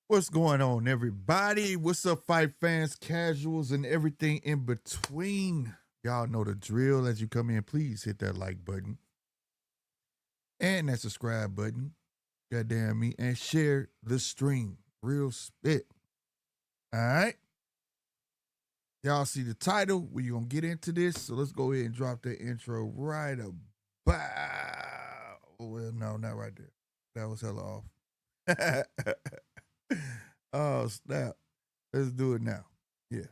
What's going on, everybody? What's up, fight fans, casuals, and everything in between? Y'all know the drill. As you come in, please hit that like button and that subscribe button. Goddamn me. And share the stream. Real spit. All right? Y'all see the title. We're going to get into this. So let's go ahead and drop the intro right about. Well, no, not right there. That was hella off. Oh, snap. Let's do it now. Yeah.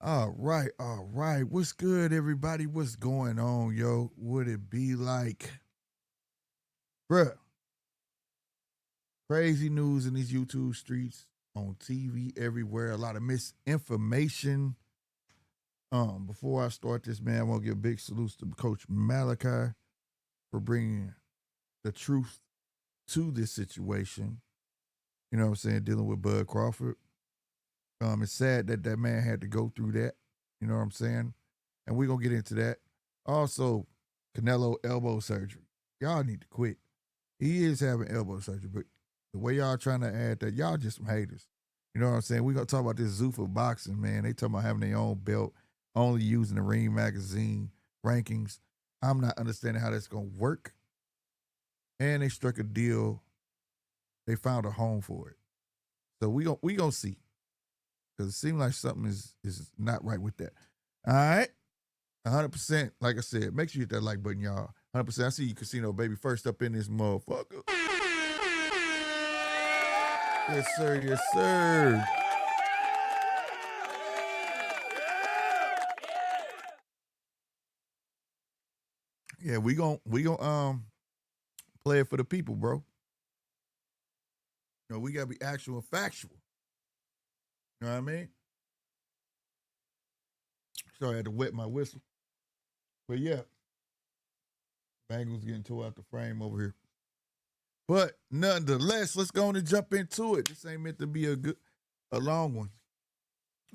All right, all right. What's good, everybody? What's going on, yo? Would it be like, bruh, crazy news in these YouTube streets, on TV, everywhere, a lot of misinformation. Before I start this, man, I want to give a big salute to Coach Malachi for bringing the truth to this situation. You know what I'm saying? Dealing with Bud Crawford. It's sad that that man had to go through that. You know what I'm saying? And we're going to get into that. Also, Canelo elbow surgery. Y'all need to quit. He is having elbow surgery, but the way y'all trying to add that, y'all just some haters. You know what I'm saying? We're going to talk about this Zuffa boxing, man. They talking about having their own belt, only using the Ring magazine rankings. I'm not understanding how that's going to work. And they struck a deal. They found a home for it. So we gonna see. Because it seems like something is not right with that. All right? 100%. Like I said, make sure you hit that like button, y'all. 100%. I see you, Casino Baby, first up in this motherfucker. Yes, sir. Yes, sir. Yeah, we gon' play it for the people, bro. You know, we gotta be actual and factual. You know what I mean? Sorry, I had to wet my whistle. But yeah, Bengals getting tore out the frame over here. But nonetheless, let's go on and jump into it. This ain't meant to be a long one,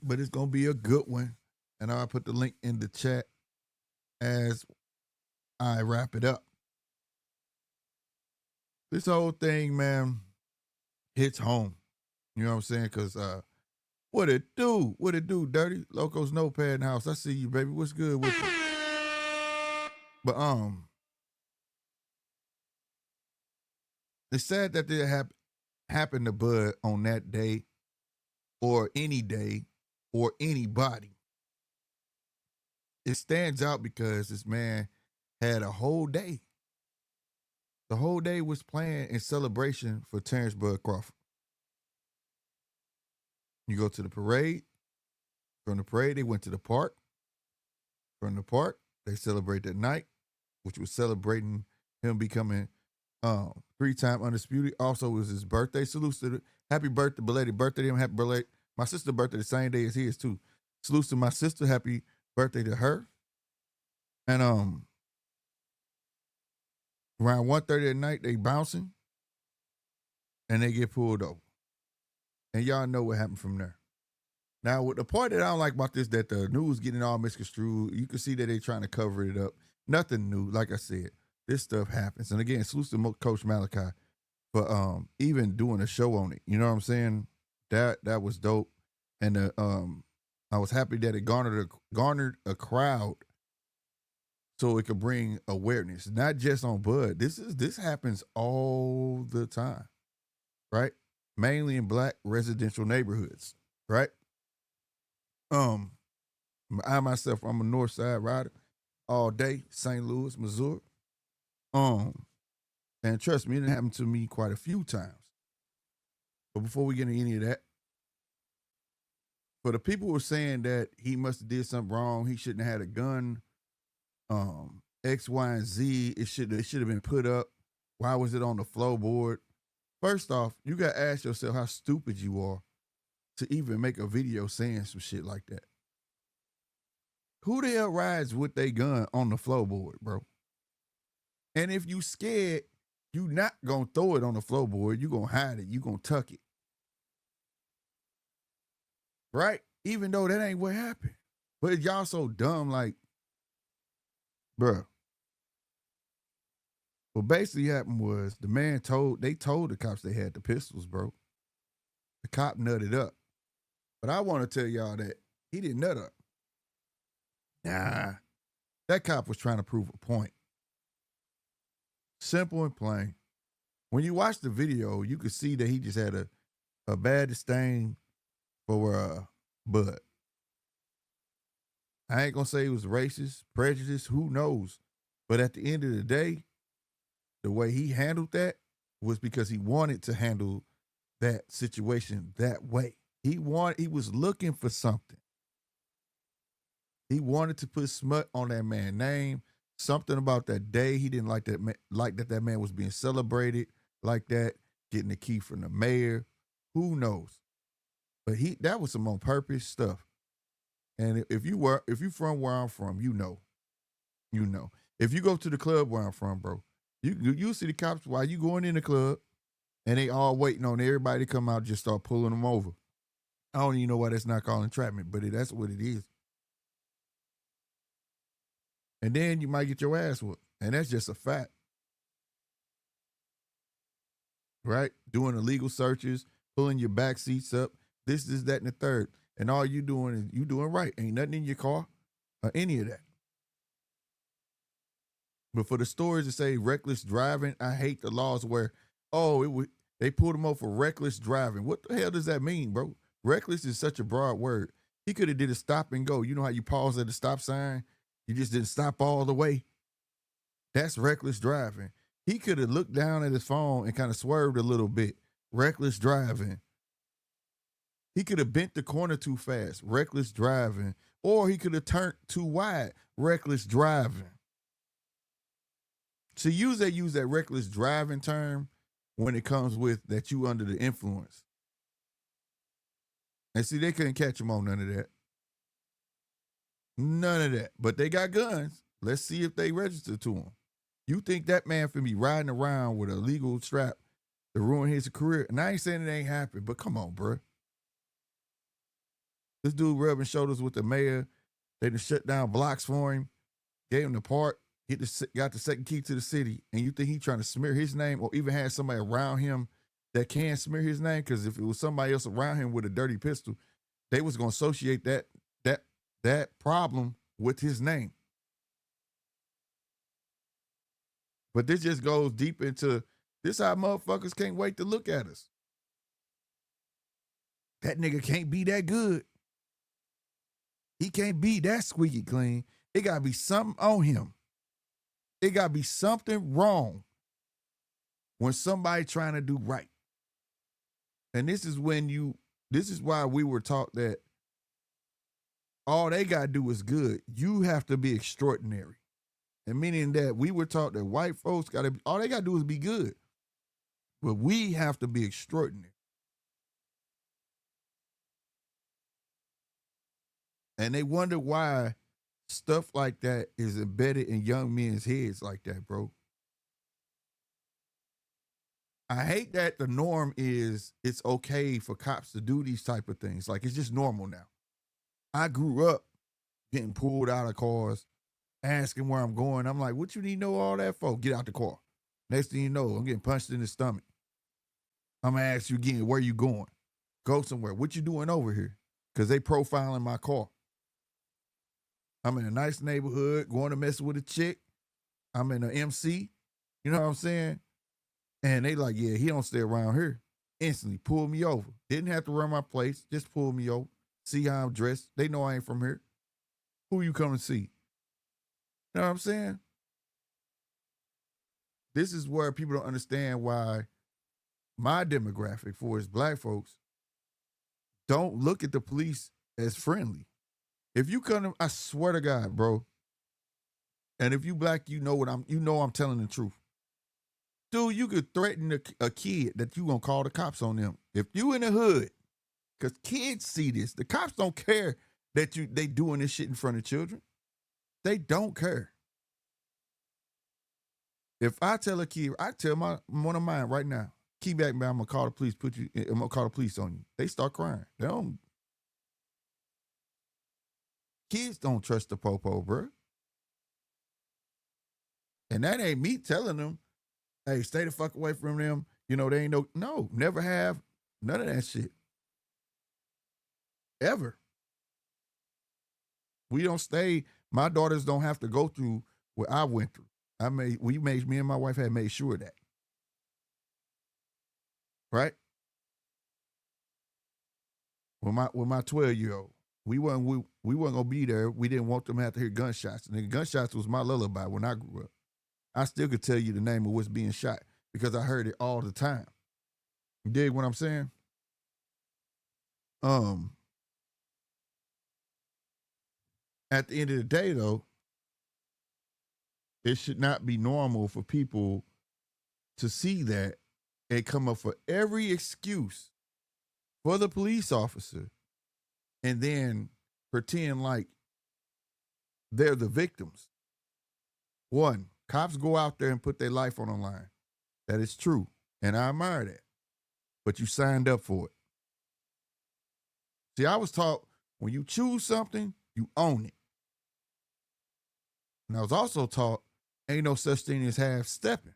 but it's gonna be a good one. And I'll put the link in the chat as I wrap it up. This whole thing, man, hits home. You know what I'm saying? Cause what it do? What it do, Dirty? Loco's Notepad in the house. I see you, baby. What's good with you? But it's sad that it happened to Bud on that day, or any or anybody. It stands out because this man had a whole day. The whole day was planned in celebration for Terrence Bud Crawford. You go to the parade. From the parade, they went to the park. From the park, they celebrated that night, which was celebrating him becoming 3-time undisputed. Also, it was his birthday. Salutes to happy birthday, belated birthday to him. Happy birthday. My sister's birthday the same day as his too. Salutes to my sister. Happy birthday to her. And around 1:30 at night, they bouncing and they get pulled over. And y'all know what happened from there. Now, with the part that I don't like about this, that the news getting all misconstrued, you can see that they trying to cover it up. Nothing new. Like I said, this stuff happens. And again, salute to Coach Malachi for even doing a show on it. You know what I'm saying? That was dope. And I was happy that it garnered a crowd so it could bring awareness, not just on Bud. This happens all the time, right? Mainly in black residential neighborhoods, right? I myself, I'm a North Side rider all day, St. Louis, Missouri. And trust me, it happened to me quite a few times. But before we get into any of that, for the people who are saying that he must have did something wrong, he shouldn't have had a gun, X, Y, and Z, it should have been put up. Why was it on the floorboard? First off, you got to ask yourself how stupid you are to even make a video saying some shit like that. Who the hell rides with their gun on the floorboard, bro? And if you scared, you not going to throw it on the floorboard. You going to hide it. You going to tuck it. Right? Even though that ain't what happened. But y'all so dumb, like, bruh. What basically happened was the man told the cops they had the pistols, bro. The cop nutted up. But I want to tell y'all that he didn't nut up. Nah. That cop was trying to prove a point. Simple and plain. When you watch the video, you could see that he just had a bad disdain for Bud. I ain't gonna say it was racist, prejudice, who knows. But at the end of the day, the way he handled that was because he wanted to handle that situation that way. He was looking for something. He wanted to put smut on that man's name. Something about that day he didn't like that man was being celebrated like that, getting the key from the mayor. Who knows? But that was some on purpose stuff. And if you from where I'm from, you know. If you go to the club where I'm from, bro, you see the cops while you going in the club, and they all waiting on everybody to come out, just start pulling them over. I don't even know why that's not called entrapment, but that's what it is. And then you might get your ass whooped, and that's just a fact. Right? Doing illegal searches, pulling your back seats up, this, that, and the third. And all you doing is you doing right. Ain't nothing in your car or any of that. But for the stories that say reckless driving, I hate the laws where, they pulled him over for reckless driving. What the hell does that mean, bro? Reckless is such a broad word. He could have did a stop and go. You know how you pause at the stop sign? You just didn't stop all the way. That's reckless driving. He could have looked down at his phone and kind of swerved a little bit. Reckless driving. He could have bent the corner too fast. Reckless driving. Or he could have turned too wide. Reckless driving. So use that reckless driving term when it comes with that you under the influence. And see, they couldn't catch him on none of that. None of that. But they got guns. Let's see if they register to him. You think that man finna be riding around with a legal strap to ruin his career. And I ain't saying it ain't happened, but come on, bro. This dude rubbing shoulders with the mayor. They done shut down blocks for him, gave him the park, got the second key to the city, and you think he trying to smear his name or even had somebody around him that can smear his name? Because if it was somebody else around him with a dirty pistol, they was going to associate that problem with his name. But this just goes deep into this how motherfuckers can't wait to look at us. That nigga can't be that good. He can't be that squeaky clean. It got to be something on him. It got to be something wrong when somebody trying to do right. And this is why we were taught that all they got to do is good. You have to be extraordinary. And meaning that we were taught that white folks all they got to do is be good. But we have to be extraordinary. And they wonder why stuff like that is embedded in young men's heads like that, bro. I hate that the norm is it's okay for cops to do these type of things. Like, it's just normal now. I grew up getting pulled out of cars, asking where I'm going. I'm like, what you need to know all that for? Get out the car. Next thing you know, I'm getting punched in the stomach. I'm going to ask you again, where you going? Go somewhere. What you doing over here? Because they profiling my car. I'm in a nice neighborhood, going to mess with a chick. I'm in an MC. You know what I'm saying? And they like, yeah, he don't stay around here. Instantly pull me over. Didn't have to run my place. Just pull me over. See how I'm dressed. They know I ain't from here. Who you come to see? You know what I'm saying? This is where people don't understand why my demographic, for as black folks, don't look at the police as friendly. If you come to, I swear to God, bro. And if you black, you know I'm telling the truth. Dude, you could threaten a kid that you gonna call the cops on them. If you in the hood, because kids see this. The cops don't care that they doing this shit in front of children. They don't care. If I tell a kid, I tell one of mine right now, keep back, man, I'm gonna call the police, I'm gonna call the police on you. They start crying. Kids don't trust the popo, bro. And that ain't me telling them, hey, stay the fuck away from them. You know, they ain't no, never have none of that shit. Ever. We don't stay, my daughters don't have to go through what I went through. Me and my wife had made sure of that. Right? With my 12-year-old. We wasn't gonna be there. We didn't want them to have to hear gunshots. And the gunshots was my lullaby when I grew up. I still could tell you the name of what's being shot because I heard it all the time. You dig what I'm saying? At the end of the day, though, it should not be normal for people to see that and come up for every excuse for the police officer and then pretend like they're the victims. One, cops go out there and put their life on the line. That is true. And I admire that. But you signed up for it. See, I was taught when you choose something, you own it. And I was also taught ain't no such thing as half stepping.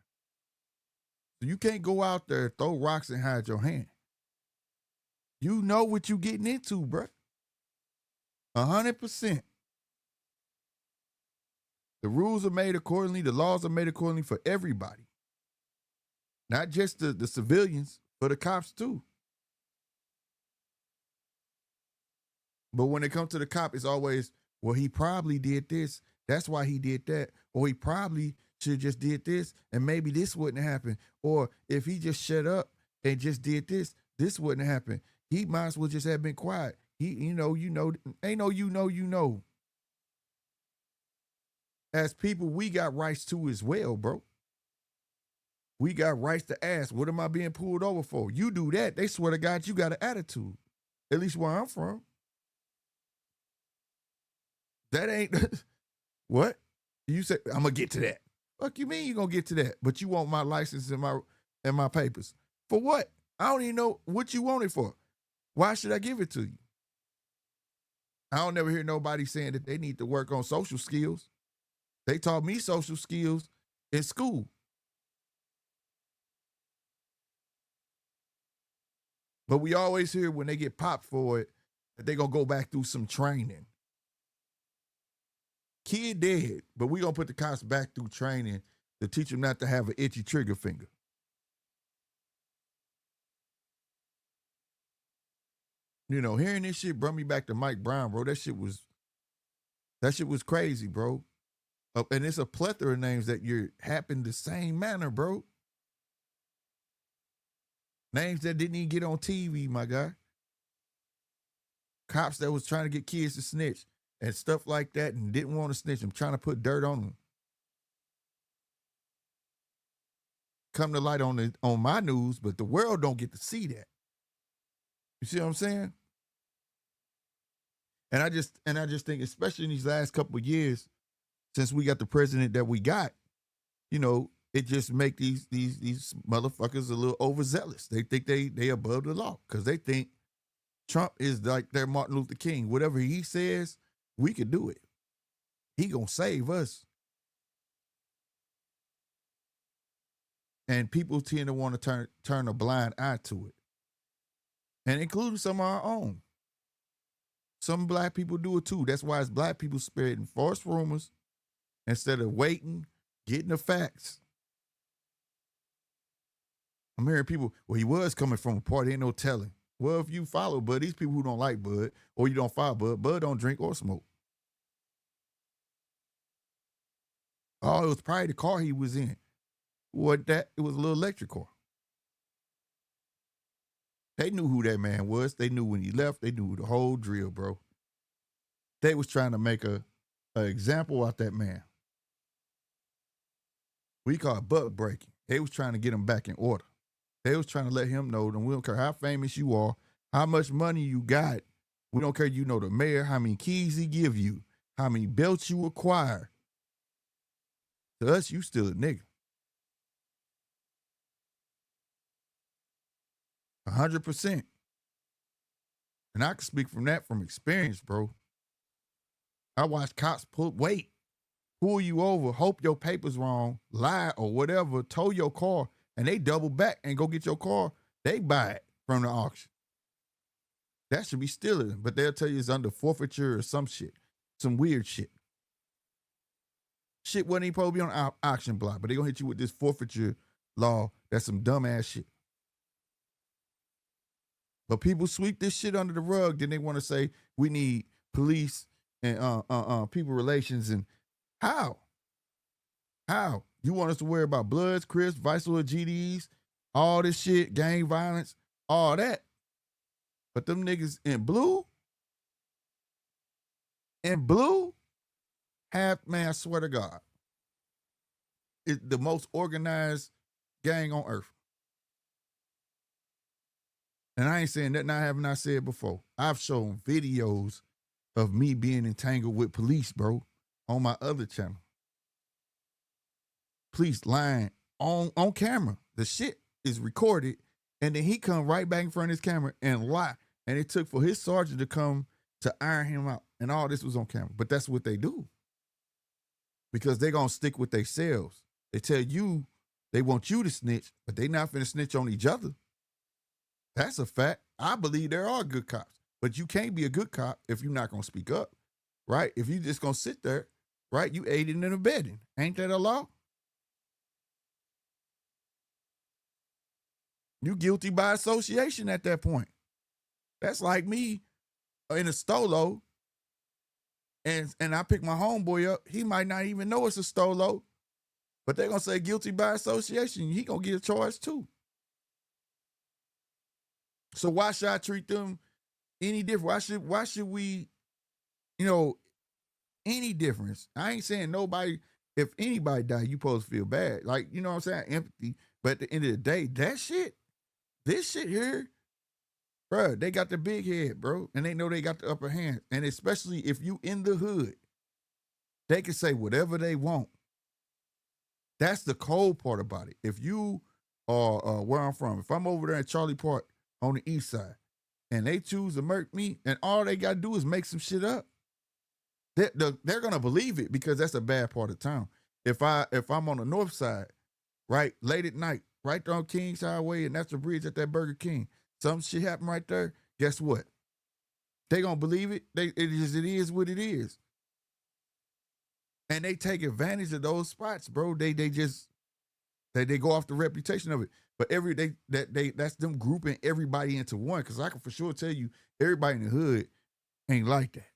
So you can't go out there, throw rocks and hide your hand. You know what you getting into, bro. 100%. The rules are made accordingly. The laws are made accordingly for everybody. Not just the civilians, but the cops too. But when it comes to the cop, it's always, well, he probably did this. That's why he did that. Or he probably should have just did this, and maybe this wouldn't happen. Or if he just shut up and just did this, this wouldn't happen. He might as well just have been quiet. Ain't no, you know. As people, we got rights too as well, bro. We got rights to ask, what am I being pulled over for? You do that, they swear to God you got an attitude. At least where I'm from. That ain't, what? You say, I'm going to get to that. Fuck you mean you going to get to that? But you want my license and my papers. For what? I don't even know what you want it for. Why should I give it to you? I don't never hear nobody saying that they need to work on social skills. They taught me social skills in school. But we always hear when they get popped for it that they gonna go back through some training. Kid dead, but we gonna put the cops back through training to teach them not to have an itchy trigger finger. You know, hearing this shit brought me back to Mike Brown, bro. That shit was crazy, bro. And it's a plethora of names that you're happen the same manner, bro. Names that didn't even get on TV, my guy. Cops that was trying to get kids to snitch and stuff like that and didn't want to snitch. I'm trying to put dirt on them. Come to light on my news, but the world don't get to see that. You see what I'm saying? And I just think, especially in these last couple of years, since we got the president that we got, you know, it just make these motherfuckers a little overzealous. They think they above the law because they think Trump is like their Martin Luther King. Whatever he says, we could do it. He gonna save us. And people tend to want to turn a blind eye to it. And including some of our own. Some black people do it too. That's why it's black people spreading false rumors instead of waiting, getting the facts. I'm hearing people, well, he was coming from a party, ain't no telling. Well, if you follow Bud, these people who don't like Bud, or you don't follow Bud don't drink or smoke. Oh, it was probably the car he was in. What that? It was a little electric car. They knew who that man was. They knew when he left. They knew the whole drill, bro. They was trying to make an example out that man. We call it butt breaking. They was trying to get him back in order. They was trying to let him know that we don't care how famous you are, how much money you got. We don't care, you know, the mayor, how many keys he give you, how many belts you acquire. To us, you still a nigga. 100%. And I can speak from experience, bro. I watched cops pull you over, hope your paper's wrong, lie or whatever, tow your car, and they double back and go get your car. They buy it from the auction. That should be stealing, but they'll tell you it's under forfeiture or some shit, some weird shit. Shit wasn't even supposed to be on the auction block, but they gonna hit you with this forfeiture law. That's some dumbass shit. But people sweep this shit under the rug. Then they want to say we need police and people relations. And how? You want us to worry about Bloods, Crips, Vice Lord GDs, all this shit, gang violence, all that. But them niggas in blue, man, I swear to God, it's the most organized gang on earth. And I ain't saying that, I have not said before. I've shown videos of me being entangled with police, bro, on my other channel. Police lying on camera. The shit is recorded, and then he come right back in front of his camera and lie. And it took for his sergeant to come to iron him out. And all this was on camera. But that's what they do. Because they gonna stick with themselves. They tell you they want you to snitch, but they not finna snitch on each other. That's a fact. I believe there are good cops, but you can't be a good cop if you're not going to speak up, right? If you just going to sit there, right? You aiding and abetting. Ain't that a law? You guilty by association at that point. That's like me in a stolo, and I pick my homeboy up. He might not even know it's a stolo, but they're going to say guilty by association. He going to get a charge too. So why should I treat them any different? Why should we, you know, any difference? I ain't saying nobody, if anybody die, you supposed to feel bad. Like, you know what I'm saying? Empathy. But at the end of the day, this shit here, bro, they got the big head, bro. And they know they got the upper hand. And especially if you in the hood, they can say whatever they want. That's the cold part about it. If you or where I'm from, if I'm over there in Charlie Park on the east side and they choose to murk me and all they got to do is make some shit up, they're going to believe it because that's a bad part of town. If I'm on the north side, right, late at night, right there on Kings Highway and that's the bridge at that Burger King, some shit happened right there, guess what? They going to believe it. It is what it is. And they take advantage of those spots, bro. They go off the reputation of it. But that's them grouping everybody into one. Cause I can for sure tell you, everybody in the hood ain't like that.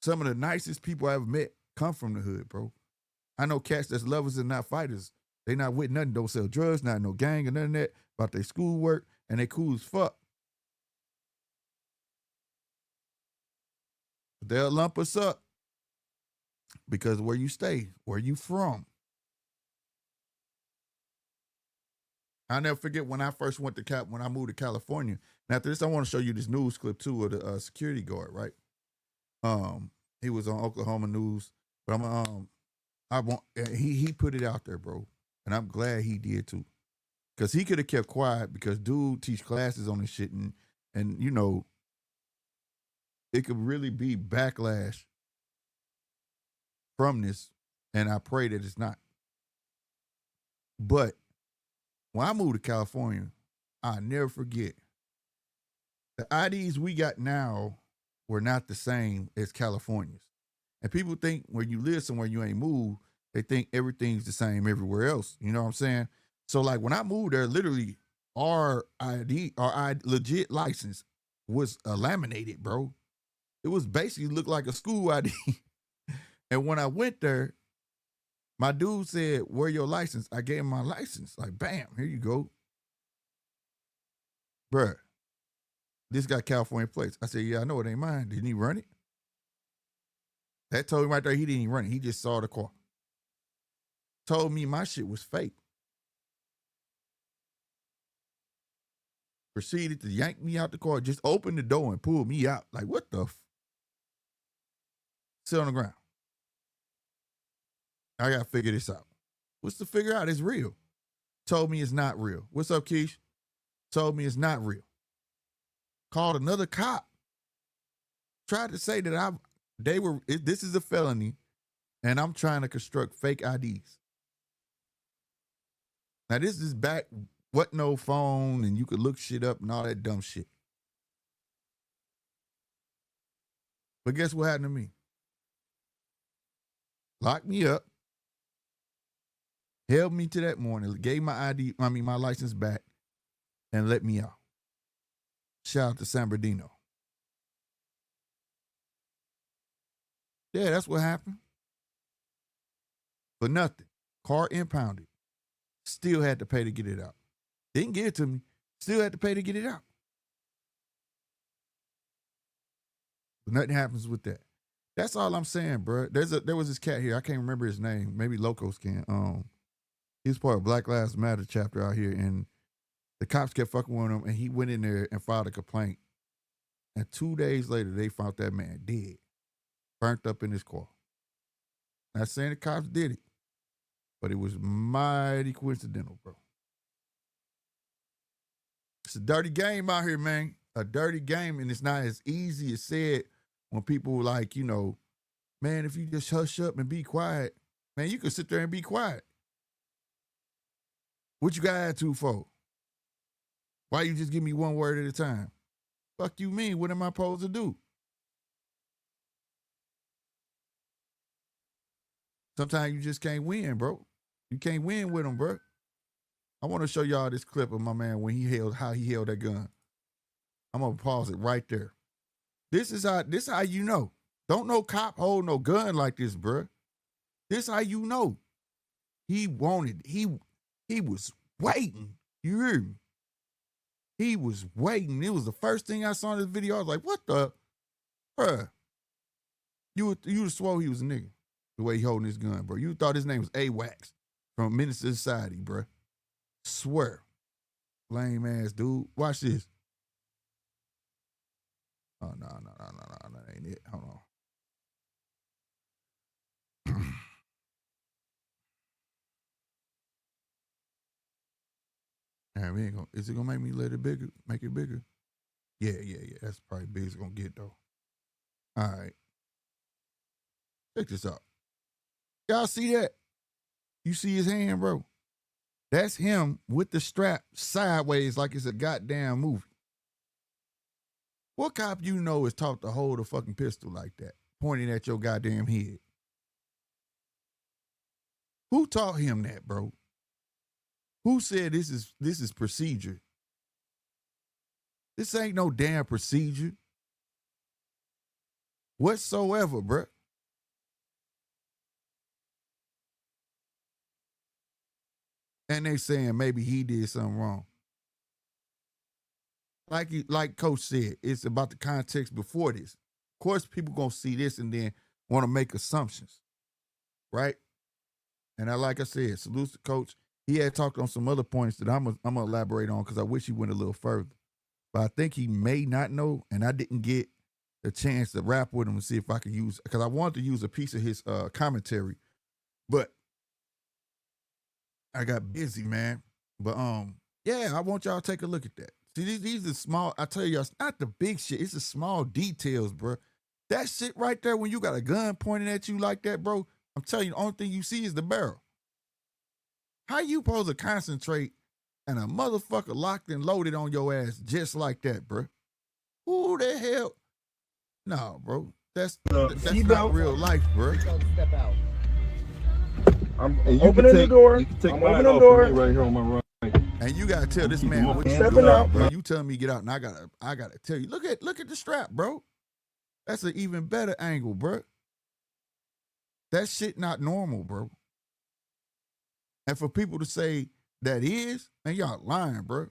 Some of the nicest people I ever met come from the hood, bro. I know cats that's lovers and not fighters. They not with nothing, don't sell drugs, not no gang or none of that, about their schoolwork, and they cool as fuck. They'll lump us up because where you stay, where you from. I'll never forget when I first went to when I moved to California. Now after this, I want to show you this news clip too of the security guard, right? He was on Oklahoma news, but he put it out there, bro, and I'm glad he did too, because he could have kept quiet because dude teach classes on this shit and you know it could really be backlash from this, and I pray that it's not. But when I moved to California, I'll never forget the IDs we got now were not the same as California's. And people think when you live somewhere you ain't moved, they think everything's the same everywhere else. You know what I'm saying? So like when I moved there, literally our legit license was laminated, bro. It was basically looked like a school ID. And when I went there, my dude said, "Where your license?" I gave him my license. Like, bam, here you go. Bruh, this got California plates. I said, "Yeah, I know it ain't mine." Didn't he run it? That told me right there he didn't even run it. He just saw the car. Told me my shit was fake. Proceeded to yank me out the car, just opened the door and pulled me out. Like, what the sit on the ground. I gotta figure this out. What's to figure out? It's real. Told me it's not real. What's up, Keish? Told me it's not real. Called another cop. Tried to say that this is a felony and I'm trying to construct fake IDs. Now this is back, what no phone and you could look shit up and all that dumb shit. But guess what happened to me? Locked me up. Held me to that morning, gave my license back and let me out. Shout out to San Bernardino. Yeah, that's what happened. For nothing. Car impounded. Still had to pay to get it out. Didn't give it to me. Still had to pay to get it out. But nothing happens with that. That's all I'm saying, bro. There was this cat here. I can't remember his name. Maybe Locos can. He was part of Black Lives Matter chapter out here, and the cops kept fucking with him, and he went in there and filed a complaint. And 2 days later, they found that man dead, burnt up in his car. Not saying the cops did it, but it was mighty coincidental, bro. It's a dirty game out here, man. A dirty game, and it's not as easy as said when people like, man, if you just hush up and be quiet, man, you can sit there and be quiet. What you got attitude for? Why you just give me one word at a time? Fuck you mean? What am I supposed to do? Sometimes you just can't win, bro. You can't win with them, bro. I want to show y'all this clip of my man when how he held that gun. I'm gonna pause it right there. This is how you know. Don't no cop hold no gun like this, bro. This how you know. He was waiting. You hear me? He was waiting. It was the first thing I saw in this video. I was like, what the? Bruh. You would swore he was a nigga. The way he holding his gun, bro. You thought his name was A-Wax from Menace to Society, bro. Swear. Lame ass dude. Watch this. Oh, no, that ain't it. Hold on. We ain't gonna. Is it gonna make me let it bigger? Make it bigger? Yeah. That's probably big as it's gonna get though. All right. Check this out. Y'all see that? You see his hand, bro? That's him with the strap sideways like it's a goddamn movie. What cop you know is taught to hold a fucking pistol like that, pointing at your goddamn head? Who taught him that, bro? Who said this is procedure? This ain't no damn procedure whatsoever, bro. And they saying maybe he did something wrong. Like Coach said, it's about the context before this. Of course, people gonna see this and then want to make assumptions, right? And like I said, salute to Coach. He had talked on some other points that I'm gonna elaborate on because I wish he went a little further. But I think he may not know, and I didn't get a chance to rap with him and see if I could use, because I wanted to use a piece of his commentary, but I got busy, man. But yeah, I want y'all to take a look at that. See, these are small. I tell you, it's not the big shit. It's the small details, bro. That shit right there, when you got a gun pointing at you like that, bro, I'm telling you, the only thing you see is the barrel. How you supposed to concentrate and a motherfucker locked and loaded on your ass just like that, bro? Who the hell? No, bro. That's not real life, bro. Step out. I'm opening the door. I'm opening the door right here on my right. And you gotta tell this man what you stepping doing, out, bro. You telling me get out, and I gotta tell you. Look at the strap, bro. That's an even better angle, bro. That shit not normal, bro. And for people to say that is, man, y'all lying, bro.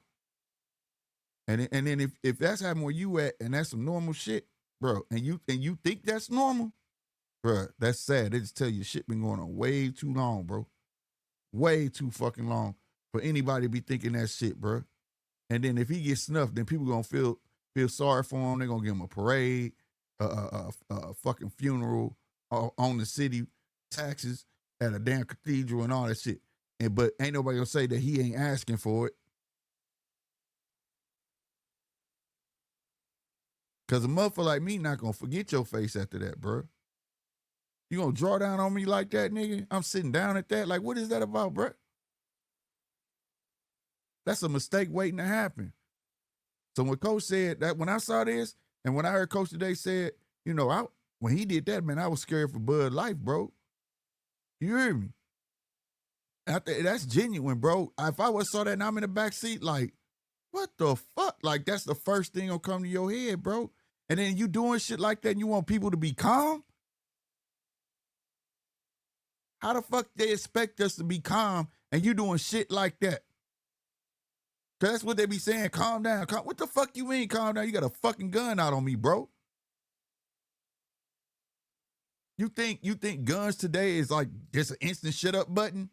And then if that's happening where you at, and that's some normal shit, bro, and you think that's normal, bro, that's sad. They just tell you shit been going on way too long, bro. Way too fucking long for anybody to be thinking that shit, bro. And then if he gets snuffed, then people gonna feel sorry for him. They're gonna give him a parade, a fucking funeral on the city taxes at a damn cathedral and all that shit. But ain't nobody gonna say that he ain't asking for it. Cause a motherfucker like me not gonna forget your face after that, bro. You gonna draw down on me like that, nigga? I'm sitting down at that. Like, what is that about, bro? That's a mistake waiting to happen. So when Coach said that, when I saw this, and when I heard Coach today said, you know, when he did that, man, I was scared for Bud life, bro. You hear me? That's genuine, bro. If I would saw that and I'm in the back seat, like, what the fuck? Like, that's the first thing that'll come to your head, bro. And then you doing shit like that and you want people to be calm? How the fuck they expect us to be calm and you doing shit like that? Cause that's what they be saying, calm down. What the fuck you mean calm down? You got a fucking gun out on me, bro. You think guns today is like just an instant shut up button?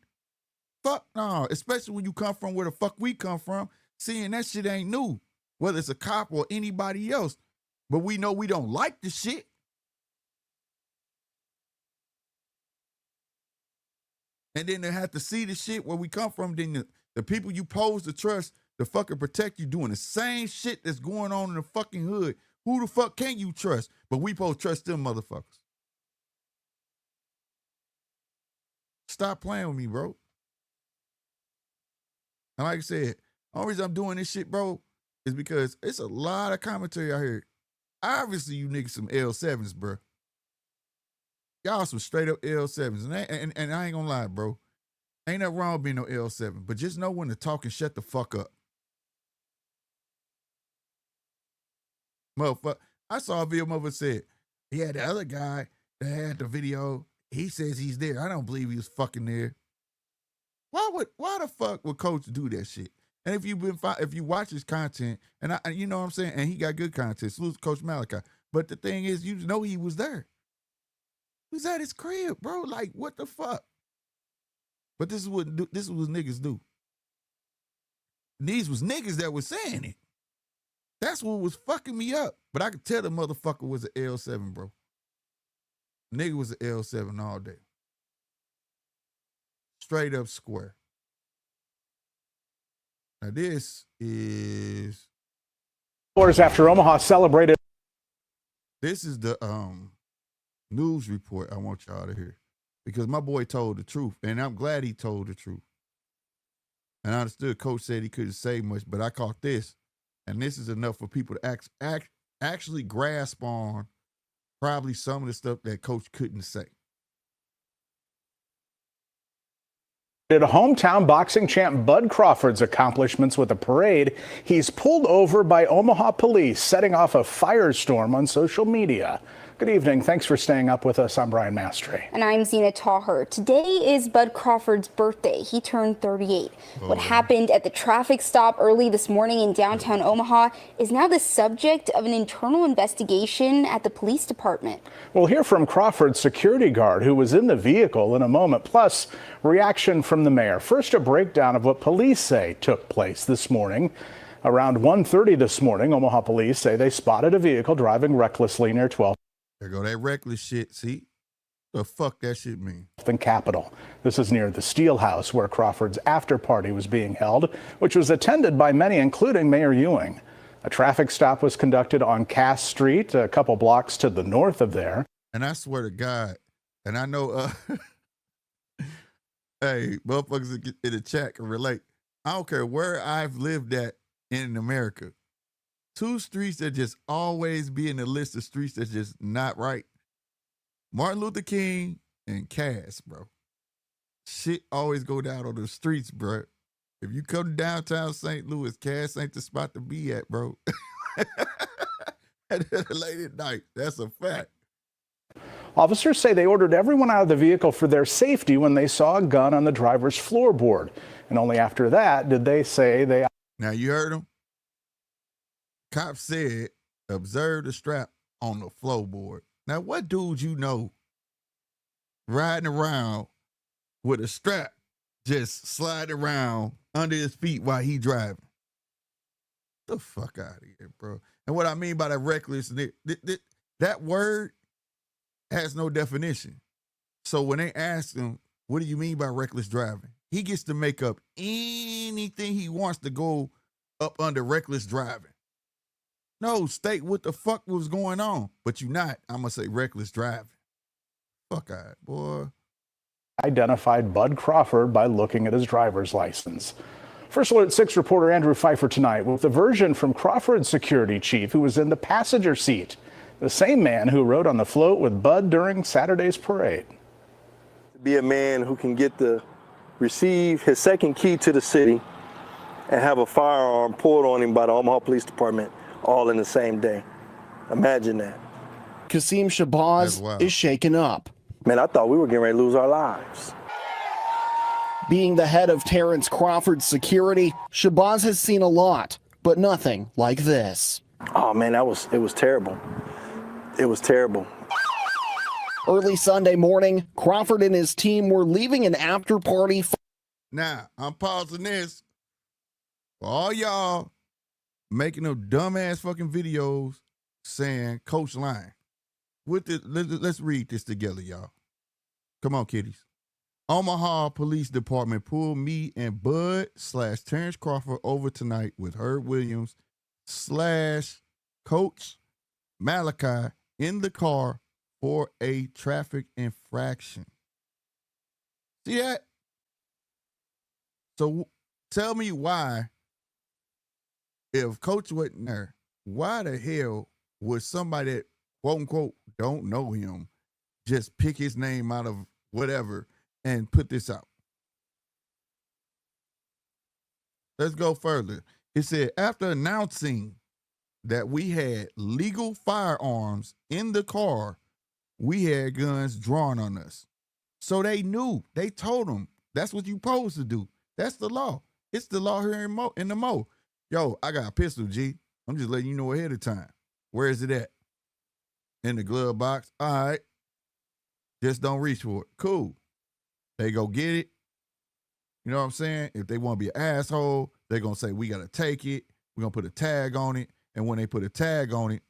Fuck no, especially when you come from where the fuck we come from. Seeing that shit ain't new, whether it's a cop or anybody else. But we know we don't like the shit. And then they have to see the shit where we come from. Then the people you pose to trust to fucking protect you doing the same shit that's going on in the fucking hood. Who the fuck can you trust? But we supposed to trust them motherfuckers. Stop playing with me, bro. And like I said, the only reason I'm doing this shit, bro, is because it's a lot of commentary out here. Obviously, you niggas some L7s, bro. Y'all some straight up L7s. And I ain't gonna lie, bro. Ain't nothing wrong with being no L7. But just know when to talk and shut the fuck up. Motherfucker. I saw a video mother said, yeah, the other guy that had the video, he says he's there. I don't believe he was fucking there. Why the fuck would Coach do that shit? And if you watch his content, and you know what I'm saying, and he got good content, salute to Coach Malachi. But the thing is, you know he was there. He was at his crib, bro. Like, what the fuck? But this is what niggas do. And these was niggas that was saying it. That's what was fucking me up. But I could tell the motherfucker was an L7, bro. Nigga was an L7 all day. Straight up square. Now this is After Omaha celebrated. This is the news report I want y'all to hear, because my boy told the truth, and I'm glad he told the truth. And I understood Coach said he couldn't say much, but I caught this, and this is enough for people to actually grasp on probably some of the stuff that Coach couldn't say. Hometown boxing champ Bud Crawford's accomplishments with a parade. He's pulled over by Omaha police, setting off a firestorm on social media. Good evening. Thanks for staying up with us. I'm Brian Mastry. And I'm Zena Taher. Today is Bud Crawford's birthday. He turned 38. What happened at the traffic stop early this morning in downtown Omaha is now the subject of an internal investigation at the police department. We'll hear from Crawford's security guard who was in the vehicle in a moment, plus reaction from the mayor. First, a breakdown of what police say took place this morning. Around 1:30 this morning, Omaha police say they spotted a vehicle driving recklessly near 12th. There go that reckless shit. See? The fuck that shit mean? And Capitol. This is near the Steel House where Crawford's after party was being held, which was attended by many, including Mayor Ewing. A traffic stop was conducted on Cass Street, a couple blocks to the north of there. And I swear to God, and I know, hey, motherfuckers in the chat can relate. I don't care where I've lived at in America. Two streets that just always be in the list of streets that's just not right. Martin Luther King and Cass, bro. Shit always go down on the streets, bro. If you come to downtown St. Louis, Cass ain't the spot to be at, bro. Late at night, that's a fact. Officers say they ordered everyone out of the vehicle for their safety when they saw a gun on the driver's floorboard. And only after that did they say they... Now, you heard them? Cops said, observe the strap on the floorboard. Now, what dude you know riding around with a strap just sliding around under his feet while he driving? Get the fuck out of here, bro. And what I mean by that reckless, that word has no definition. So when they ask him, what do you mean by reckless driving? He gets to make up anything he wants to go up under reckless driving. No, state what the fuck was going on. But you not, I'm going to say reckless driving. Fuck out, boy. Identified Bud Crawford by looking at his driver's license. First Alert 6 reporter Andrew Pfeiffer tonight with the version from Crawford's security chief who was in the passenger seat. The same man who rode on the float with Bud during Saturday's parade. To be a man who can receive his second key to the city and have a firearm pulled on him by the Omaha Police Department all in the same day. Imagine that. Kasim Shabazz is shaken up. Man, I thought we were getting ready to lose our lives. Being the head of Terrence Crawford's security, Shabazz has seen a lot, but nothing like this. Oh man, it was terrible. It was terrible. Early Sunday morning, Crawford and his team were leaving an after party. Now, I'm pausing this for all y'all making them dumbass fucking videos saying Coach lying. Let's read this together, y'all. Come on, kiddies. Omaha Police Department pulled me and Bud/Terrence Crawford over tonight with Herb Williams / Coach Malachi in the car for a traffic infraction. See that? So tell me why, if Coach wasn't there, why the hell would somebody that, quote unquote, don't know him just pick his name out of whatever and put this out? Let's go further. It said, after announcing that we had legal firearms in the car, we had guns drawn on us. So they knew. They told them, that's what you supposed to do. That's the law. It's the law here in the Mo. Yo, I got a pistol, G. I'm just letting you know ahead of time. Where is it at? In the glove box. All right. Just don't reach for it. Cool. They go get it. You know what I'm saying? If they want to be an asshole, they're going to say, we got to take it. We're going to put a tag on it. And when they put a tag on it,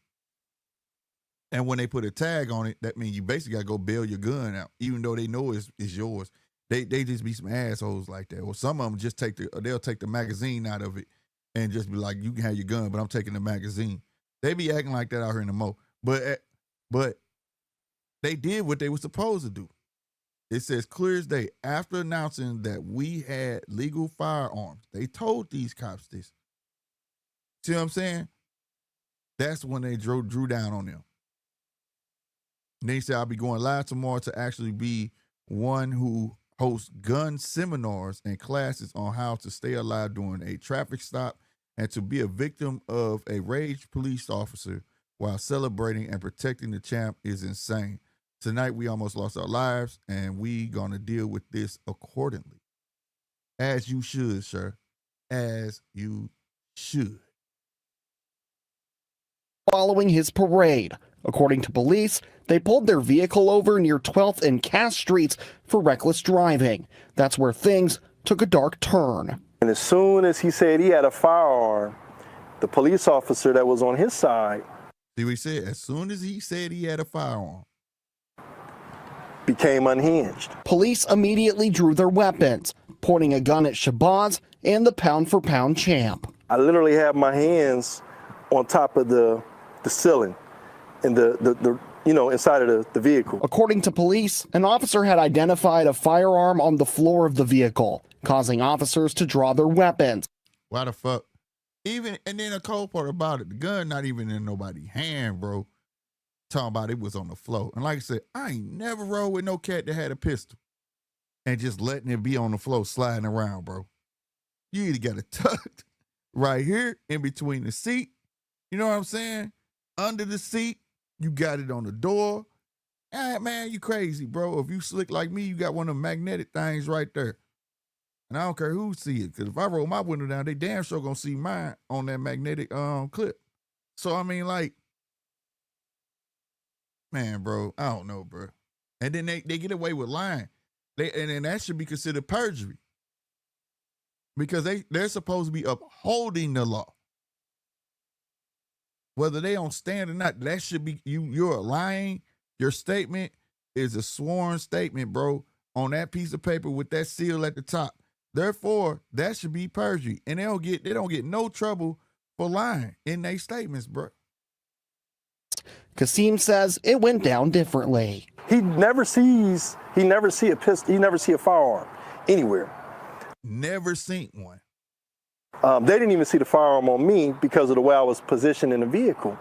that means you basically got to go bail your gun out, even though they know it's yours. They just be some assholes like that. Or some of them just they'll take the magazine out of it and just be like, you can have your gun, but I'm taking the magazine. They be acting like that out here in the Mo. But they did what they were supposed to do. It says clear as day, after announcing that we had legal firearms, they told these cops this. See what I'm saying? That's when they drew down on them. And they said, I'll be going live tomorrow to actually be one who hosts gun seminars and classes on how to stay alive during a traffic stop and to be a victim of a rage police officer while celebrating and protecting the champ is insane. Tonight, we almost lost our lives, and we gonna deal with this accordingly. As you should, sir. As you should. Following his parade, according to police, they pulled their vehicle over near 12th and Cass Streets for reckless driving. That's where things took a dark turn. And as soon as he said he had a firearm, the police officer that was on his side, see what he said? As soon as he said he had a firearm, became unhinged. Police immediately drew their weapons, pointing a gun at Shabazz and the pound-for-pound champ. I literally had my hands on top of the ceiling and the inside of the vehicle. According to police, an officer had identified a firearm on the floor of the vehicle, causing officers to draw their weapons. why the fuck? And then the cold part about it, the gun not even in nobody's hand, bro. Talking about it was on the floor. And like I said, I ain't never rode with no cat that had a pistol and just letting it be on the floor sliding around, bro. You either got it tucked right here in between the seat, you know what I'm saying? Under the seat, you got it on the door. Man, you crazy, bro. If you slick like me, you got one of them magnetic things right there. And I don't care who see it, because if I roll my window down, they damn sure gonna see mine on that magnetic clip. So, I mean, like, man, bro, I don't know, bro. And then they get away with lying. And then that should be considered perjury. Because they're supposed to be upholding the law. Whether they don't stand or not, that should be, you're lying. Your statement is a sworn statement, bro, on that piece of paper with that seal at the top. Therefore, that should be perjury. And they don't get no trouble for lying in their statements, bro. Kasim says it went down differently. He never see a pistol, he never see a firearm anywhere. Never seen one. They didn't even see the firearm on me because of the way I was positioned in the vehicle.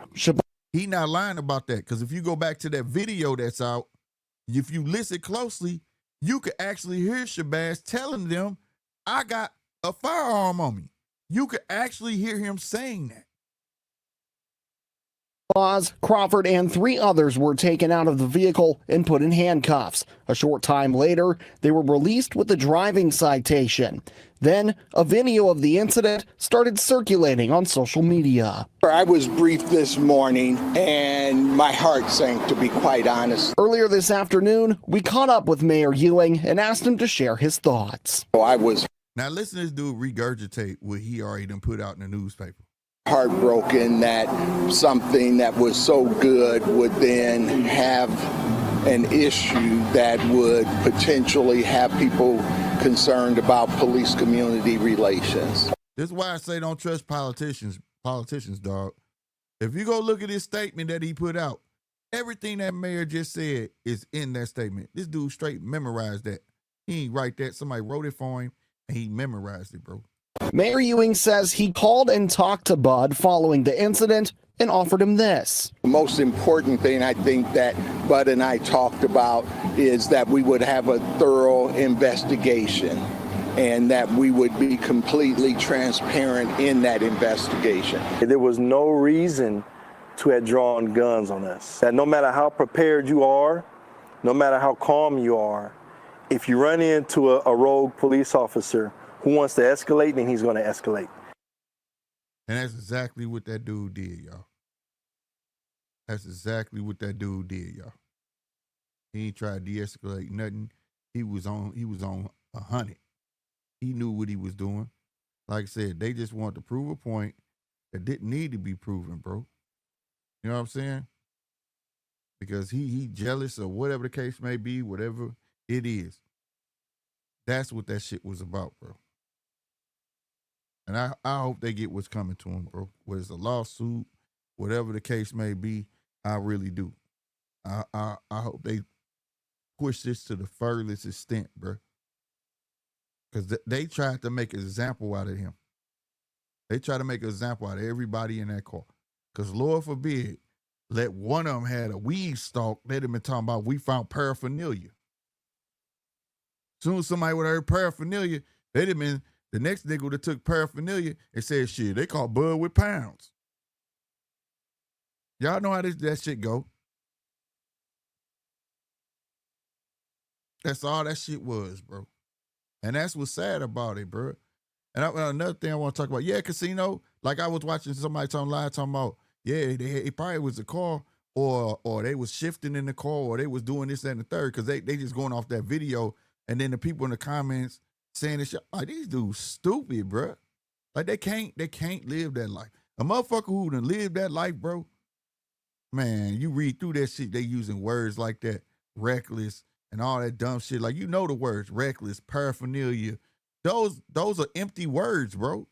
He not lying about that, because if you go back to that video that's out, if you listen closely, you could actually hear Shabazz telling them, I got a firearm on me. You could actually hear him saying that. Crawford and 3 others were taken out of the vehicle and put in handcuffs. A short time later, they were released with a driving citation. Then, a video of the incident started circulating on social media. I was briefed this morning, and my heart sank, to be quite honest. Earlier this afternoon, we caught up with Mayor Ewing and asked him to share his thoughts. Now listen to this dude regurgitate what he already done put out in the newspaper. Heartbroken that something that was so good would then have an issue that would potentially have people concerned about police community relations. This is why I say don't trust politicians, dog. If you go look at his statement that he put out, everything that mayor just said is in that statement. This dude straight memorized that. He ain't write that. Somebody wrote it for him, and he memorized it, bro. Mayor Ewing says he called and talked to Bud following the incident and offered him this. The most important thing I think that Bud and I talked about is that we would have a thorough investigation and that we would be completely transparent in that investigation. There was no reason to have drawn guns on us. That no matter how prepared you are, no matter how calm you are, if you run into a rogue police officer who wants to escalate, then he's going to escalate. And that's exactly what that dude did, y'all. That's exactly what that dude did, y'all. He ain't tried to de-escalate nothing. He was on 100. He knew what he was doing. Like I said, they just wanted to prove a point that didn't need to be proven, bro. You know what I'm saying? Because he jealous or whatever the case may be, whatever it is. That's what that shit was about, bro. And I hope they get what's coming to them, bro. Whether it's a lawsuit, whatever the case may be, I really do. I hope they push this to the furthest extent, bro. Because they tried to make an example out of him. They tried to make an example out of everybody in that car. Because Lord forbid, let one of them had a weed stalk, they'd have been talking about we found paraphernalia. Soon as somebody would have heard paraphernalia, they'd have been, the next nigga would have took paraphernalia and said, shit, they call bud with pounds. Y'all know how that shit go. That's all that shit was, bro. And that's what's sad about it, bro. And another thing I want to talk about, yeah, casino. Like I was watching somebody talking about, yeah, it probably was a car, or they was shifting in the car, or they was doing this, that, and the third, because they just going off that video, and then the people in the comments saying this shit, like these dudes stupid, bro. Like they can't live that life. A motherfucker who done lived that life, bro. Man, you read through that shit, they using words like that, reckless, and all that dumb shit. Like, you know the words, reckless, paraphernalia. Those are empty words, bro.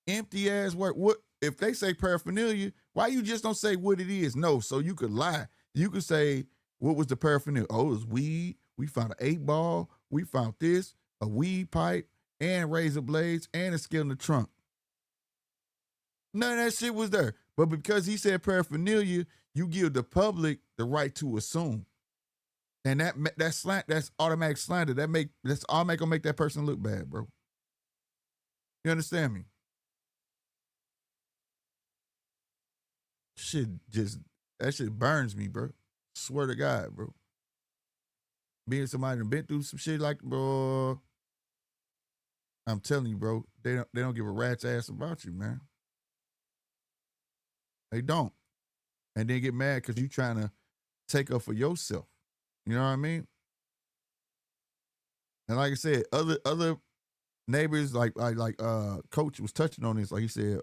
Empty ass word. What if they say paraphernalia? Why you just don't say what it is? No, so you could lie. You could say, what was the paraphernalia? Oh, it was weed. We found an 8-ball. We found this, a weed pipe, and razor blades, and a skill in the trunk. None of that shit was there. But because he said paraphernalia, you give the public the right to assume. And that's automatic slander. That's automatic gonna make that person look bad, bro. You understand me? That shit burns me, bro. Swear to God, bro. Being somebody that been through some shit like, bro, I'm telling you, bro, they don't give a rat's ass about you, man. They don't. And then get mad because you trying to take up for yourself. You know what I mean? And like I said, other neighbors, like Coach was touching on this. Like he said,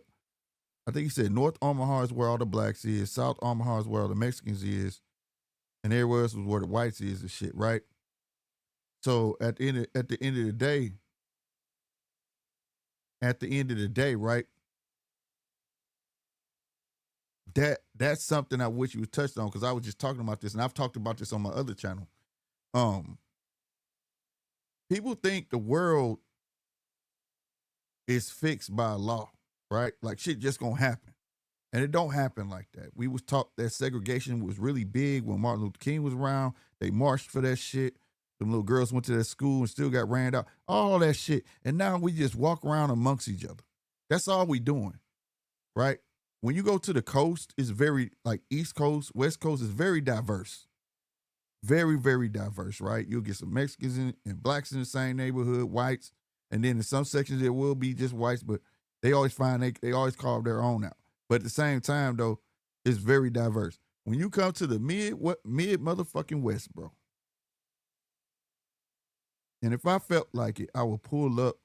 I think he said North Omaha is where all the blacks is, South Omaha is where all the Mexicans is, and everywhere else was where the whites is and shit, right? So at the end of the day, right? That's something I wish you would touch on, because I was just talking about this, and I've talked about this on my other channel. People think the world is fixed by law, right? Like shit just gonna happen. And it don't happen like that. We was taught that segregation was really big when Martin Luther King was around. They marched for that shit. Them little girls went to that school and still got ran out. All that shit. And now we just walk around amongst each other. That's all we doing, right? When you go to the coast, it's very, like East Coast, West Coast is very diverse. Very, very diverse, right? You'll get some Mexicans and blacks in the same neighborhood, whites, and then in some sections there will be just whites, but they always they always carve their own out. But at the same time, though, it's very diverse. When you come to the mid motherfucking West, bro, and if I felt like it, I would pull up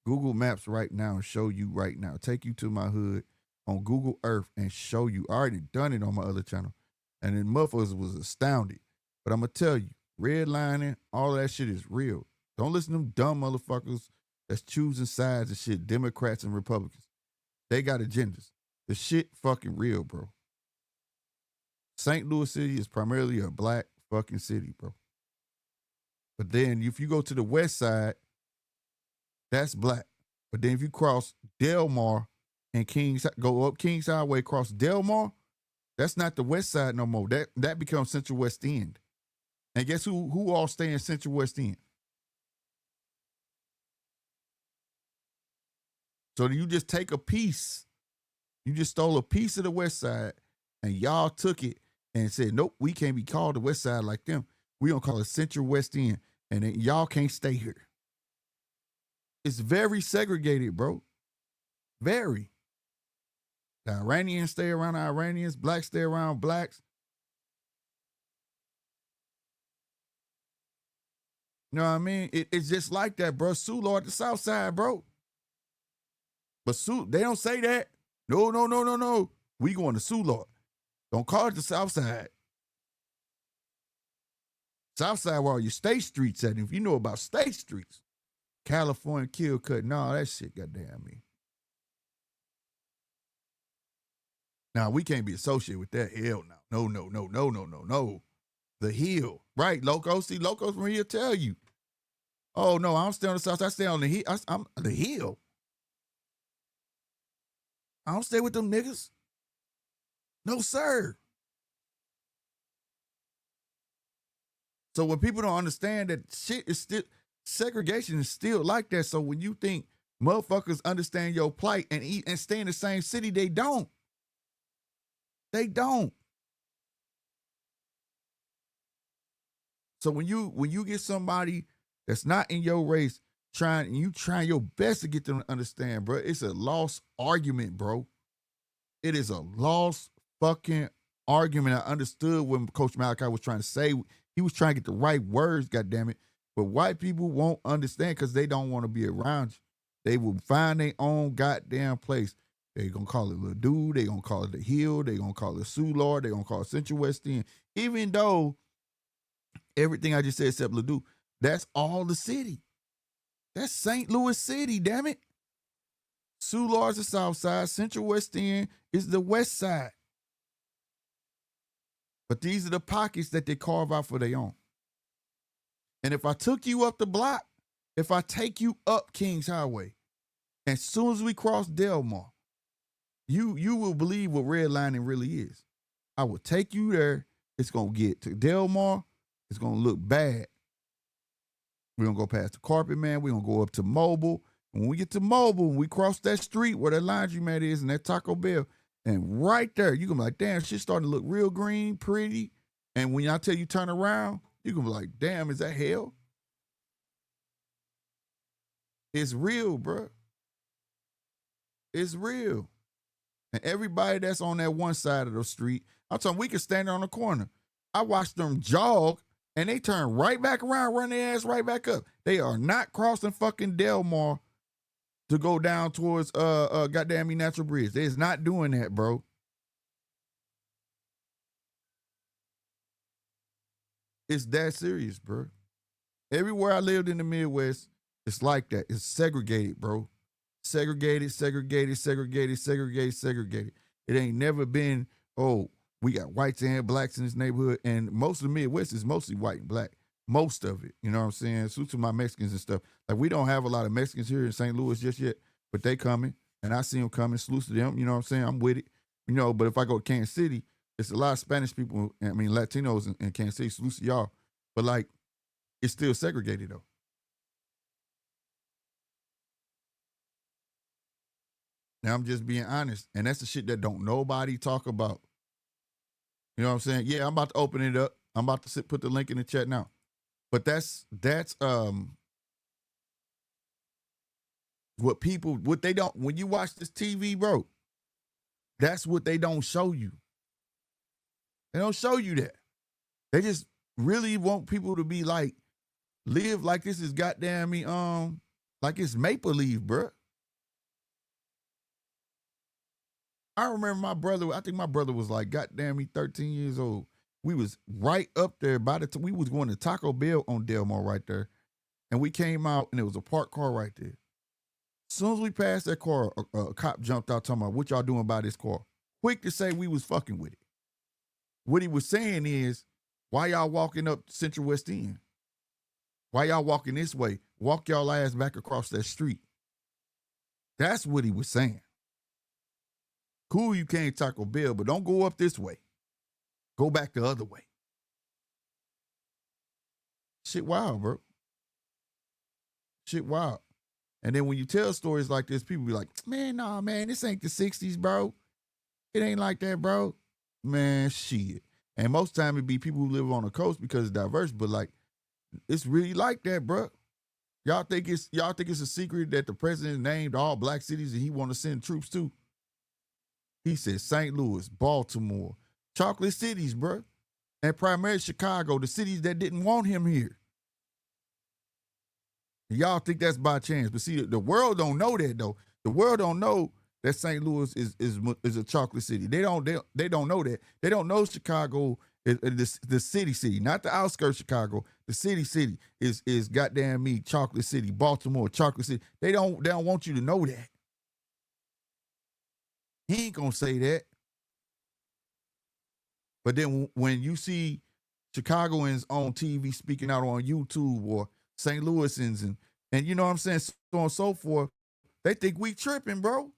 Google Maps right now and show you right now, take you to my hood on Google Earth and show you. I already done it on my other channel, and then motherfuckers was astounded. But I'm going to tell you, redlining, all of that shit is real. Don't listen to them dumb motherfuckers that's choosing sides and shit, Democrats and Republicans. They got agendas. The shit fucking real, bro. St. Louis City is primarily a black fucking city, bro. But then if you go to the west side, that's black. But then if you cross Delmar and go up Kings Highway, cross Delmar, that's not the west side no more. That becomes Central West End. And guess who all stay in Central West End? So you just take a piece. You just stole a piece of the west side, and y'all took it and said, nope, we can't be called the west side like them. We gonna call it Central West End, and then y'all can't stay here. It's very segregated, bro. Very. The Iranians stay around the Iranians, blacks stay around blacks. You know what I mean? It's just like that, bro. Sulu at the south side, bro. But they don't say that. No. We going to Sulu. Don't call it the south side. Southside where all your state streets at. And if you know about state streets, California kill cut and all that shit, goddamn me. Now, we can't be associated with that. Hell no. No. The hill. Right, Loco? See, Locos from here tell you. Oh, no, I don't stay on the south side. I stay on the hill. I'm the hill. I don't stay with them niggas. No, sir. So when people don't understand that shit is still, segregation is still like that. So when you think motherfuckers understand your plight and eat and stay in the same city, they don't. They don't. So when you get somebody that's not in your race trying your best to get them to understand, bro, it's a lost argument, bro. It is a lost fucking argument. I understood what Coach Malachi was trying to say. He was trying to get the right words, goddammit. But white people won't understand because they don't want to be around you. They will find their own goddamn place. They gonna call it Ladue. They gonna call it the Hill. They gonna call it Soulard. They gonna call it Central West End. Even though everything I just said except Ladue, that's all the city. That's St. Louis City, damn it. Soulard's the south side. Central West End is the west side. But these are the pockets that they carve out for their own. And if I took you up the block, if I take you up Kings Highway, as soon as we cross Delmar, you will believe what redlining really is. I will take you there. It's going to get to Delmar. It's going to look bad. We're going to go past the Carpet Man. We're going to go up to Mobile. When we get to Mobile, we cross that street where that laundromat is and that Taco Bell, and right there, you're going to be like, damn, shit's starting to look real green, pretty. And when I tell you turn around, you're going to be like, damn, is that hell? It's real, bro. It's real. And everybody that's on that one side of the street, I'm talking, we can stand on the corner. I watched them jog, and they turn right back around, run their ass right back up. They are not crossing fucking Delmar to go down towards goddamn Natural Bridge. They is not doing that, bro. It's that serious, bro. Everywhere I lived in the Midwest, it's like that. It's segregated, bro. Segregated. It ain't never been, oh, we got whites and blacks in this neighborhood, and most of the Midwest is mostly white and black. Most of it, you know what I'm saying? Salute to my Mexicans and stuff. Like, we don't have a lot of Mexicans here in St. Louis just yet, but they coming, and I see them coming. Salute to them, you know what I'm saying? I'm with it, you know. But if I go to Kansas City, it's a lot of Spanish people, I mean, Latinos in Kansas City. Salute to y'all. But, like, it's still segregated, though. Now, I'm just being honest, and that's the shit that don't nobody talk about. You know what I'm saying? Yeah, I'm about to open it up. I'm about to put the link in the chat now. But that's what they don't, when you watch this TV, bro, that's what they don't show you. They don't show you that. They just really want people to be like, live like this is goddamn me, like it's maple leaf, bro. I remember my brother, I think my brother was like, goddamn me, 13 years old. We was right up there by the time we was going to Taco Bell on Delmar right there. And we came out and it was a parked car right there. As soon as we passed that car, a cop jumped out talking about what y'all doing about this car. Quick to say we was fucking with it. What he was saying is, why y'all walking up Central West End? Why y'all walking this way? Walk y'all ass back across that street. That's what he was saying. Cool, you can't Taco Bell, but don't go up this way. Go back the other way. Shit wild, bro. Shit wild. And then when you tell stories like this, people be like, man, nah, man, this ain't the 60s, bro. It ain't like that, bro. Man, shit. And most time it be people who live on the coast because it's diverse, but like, it's really like that, bro. Y'all think it's a secret that the president named all black cities and he want to send troops to? He said St. Louis, Baltimore, chocolate cities, bro. And primarily Chicago, the cities that didn't want him here. Y'all think that's by chance. But see, the world don't know that, though. The world don't know that St. Louis is a chocolate city. They don't know that. They don't know Chicago is the city, not the outskirts of Chicago. The city is goddamn me, chocolate city. Baltimore, chocolate city. They don't want you to know that. He ain't gonna say that. But then when you see Chicagoans on TV speaking out on YouTube, or St. Louisans and you know what I'm saying, so on and so forth, they think we tripping, bro.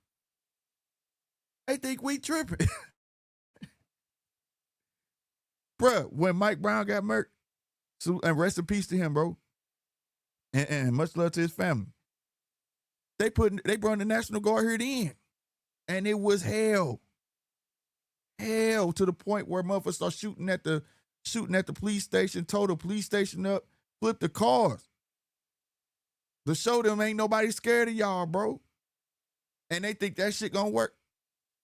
They think we tripping. Bruh, when Mike Brown got murked, so, and rest in peace to him, bro, and much love to his family, they brought the National Guard here then, and it was hell to the point where motherfuckers start shooting at the police station, tore the police station up, flipped the cars to show them ain't nobody scared of y'all, bro. And they think that shit gonna work.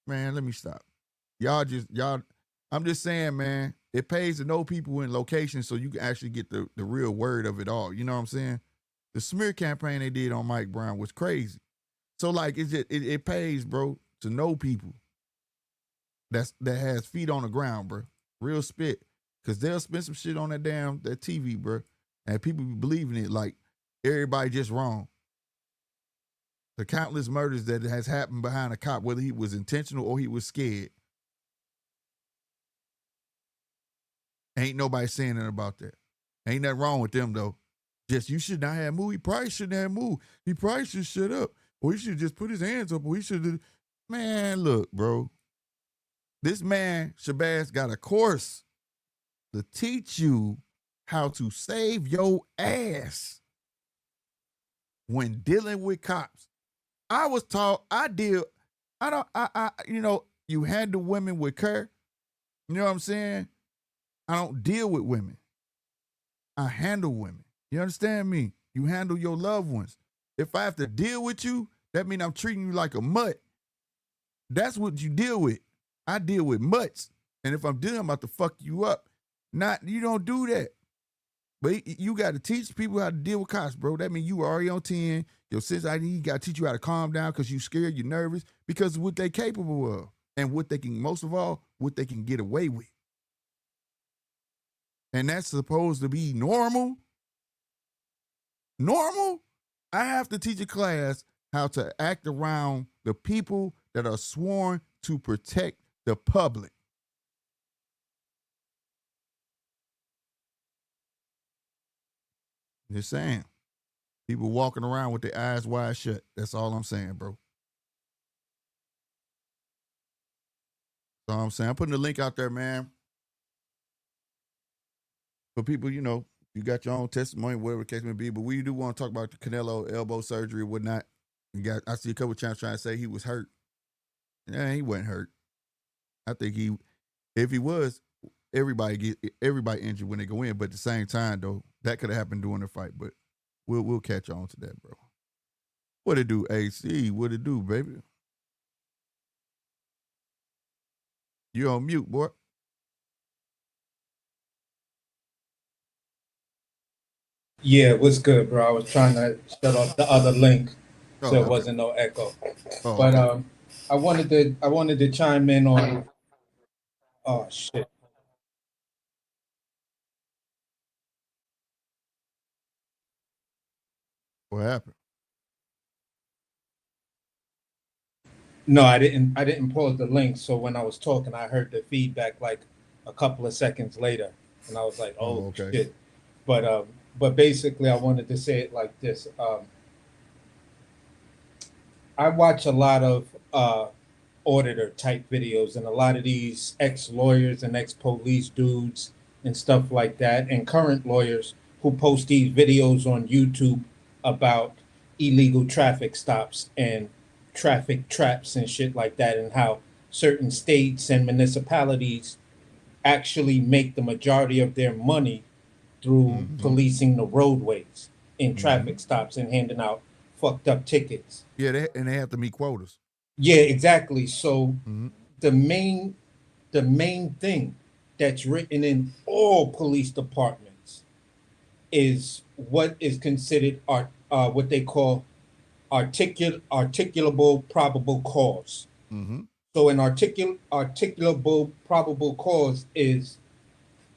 Man, let me stop. I'm just saying, man, it pays to know people in locations so you can actually get the real word of it all. You know what I'm saying? The smear campaign they did on Mike Brown was crazy. So like it pays, bro, to know people that has feet on the ground, bro. Real spit. Cause they'll spend some shit on that TV, bro. And people be believing it like everybody just wrong. The countless murders that has happened behind a cop, whether he was intentional or he was scared. Ain't nobody saying nothing about that. Ain't nothing wrong with them, though. Just, you should not have moved. He probably shouldn't have moved. He probably should shut up. Or he should just put his hands up. Or he should. Man, look, bro. This man, Shabazz, got a course to teach you how to save your ass when dealing with cops. I was taught, you handle women with care. You know what I'm saying? I don't deal with women. I handle women. You understand me? You handle your loved ones. If I have to deal with you, that means I'm treating you like a mutt. That's what you deal with. I deal with mutts. And if I'm dealing, I'm about to fuck you up. You don't do that. But you got to teach people how to deal with cops, bro. That means you were already on 10. Your sense ID got to teach you how to calm down because you scared, you're nervous, because of what they capable of. And what they can, most of all, what they can get away with. And that's supposed to be normal. Normal? I have to teach a class how to act around the people that are sworn to protect the public. Just saying. People walking around with their eyes wide shut. That's all I'm saying, bro. That's all I'm saying. I'm putting the link out there, man. For people, you got your own testimony, whatever the case may be. But we do want to talk about the Canelo elbow surgery and whatnot. I see a couple of channels trying to say he was hurt. Yeah, he wasn't hurt. I think if he was, everybody injured when they go in. But at the same time, though, that could have happened during the fight. But we'll catch on to that, bro. What it do, AC? What it do, baby? You on mute, boy. Yeah, what's good, bro? I was trying to shut off the other link so it wasn't no echo. But okay. I wanted to chime in on oh shit. What happened? No, I didn't pause the link, so when I was talking I heard the feedback like a couple of seconds later and I was like, oh okay. shit. But basically I wanted to say it like this. I watch a lot of auditor type videos and a lot of these ex-lawyers and ex-police dudes and stuff like that, and current lawyers who post these videos on YouTube about illegal traffic stops and traffic traps and shit like that, and how certain states and municipalities actually make the majority of their money through policing the roadways in traffic stops and handing out fucked up tickets. Yeah, they have to meet quotas. Yeah, exactly. So the main thing that's written in all police departments is what is considered what they call articulable probable cause. Mm-hmm. So an articulable probable cause is,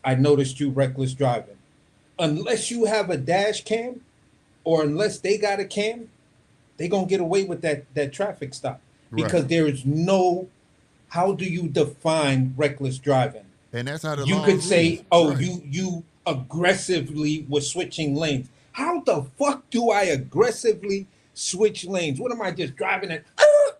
I noticed you reckless driving. Unless you have a dash cam, or unless they got a cam, they gonna get away with that traffic stop, because Right. there is no. How do you define reckless driving? And that's how the You law could is. say, "Oh, Right. you aggressively were switching lanes." How the fuck do I aggressively switch lanes? What am I, just driving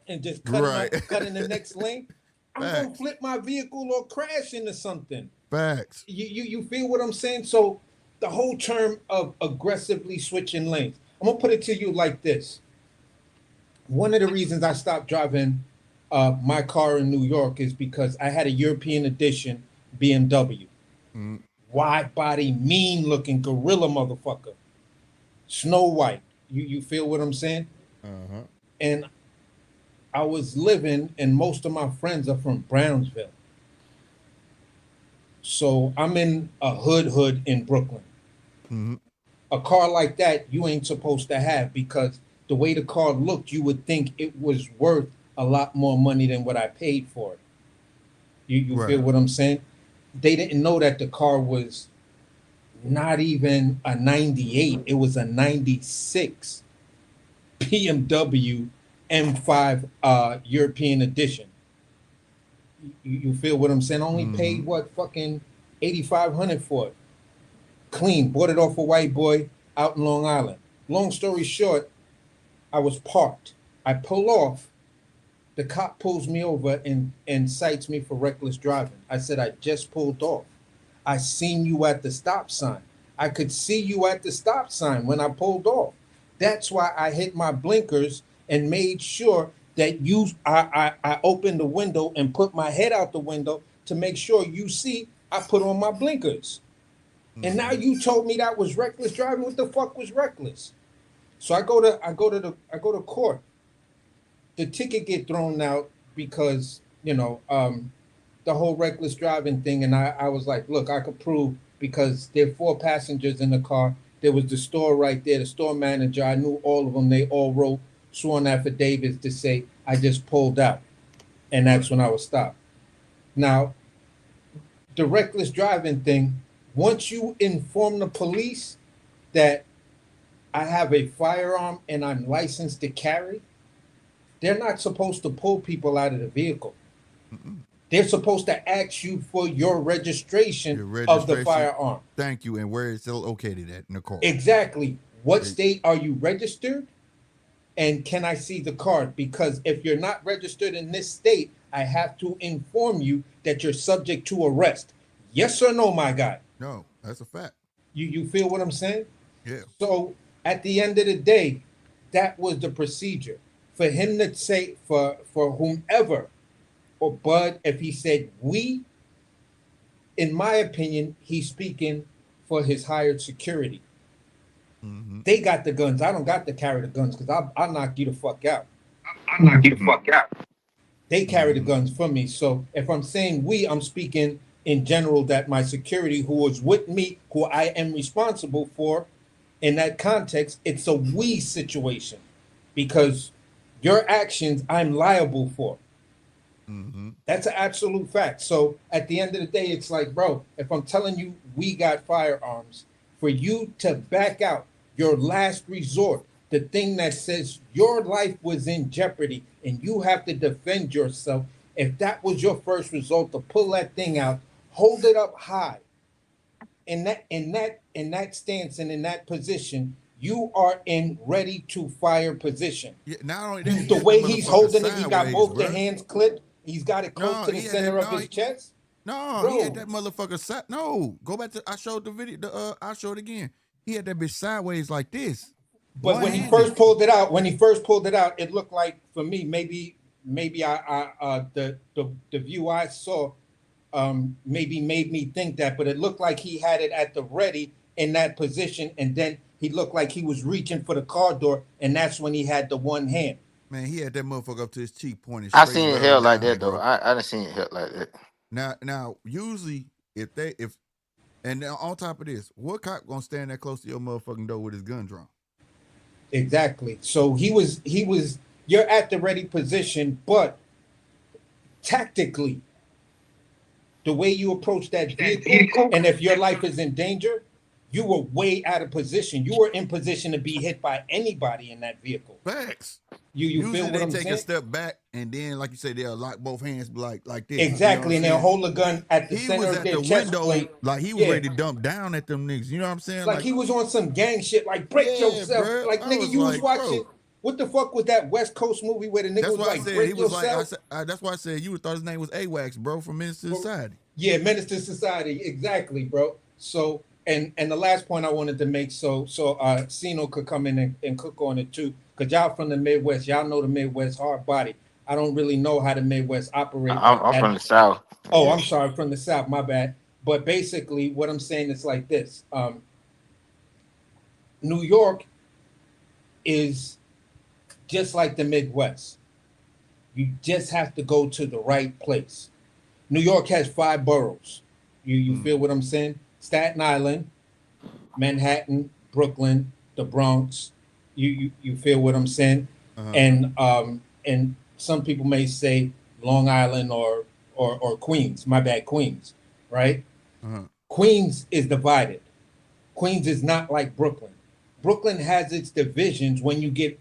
and just Right. cutting the next lane? I'm gonna Facts. flip my vehicle or crash into something. Facts. You feel what I'm saying? So the whole term of aggressively switching lanes, I'm gonna put it to you like this. One of the reasons I stopped driving my car in New York is because I had a European edition BMW. Mm. Wide body, mean looking gorilla motherfucker. Snow White. You feel what I'm saying? Uh-huh. And I was living, and most of my friends are from Brownsville. So I'm in a hood in Brooklyn. Mm-hmm. A car like that you ain't supposed to have, because the way the car looked, you would think it was worth a lot more money than what I paid for it. You Right. feel what I'm saying? They didn't know that the car was not even a 98. It was a 96 BMW M5 European edition. You feel what I'm saying? I only paid what, fucking 8,500 for it. Clean. Bought it off a white boy out in Long Island. Long story short, I was parked. I pull off. The cop pulls me over and cites me for reckless driving. I said, I just pulled off. I seen you at the stop sign. I could see you at the stop sign when I pulled off. That's why I hit my blinkers and made sure that I opened the window and put my head out the window to make sure you see I put on my blinkers. And now you told me that was reckless driving. What the fuck was reckless? So I go to court. The ticket get thrown out because, the whole reckless driving thing. And I was like, look, I could prove, because there are 4 passengers in the car. There was the store right there, the store manager. I knew all of them. They all wrote sworn affidavits to say I just pulled out. And that's when I was stopped. Now, the reckless driving thing, once you inform the police that I have a firearm and I'm licensed to carry, they're not supposed to pull people out of the vehicle. They're supposed to ask you for your registration of the firearm. Thank you. And where it's still located at in the car. Exactly. What state are you registered? And can I see the card? Because if you're not registered in this state, I have to inform you that you're subject to arrest. Yes or no, my guy? No, that's a fact. You feel what I'm saying? Yeah. So at the end of the day, that was the procedure. For him to say, for whomever, or Bud, if he said we, in my opinion, he's speaking for his hired security. They got the guns. I don't got to carry the guns, because I'll knock you the fuck out. I'll knock you the fuck out. They carry the guns for me. So if I'm saying we, I'm speaking in general, that my security, who was with me, who I am responsible for, in that context, it's a we situation, because your actions I'm liable for. That's an absolute fact. So at the end of the day, it's like, bro, if I'm telling you we got firearms, for you to back out, your last resort, the thing that says your life was in jeopardy and you have to defend yourself, if that was your first result, to pull that thing out, hold it up high, in that stance and in that position, you are in ready to fire position. Yeah, not only that, The way he's holding it, he got sideways, both the bruh. hands clipped. He's got it close No, to the he had center it- of no, his he- chest. No, Bro. he had that motherfucker No, go back to, I showed the video, I showed it again. He had that bitch sideways like this. But when he One-handed. first pulled it out, it looked like, for me, maybe the view I saw maybe made me think that, but it looked like he had it at the ready in that position, and then he looked like he was reaching for the car door, and that's when he had the one hand. Man, he had that motherfucker up to his cheek pointed I straight. seen it right held like down, that though. bro. I done seen it held like that. Now, usually and now on top of this, what cop gonna stand that close to your motherfucking door with his gun drawn? Exactly. So he was you're at the ready position, but tactically, the way you approach that vehicle, and if your life is in danger, you were way out of position. You were in position to be hit by anybody in that vehicle. Facts. You feel Usually what they I'm take saying? a step back and then, like you say, they'll lock both hands like this. Exactly, and they'll hold the gun at the He center was of at their the chest window, plate. like he was ready to dump down at them niggas. You know what I'm saying? Like he was on some gang shit, like break yourself. bro. Like, I nigga, was you was like, watching. bro. What the fuck was that West Coast movie where the nigga That's was why I like, said break he was yourself? like. That's why I said you would thought his name was AWAX, bro, from Menace to Society. Yeah, Menace to Society, exactly, bro. So, and the last point I wanted to make, so Sino could come in and cook on it too, because y'all from the Midwest, y'all know the Midwest hard body. I don't really know how the Midwest operate. I'm from the South. Oh, I'm sorry, from the South, my bad. But basically, what I'm saying is like this: New York is just like the Midwest. You just have to go to the right place. New York has 5 boroughs. You feel what I'm saying? Staten Island, Manhattan, Brooklyn, the Bronx. You feel what I'm saying? And some people may say Long Island or Queens. My bad, Queens, right? Queens is divided. Queens is not like Brooklyn. Brooklyn has its divisions when you get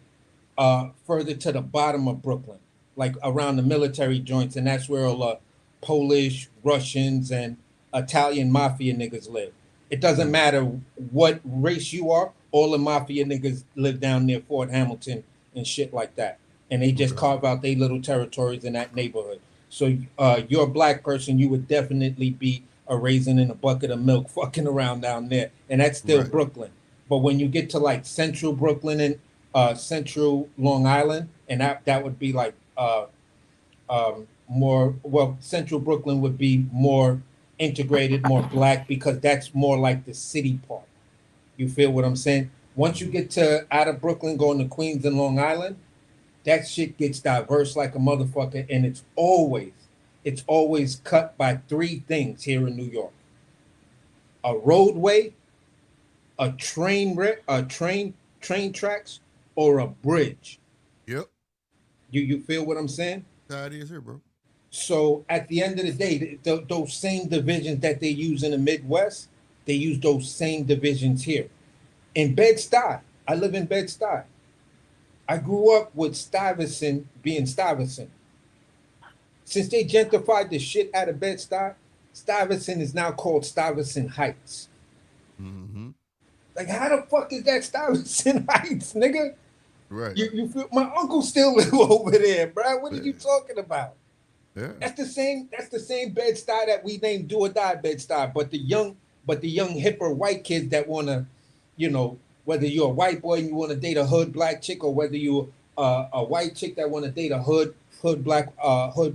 further to the bottom of Brooklyn, like around the military joints, and that's where all the Polish, Russians, and Italian mafia niggas live. It doesn't matter what race you are, all the mafia niggas live down near Fort Hamilton and shit like that. And they just carve out their little territories in that neighborhood. So you're a black person, you would definitely be a raisin in a bucket of milk fucking around down there. And that's still Brooklyn. But when you get to like central Brooklyn and central Long Island, and that would be like more, well, central Brooklyn would be more integrated, more black, because that's more like the city part. You feel what I'm saying? Once you get to out of Brooklyn, going to Queens and Long Island, that shit gets diverse like a motherfucker, and it's always cut by 3 things here in New York: a roadway, a train tracks, or a bridge. Yep. You feel what I'm saying? That's how it is here, bro. So at the end of the day, those same divisions that they use in the Midwest, they use those same divisions here. In Bed-Stuy, I live in Bed-Stuy. I grew up with Stuyvesant being Stuyvesant. Since they gentrified the shit out of Bed-Stuy, Stuyvesant is now called Stuyvesant Heights. Mm-hmm. Like, how the fuck is that Stuyvesant Heights, nigga? Right. You feel, my uncle still live over there, bro. What are you talking about? Yeah. That's the same Bed-Stuy that we named Do or Die Bed-Stuy, but the young hipper white kids that wanna, whether you're a white boy and you want to date a hood black chick, or whether you're a white chick that want to date a hood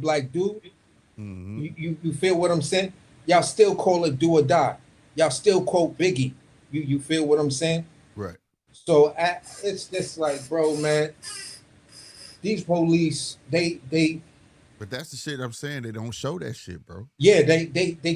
black dude, you feel what I'm saying? Y'all still call it Do or Die. Y'all still quote Biggie. You feel what I'm saying? Right. So it's just like, bro, man, these police, they. But that's the shit I'm saying. They don't show that shit, bro. Yeah, they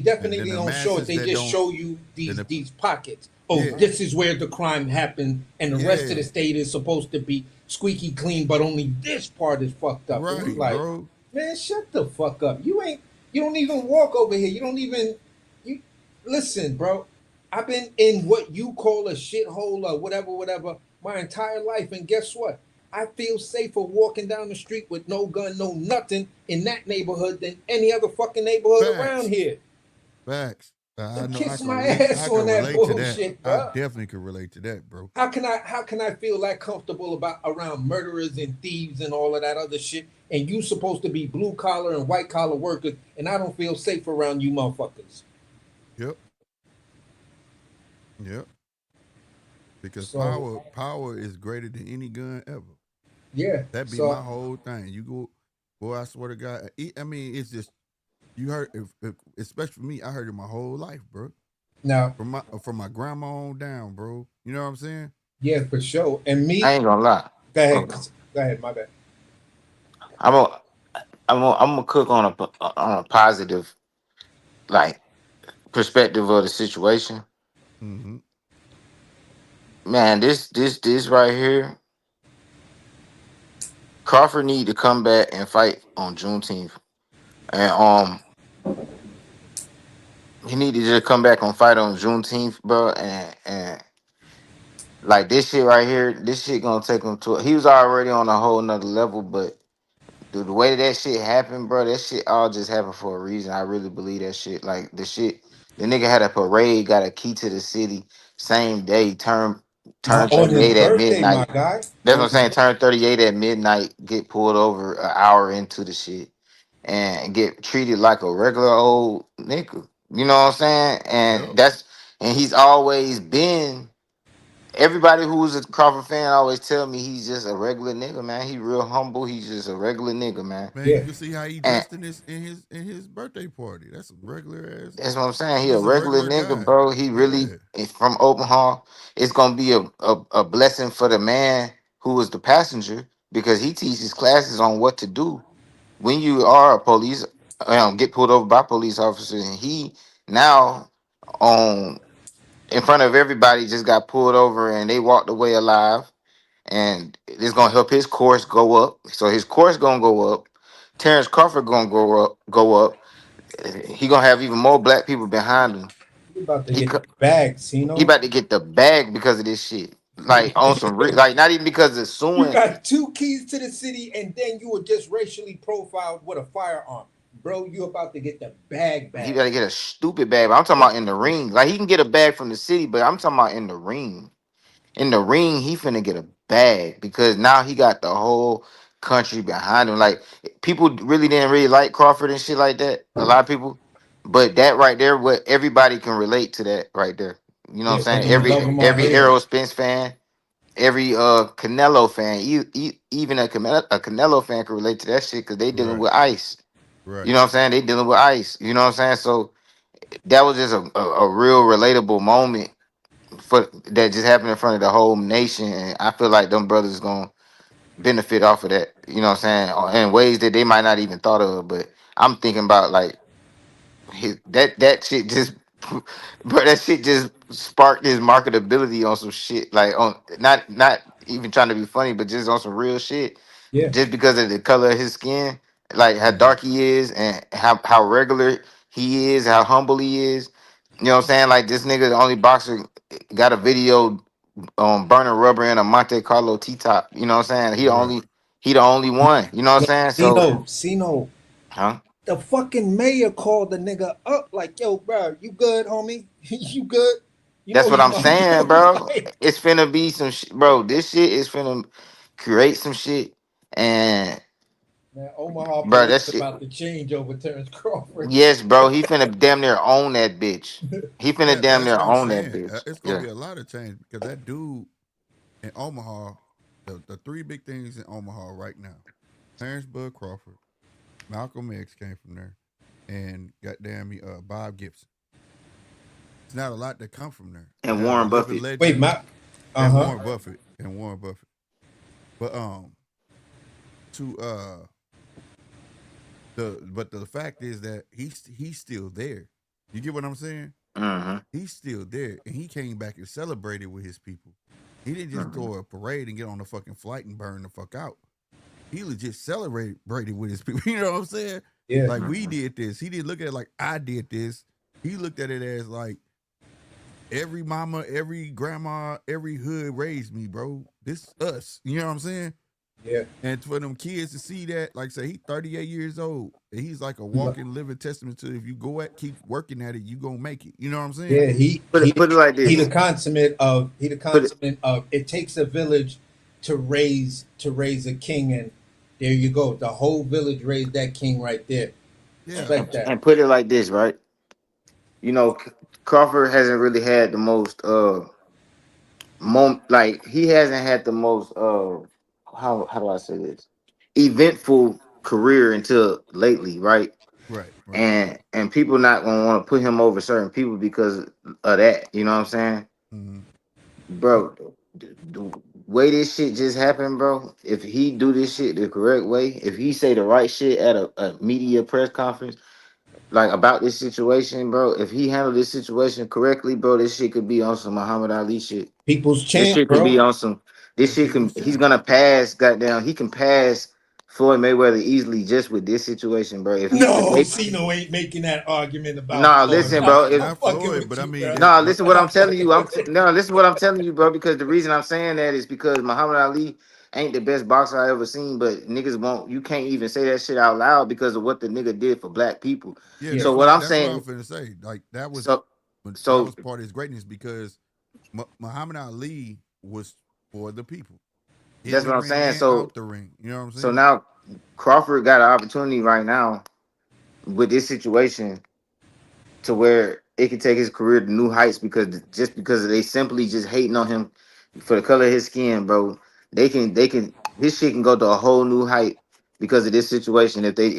definitely don't show it. They just show you these pockets. Oh, this is where the crime happened, and the rest of the state is supposed to be squeaky clean, but only this part is fucked up. Right, It's like, bro. Man, shut the fuck up. You don't even walk over here. You listen, bro. I've been in what you call a shithole or whatever, my entire life, and guess what? I feel safer walking down the street with no gun, no nothing in that neighborhood than any other fucking neighborhood around here. Facts. I know. Kiss my ass on that bullshit, bro. I definitely could relate to that, bro. How can I feel that comfortable around murderers and thieves and all of that other shit? And you supposed to be blue collar and white collar workers, and I don't feel safe around you motherfuckers. Yep. Because So- power is greater than any gun ever. Yeah. That'd be so- my whole thing. You go, boy, I swear to God. I mean, it's just, you heard, especially for me, I heard it my whole life, bro. Now, from my grandma on down, bro. You know what I'm saying? Yeah, for sure. And me, I ain't gonna lie. Go ahead. Go ahead. My bad. I'm gonna cook on a positive, like, perspective of the situation. Mm-hmm. Man, this right here Crawford need to come back and fight on Juneteenth, and he need to just come back and fight on Juneteenth, bro. And like this shit right here, this shit gonna take him to. He was already on a whole nother level, but dude, the way that shit happened, bro, that shit all just happened for a reason. I really believe that shit. Like the nigga had a parade, got a key to the city, same day, turn On his 38 at birthday, my midnight. guy. That's what I'm saying. Turn 38 at midnight, get pulled over an hour into the shit, and get treated like a regular old nigga. You know what I'm saying? Yep. And he's always been. Everybody who's a Crawford fan always tell me he's just a regular nigga, man. He real humble. He's just a regular nigga, man. Man, you Yeah. can see how he And dressed in his birthday party. That's a regular ass. that's what I'm saying. He a He's a regular regular nigga, guy. bro. He really Yeah. is from Omaha. It's gonna be a blessing for the man who was the passenger because he teaches classes on what to do when you are a police, get pulled over by police officers, and he now on in front of everybody just got pulled over and they walked away alive, and it's gonna help his course go up. So his course gonna go up. Terrence Crawford gonna go up. He gonna have even more black people behind him. You about to He get co- the bag, he Sino. about to get the bag because of this shit. Like on some like not even because of You suing. got 2 keys to the city, and then you were just racially profiled with a firearm. Bro, you about to get the bag He back. got to get a stupid bag. But I'm talking about in the ring. Like he can get a bag from the city, but I'm talking about in the ring. In the ring, he finna get a bag because now he got the whole country behind him. Like people didn't really like Crawford and shit like that. A lot of people, but that right there, what everybody can relate to that right there. You know what Yeah, I'm saying? whether you love him or Every hate him. Errol Spence fan, every Canelo fan, even a Canelo fan can relate to that shit because they dealing Right. with ice. You Right. know what I'm saying? They dealing with ice. You know what I'm saying? So that was just a real relatable moment for that just happened in front of the whole nation, and I feel like them brothers gonna benefit off of that. You know what I'm saying? In ways that they might not even thought of. But I'm thinking about like that shit just, bro. That shit just sparked his marketability on some shit. Like on not even trying to be funny, but just on some real shit. Yeah. Just because of the color of his skin, like how Mhm. dark he is, and how regular he is, how humble he is. You know what I'm saying? Like this nigga, the only boxer got a video burning rubber in a Monte Carlo T top. You know what I'm saying? Right. He the only one. You know what Yo, I'm saying? So, Sino, huh? the fucking mayor called the nigga up like, yo, bro, you good, homie? You good? You That's know what he I'm gonna saying, do bro. like, It's finna be some shit, bro. This shit is finna create some shit, and man, Omaha bro, police that shit. about to change over Terrence Crawford. Yes, bro. He finna damn near own that bitch. He finna damn That's near what I'm own that saying. bitch. It's gonna Yeah. be a lot of change because that dude in Omaha, the three big things in Omaha right now: Clarence Bud Crawford, Malcolm X came from there, and goddamn me, Bob Gibson. It's not a lot that come from there. You And have Warren living Buffett. Wait, legends Matt. and Uh-huh. Warren Buffett. But to the fact is that he's still there. You get what I'm saying? Mm-hmm. He's still there, and he came back and celebrated with his people. He didn't just Mm-hmm. throw a parade and get on the fucking flight and burn the fuck out. He legit celebrated with his people. You know what I'm saying? Yeah. Like we Mm-hmm. did this. He didn't look at it like I did this. He looked at it as like every mama, every grandma, every hood raised me, bro. This us. You know what I'm saying? Yeah. And for them kids to see that, like say he's 38 years old, and he's like a walking, living testament to if you keep working at it, you gonna make it. You know what I'm saying? Yeah, he he Put it like he the this. consummate of Put it. it takes a village to raise a king, and there you go. The whole village raised that king right there. Yeah. Respect that. And put it like this, right? You know, Crawford hasn't really had the most like he hasn't had the most how do I say this eventful career until lately, right? Right. Right. And people not gonna want to put him over certain people because of that. You know what I'm saying, Mm-hmm. bro? The way this shit just happened, bro. If he do this shit the correct way, if he say the right shit at a media press conference, like about this situation, bro. If he handled this situation correctly, bro, this shit could be on some Muhammad Ali shit. People's This champ, shit could be bro. on some. This Yeah. shit People's can. He's champ. gonna pass. Goddamn, he can pass Floyd Mayweather easily just with this situation, bro. If No, they Cino ain't making that argument about nah, Floyd. listen, bro. Not I'm not fucking Floyd, with but I you, mean, bro. Nah, listen what I'm I'm telling fucking you. with you. No, listen what I'm telling you, bro. Because the reason I'm saying that is because Muhammad Ali ain't the best boxer I ever seen, but niggas won't. You can't even say that shit out loud because of what the nigga did for black people. yeah, Yeah. So what I'm that's what I was saying, finna say. Like that was so that so was part of his greatness because Muhammad Ali was for the people in that's the what I'm ring saying. and So out the ring. You know what I'm so saying? now Crawford got an opportunity right now with this situation to where it could take his career to new heights because they simply just hating on him for the color of his skin, bro. They can his shit can go to a whole new height because of this situation if they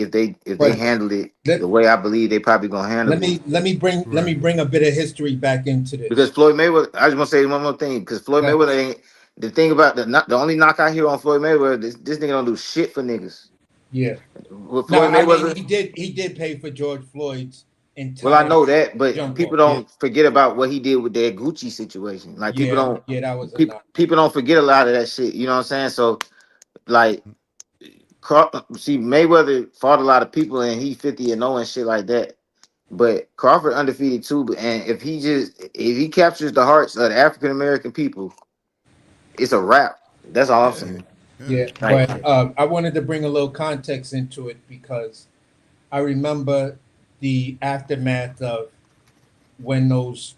But handle it let the way I believe they probably gonna handle it. let me Right. bring a bit of history back into Because this. Floyd Mayweather, I just want to say one more thing. Because Floyd Go ahead. Mayweather ain't the thing about the only knock I hear on Floyd Mayweather. This nigga don't do shit for niggas. Yeah. With No, Floyd I mean Mayweather, he did pay for George Floyd's well, I entire know that, but jump people off. Yeah. don't forget about what he did with that Gucci situation. Like Yeah. Yeah, that was a knock. people don't forget a lot of that shit. You know what I'm saying? So like, see, Mayweather fought a lot of people and he 50-0 and shit like that. But Crawford undefeated too. And if he captures the hearts of the African American people, it's a wrap. That's all I'm Yeah. saying. Yeah. Yeah, Like, but I wanted to bring a little context into it because I remember the aftermath of when those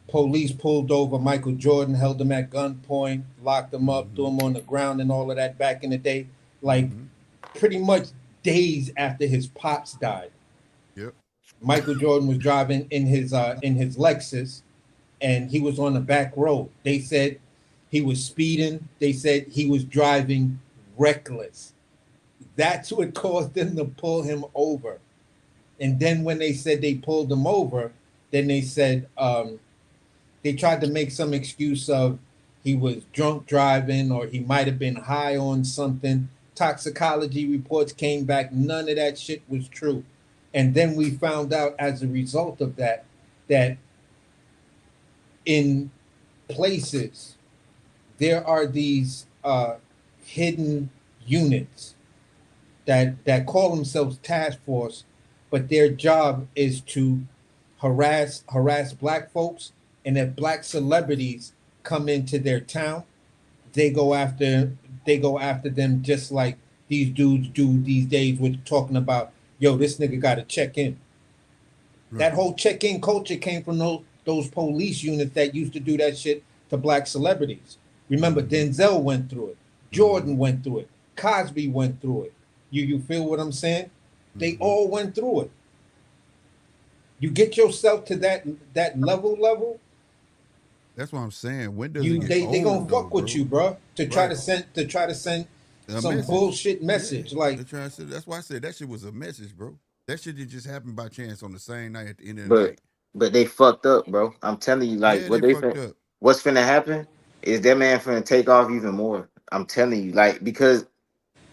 police pulled over Michael Jordan, held him at gunpoint, locked him up, threw Mm-hmm. him on the ground, and all of that back in the day. Like Mm-hmm. pretty much days after his pops died, Yep. Michael Jordan was driving in his Lexus, and he was on the back road. They said he was speeding. They said he was driving reckless. That's what caused them to pull him over. And then when they said they pulled him over, then they said they tried to make some excuse of he was drunk driving or he might have been high on something. Toxicology reports came back. None of that shit was true. And then we found out as a result of that, that in places there are these hidden units that call themselves task force, but their job is to harass black folks, and if black celebrities come into their town, they go after them just like these dudes do these days with talking about, yo, this nigga got to check in. That Right. whole check-in culture came from those police units that used to do that shit to black celebrities. Remember, Mm-hmm. Denzel went through it. Mm-hmm. Jordan went through it. Cosby went through it. You feel what I'm saying? They Mm-hmm. all went through it. You get yourself to that level, That's what I'm saying. When does it you get they gonna old though, fuck with bro? you, bro. To Right. try to send A some message. bullshit Yeah. message. Like, They're trying to say that's why I said that shit was a message, bro. That shit did just happen by chance on the same night at the end of the but night. they fucked up, bro. I'm telling you, like Yeah, what they they fucked fin up. what's finna happen is that man finna take off even more. I'm telling you, like because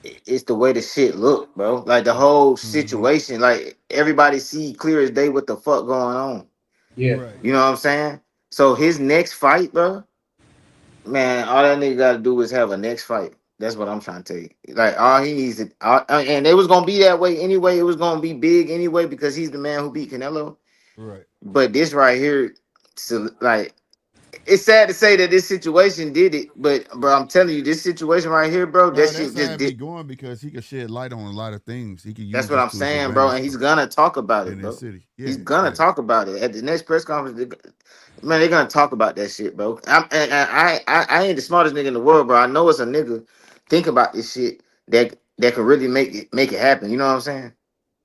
it's the way the shit look, bro. Like the whole Mm-hmm. situation, like everybody see clear as day what the fuck going on. yeah, Right. You know what I'm saying? So his next fight, bro, man, all that nigga got to do is have a next fight. That's what I'm trying to tell you. Like all he needs to, and it was gonna be that way anyway. It was gonna be big anyway because he's the man who beat Canelo. Right. But this right here, so like, it's sad to say that this situation did it. But bro, I'm telling you, this situation right here, bro, that Nah, shit that's how just it be did. going because he could shed light on a lot of things. He could That's use what this I'm to his saying, bro. advantage And he's gonna talk about it, in his bro. city. He's Yeah, gonna yeah. talk about it at the next press conference. Man, they're gonna talk about that shit, bro. I ain't the smartest nigga in the world, bro. I know it's a nigga think about this shit that could really make it happen. You know what I'm saying?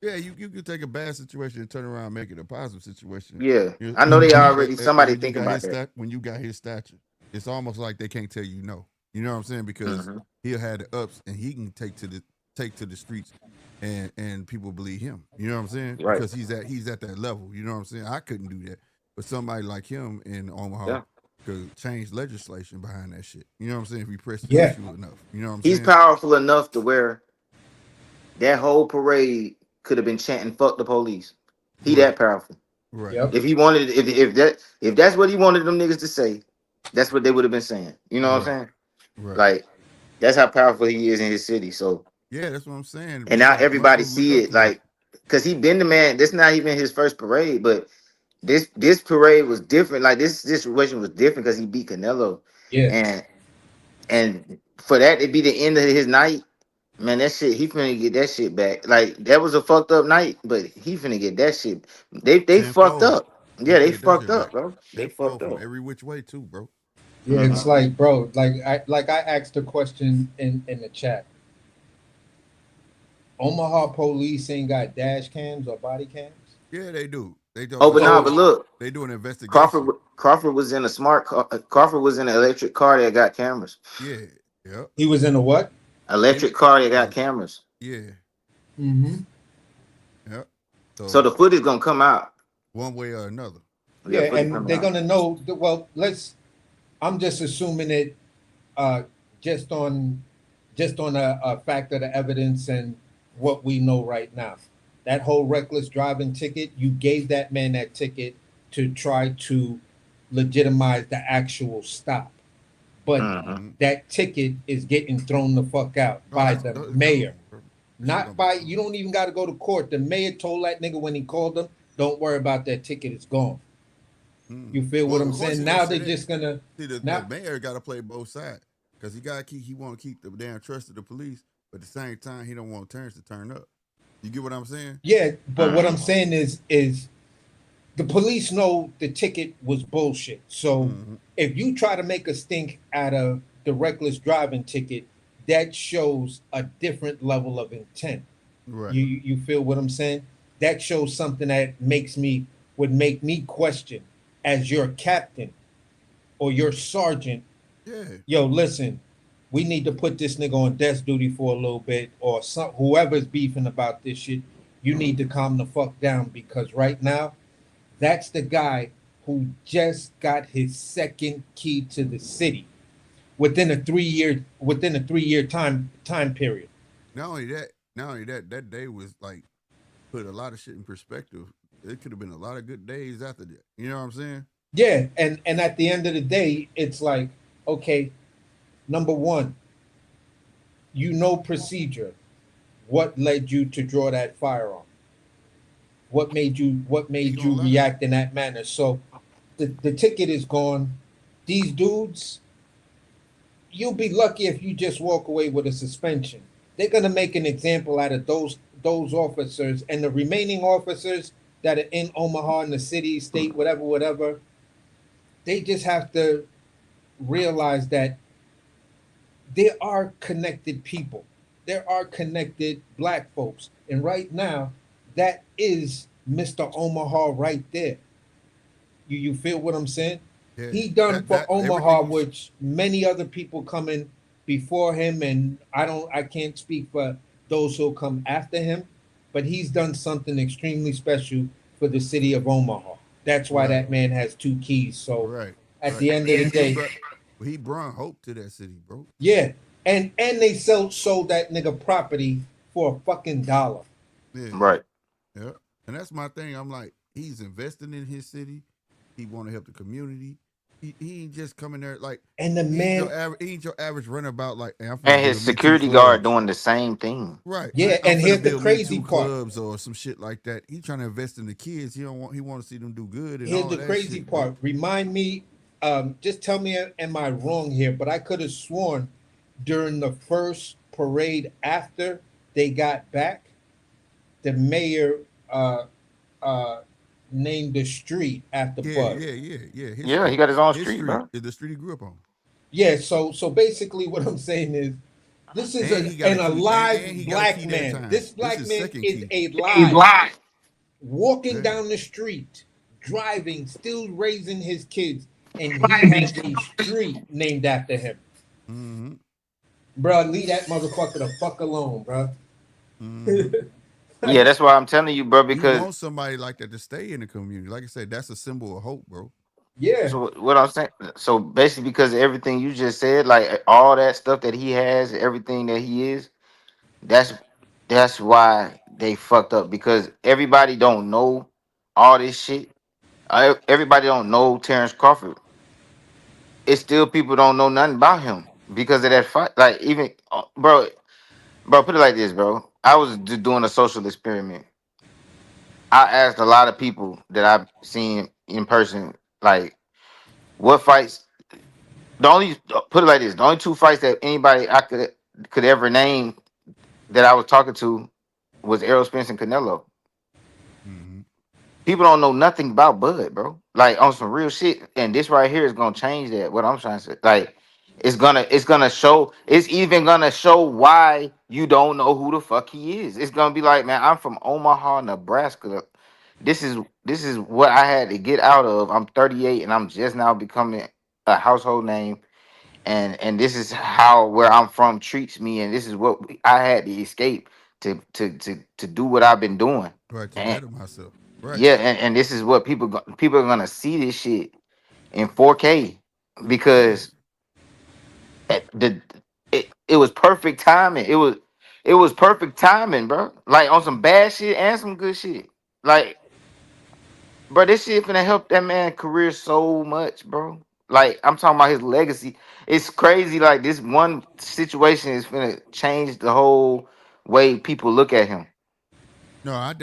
Yeah, you could take a bad situation and turn around and make it a positive situation. Yeah, You I know they know, mhm, already somebody thinking about that. when you got his stature, it's almost like they can't tell you no. You know what I'm saying? Because Hmm. he'll have the ups and he can take to the streets and people believe him. You know what I'm saying? Right? Because he's at that level. You know what I'm saying? I couldn't do that. But somebody like him in Omaha Yeah, could change legislation behind that shit. You know what I'm saying? If we press the yeah, issue enough. You know what I'm he's saying? powerful enough to where that whole parade could have been chanting "fuck the police." He Right. that powerful. Right. yep, If he wanted, if that's what he wanted them niggas to say, that's what they would have been saying. You know what I'm Right. saying? Right. Like That's how powerful he is in his city. So, Yeah, that's what I'm saying. and now People must everybody look see up it, to him. like, cause he been the man. This not even his first parade, but this parade was different. Like this situation was different because he beat Canelo, Yeah. and for that to be the end of his night, man, that shit, he finna get that shit back. Like that was a fucked up night, but he finna get that shit. They fucked Tenfold. up. He Yeah, gonna they get that fucked shit back. up, bro. They fucked Tenfold from up. every which way too, bro. Yeah, it's Mhm. like, bro, like I asked a question in the chat. Omaha police ain't got dash cams or body cams. Yeah, they do. They do, Oh, but but they nah, So but do. look, They do an Crawford investigation. Crawford was in a smart car. Crawford was in an electric car that got cameras. Yeah, yep. he was in a what? They, Electric car that got cameras. yeah, Mm-hmm. yep. So So the footage gonna come out. one way or another. Yeah, Yeah, footage and coming they're out. gonna know. Well, I'm just assuming it, uh, just on, just on a fact of the evidence and what we know right now. That whole reckless driving ticket, you gave that man that ticket to try to legitimize the actual stop, but Hmm. Hmm. that ticket is getting thrown the fuck out Oh, by that's the it's mayor. gone, bro. That shit Not gonna be by, gone. you don't even got to go to court. The mayor told that nigga when he called them, don't worry about that ticket, it's gone. You feel what Well, I'm of course saying? he gonna Now say they're that. just gonna See, the not. mayor got to play both sides because he want to keep the damn trust of the police, but at the same time he don't want Terrence to turn up. You get what I'm saying? Yeah, but what Hmm. I'm saying is the police know the ticket was bullshit. So Hmm. if you try to make a stink out of the reckless driving ticket, that shows a different level of intent. Right. You feel what I'm saying? That shows something that would make me question as your captain or your sergeant. Yeah. Yo, listen, we need to put this nigga on desk duty for a little bit, or whoever's beefing about this shit. You need to calm the fuck down because right now, that's the guy who just got his second key to the city within a 3 year time period. Not only that, that day was like put a lot of shit in perspective. It could have been a lot of good days after that. You know what I'm saying? Yeah, and at the end of the day, it's like, okay, number one, you know procedure. What led you to draw that firearm? What He made gonna you lie. react in that manner? So the ticket is gone. These dudes, you'll be lucky if you just walk away with a suspension. They're gonna make an example out of those officers and the remaining officers that are in Omaha in the city, state, whatever, whatever. They just have to realize that there are connected people. There are connected black folks. And right now, that is Mr. Omaha right there. You feel what I'm saying? Yeah. He done for That everything Omaha, you which many other people coming before him, and I can't speak for those who come after him, but he's done something extremely special for the city of Omaha. That's why right, that man has two keys. So right, at right. the end of the He day, brought he brought hope to that city, bro. yeah. And they sold that nigga property for a fucking dollar. Yeah. Right. Yeah. And that's my thing. I'm like, he's investing in his city. He want to help the community. He ain't just coming there like And the man, he ain't your average runabout like, hey, I'm finna And his build me two security guard clubs. doing the same thing. Right. yeah, I'm and finna here's the build me crazy two part. clubs or some shit like that. He trying to invest in the kids. He want to see them do good and Here's all the of that crazy shit, bro. part. Remind me, just tell me, am I wrong here? But I could have sworn during the first parade after they got back, the mayor uh, uh, named the street after Yeah, Bud. yeah, yeah, yeah. His Yeah, he street. got his own His street, street bro. is the street he grew up on. Yeah, so basically what I'm saying is this is And he got an a key. And alive he got a key black that man. time. This This black is man second is key. alive, walking Yeah. down the street, driving, still raising his kids, and he has a street named after him. Mm-hmm. Bro, leave that motherfucker the fuck alone, bro. Mm-hmm. Yeah, Like, that's why I'm telling you, bro. You Because want somebody like that to stay in the community. Like I said, that's a symbol of hope, bro. yeah, so what I'm saying, so basically, because of everything you just said, like all that stuff that he has, everything that he is, that's that's why they fucked up. Because everybody don't know all this shit. Everybody don't know Terrence Crawford. It's still people don't know nothing about him because of that fight. Like even bro, put it like this, bro. I was doing a social experiment. I asked a lot of people that I've seen in person, like, what fights. The only put it like this: the only two fights that anybody I could ever name that I was talking to was Errol Spence and Canelo. Mm-hmm. People don't know nothing about Bud, bro. Like on some real shit. And this right here is gonna change that. What I'm trying to say, like, it's gonna show. It's even gonna show why you don't know who the fuck he is. It's gonna be like, man, I'm from Omaha, Nebraska. This is what I had to get out of. I'm 38 and I'm just now becoming a household name. And this is how where I'm from treats me, and this is what I had to escape to do what I've been doing. Right, to better myself. Right. Yeah, and this is what people are gonna see this shit in 4K Yes. because the it was perfect timing. It was perfect timing, bro. Like on some bad shit and some good shit. Like, bro, this shit finna help that man career so much, bro. Like I'm talking about his legacy. It's crazy. Like this one situation is finna change the whole way people look at him. No, I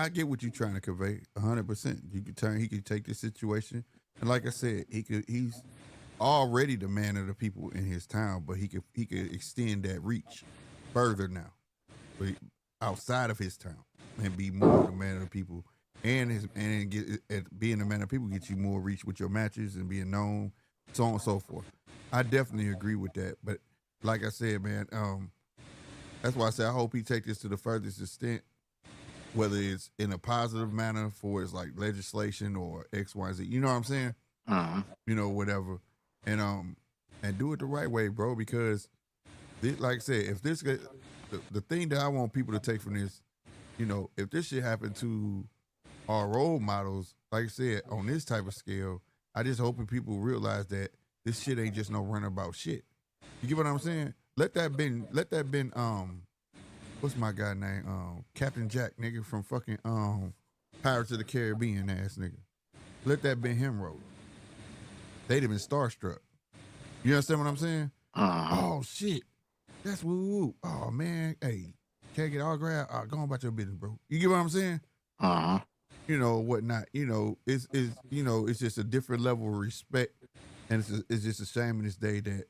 get what you're trying to convey. 100%. You could turn. He could take this situation, and like I said, he's already the man of the people in his town, but he could extend that reach further now, but outside of his town, and be more the man of the people. And being the man of the people gets you more reach with your matches and being known, so on and so forth. I definitely agree with that. But like I said, man, that's why I say I hope he take this to the furthest extent, whether it's in a positive manner for it's like legislation or X, Y, Z. You know what I'm saying? Uh-huh. Whatever, and do it the right way, bro. Because like I said, if the thing that I want people to take from this, if this shit happened to our role models, like I said, on this type of scale, I just hoping people realize that this shit ain't just no runabout shit. You get what I'm saying? Let that been what's my guy name? Captain Jack, nigga, from fucking Pirates of the Caribbean ass nigga. Let that been him wrote. They'd have been starstruck. You understand what I'm saying? Uh-huh. Oh shit. That's woo woo. Oh man, hey, can't get autograph? Go on about your business, bro. You get what I'm saying? Uh-huh. Whatnot. It's just a different level of respect, and it's just a shame in this day that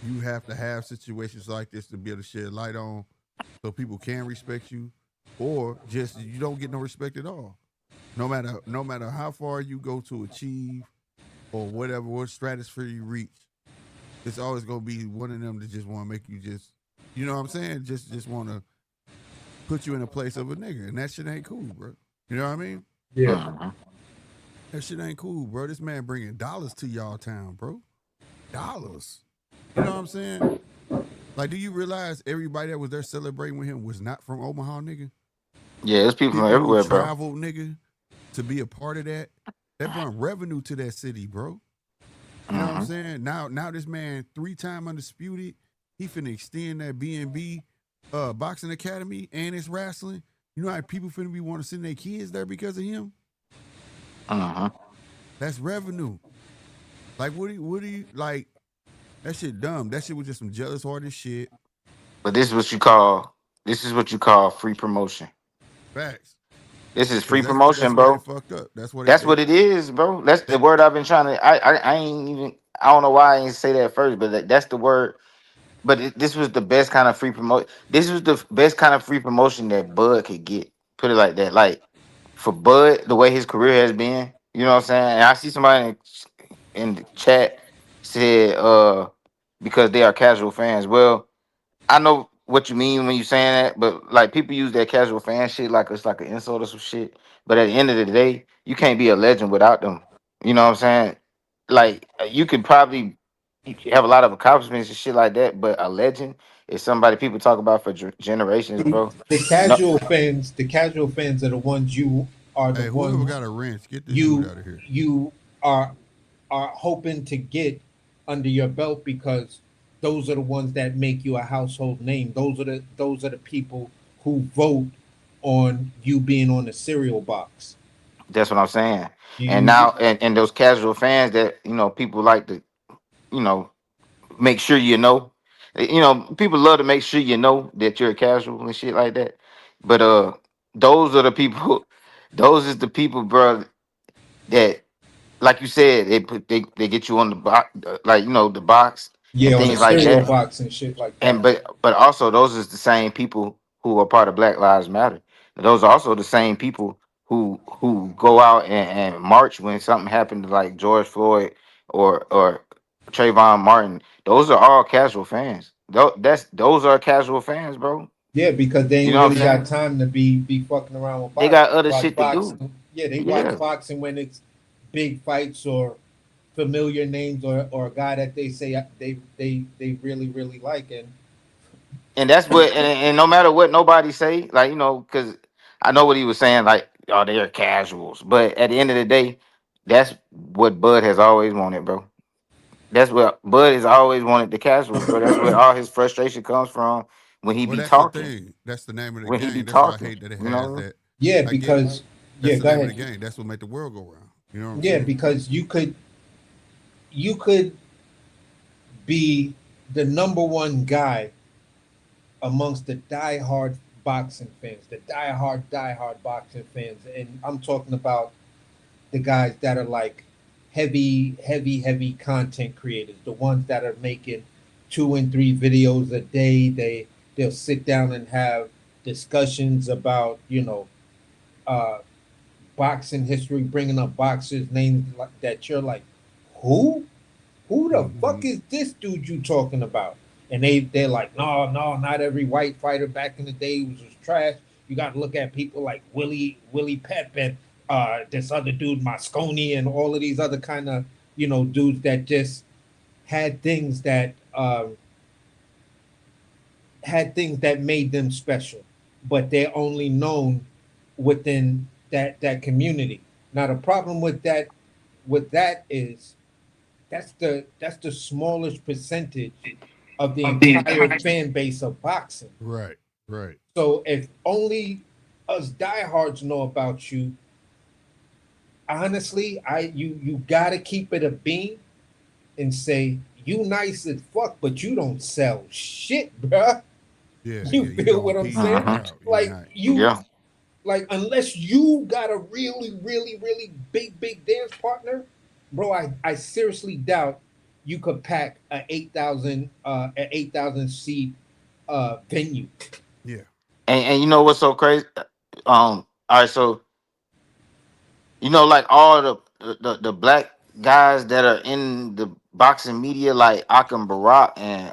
you have to have situations like this to be able to shed light on, so people can respect you, or just you don't get no respect at all. No matter how far you go to achieve, or what stratosphere you reach, it's always gonna be one of them that just want to make you just, you know what I'm saying? Just want to put you in a place of a nigga, and that shit ain't cool, bro. You know what I mean? Yeah. Uh-huh. That shit ain't cool, bro. This man bringing dollars to y'all town, bro. Dollars. You know what I'm saying? Like, do you realize everybody that was there celebrating with him was not from Omaha, nigga? Yeah, there's people from People who everywhere, bro. traveled, nigga, to be a part of that. That brought revenue to that city, bro. You know what I'm saying? Now this man 3-time undisputed. He finna extend that B&B boxing academy and it's wrestling. You know how people finna be want to send their kids there because of him? Uh-huh. That's revenue. Like, what do you like? That shit dumb. That shit was just some jealous hearted shit. But this is what you call free promotion. Facts. This is free Because that's promotion, where they bro. fucked up. That's what That's what it is, bro. That's the word I've been trying to. I ain't even. I don't know why I ain't say that first, but that's the word. But this was the best kind of free promotion. This was the best kind of free promotion that Bud could get. Put it like that. Like for Bud, the way his career has been, you know what I'm saying? And I see somebody in the chat said, because they are casual fans. Well, I know what you mean when you saying that, but like people use that casual fan shit like it's like an insult or some shit. But at the end of the day, you can't be a legend without them. You know what I'm saying? Like you could probably have a lot of accomplishments and shit like that, but a legend is somebody people talk about for generations, bro. The No, casual fans are the ones Hey, whoever got a wrench, get this dude out of here. you are hoping to get under your belt because those are the ones that make you a household name. Those are the people who vote on you being on the cereal box. that's what I'm saying. And You now, and those casual fans that people like to, you know, make sure you know. You know, people love to make sure you know that you're a casual and shit like that. But those are the people. Those is the people, bro. That, like you said, they get you on the box, like, you know, the box Yeah, and on the things like stereo that. box and shit like And that. but also those is the same people who are part of Black Lives Matter. Those are also the same people who go out and march when something happened to like George Floyd or Trayvon Martin. Those are all casual fans. Those are casual fans, bro. Yeah, because they You ain't know what really I'm got saying? time to be fucking around with They boxing. got other Watch shit to do. boxing. Yeah, they watch Yeah. boxing when it's big fights or familiar names or a guy that they say they really like. And And that's what, and no matter what nobody say, like, you know, because I know what he was saying, like, oh, they're casuals. But at the end of the day, that's what Bud has always wanted, bro. That's what Bud has always wanted, the casuals, bro. That's where all his frustration comes from when he Well, be that's the talking. thing. That's the name of the When he be game. That's why I talking. hate that it You know has what I mean? that. yeah, I get it. because That's yeah, the go name of the ahead. game. That's what make the world go round. You know what I'm Yeah, saying? because you could be the number one guy amongst the diehard boxing fans, the diehard boxing fans, and I'm talking about the guys that are like heavy content creators, the ones that are making 2 and 3 videos a day. They'll sit down and have discussions about uh, boxing history, bringing up boxers' names that you're like, who? Who the Mm-hmm. fuck is this dude you talking about? And they're like, no, not every white fighter back in the day was trash. You got to look at people like Willie Pep and this other dude Mosconi and all of these other kind of dudes that just had things that made them special, but they're only known within that community. Now the problem with that is that's the smallest percentage of the entire fan base of boxing. Right. Right. So if only us diehards know about you, honestly, you gotta keep it a beam and say you nice as fuck, but you don't sell shit, bruh. Yeah. You Yeah. You feel don't what I'm appease the saying? Hmm. crowd. You're Like not. you, Yeah. like unless you got a really big dance partner, bro, I seriously doubt you could pack a 8,000 seat venue. Yeah. And you know what's so crazy? All right, so you know, like all the black guys that are in the boxing media, like Akim Barak and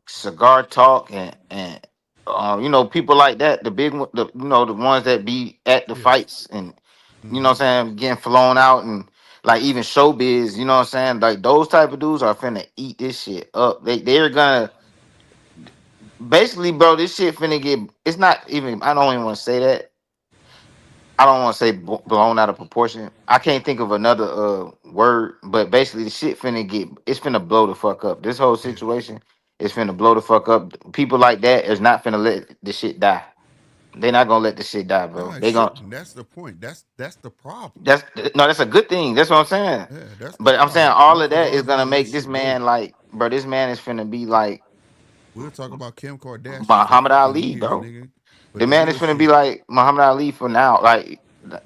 Cigar Talk and you know, people like that, the big the you know, the ones that be at the Yeah. fights and you know Mm-hmm. what I'm saying, getting flown out and like even showbiz, you know what I'm saying? Like those type of dudes are finna eat this shit up. They're gonna basically, bro, this shit finna get, it's not even, I don't even want to say that. I don't want to say blown out of proportion. I can't think of another word, but basically the shit finna get, it's finna blow the fuck up. This whole Yeah. situation is finna blow the fuck up. People like that is not finna let the shit die. They're not gonna let the shit die, No, bro. it They gonna, shouldn't. That's the point. That's the problem. that's, no, that's a good thing. That's what I'm saying. Yeah. That's the But I'm saying problem. all of that is Motherfuckers always gonna want to let make this shit go. man like, bro, this man is finna be like We'll talk about Kim Kardashian for Muhammad fucking Ali, years, bro. nigga. The But the man is real finna be shit. like Muhammad Ali for now. Like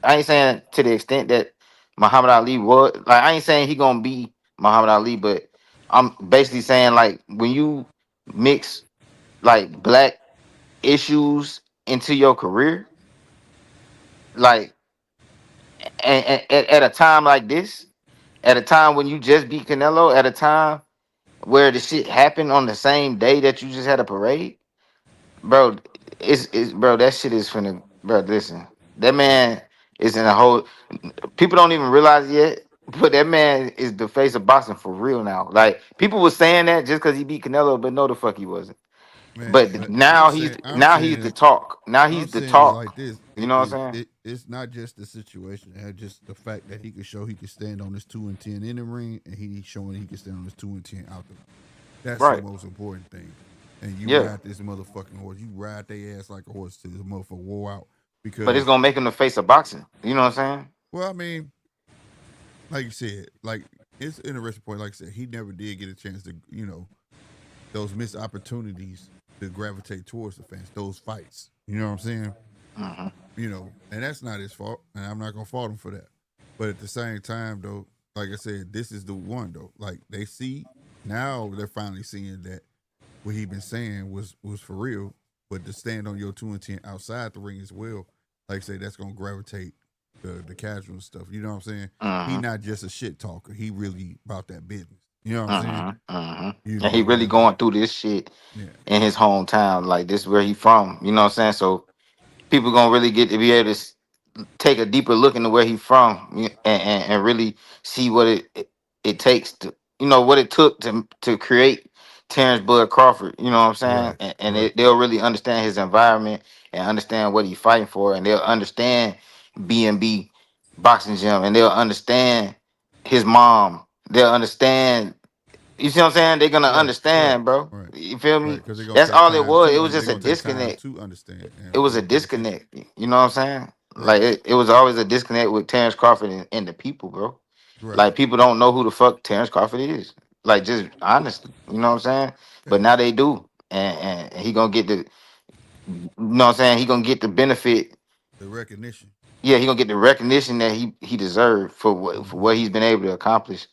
I ain't saying to the extent that Muhammad Ali was. Like I ain't saying he gonna be Muhammad Ali, but I'm basically saying like when you mix like black issues into your career, like and at a time like this, at a time when you just beat Canelo, at a time where the shit happened on the same day that you just had a parade, bro, it's bro, that shit is finna, bro, listen, that man is in a whole, people don't even realize it yet, but that man is the face of boxing for real now. Like people were saying that just because he beat Canelo, but no the fuck he wasn't. Man, But now he's the talk, now I'm he's the saying it talk, like this. you know what I'm saying? It's not just the situation. It's just the fact that he could show he could stand on his 2-10 in the ring, and he's showing he can stand on his 2-10 out the ring. That's the Right. most important thing. And you Yeah, ride this motherfucking horse. You ride their ass like a horse till this motherfucker wore out. but it's Because, gonna make him the face of boxing, you know what I'm saying? well, I mean, like you said, like it's an interesting point. Like I said, he never did get a chance to, those missed opportunities to gravitate towards the fans, those fights. You know what I'm saying? Uh-huh. And that's not his fault, and I'm not gonna fault him for that. But at the same time, though, like I said, this is the one though. Like they see now, they're finally seeing that what he been saying was for real. But to stand on your 2 and 10 outside the ring as well, like I say, that's gonna gravitate the casual stuff. You know what I'm saying? He not just a shit talker. He really about that business. You know what I'm saying? And he really going through this shit in his hometown. Like this is where he from. You know what I'm saying? So people gonna really get to be able to take a deeper look into where he from and really see what it takes to what it took to create Terrence Bud Crawford. You know what I'm saying? They'll really understand his environment and understand what he's fighting for, and they'll understand B&B boxing gym, and they'll understand his mom. They'll understand. You see what I'm saying? They're gonna understand, bro. You feel me? Because they're gonna That's take all it time was. to, It was just they're a gonna take time disconnect. to understand. It was a disconnect. You know what I'm saying? Like it was always a disconnect with Terrence Crawford and the people, bro. Like people don't know who the fuck Terrence Crawford is. Like just honestly, you know what I'm saying? But now they do, and he gonna get the, you know what I'm saying? He gonna get the benefit. The recognition. Yeah, he gonna get the recognition that he deserved for what he's been able to accomplish,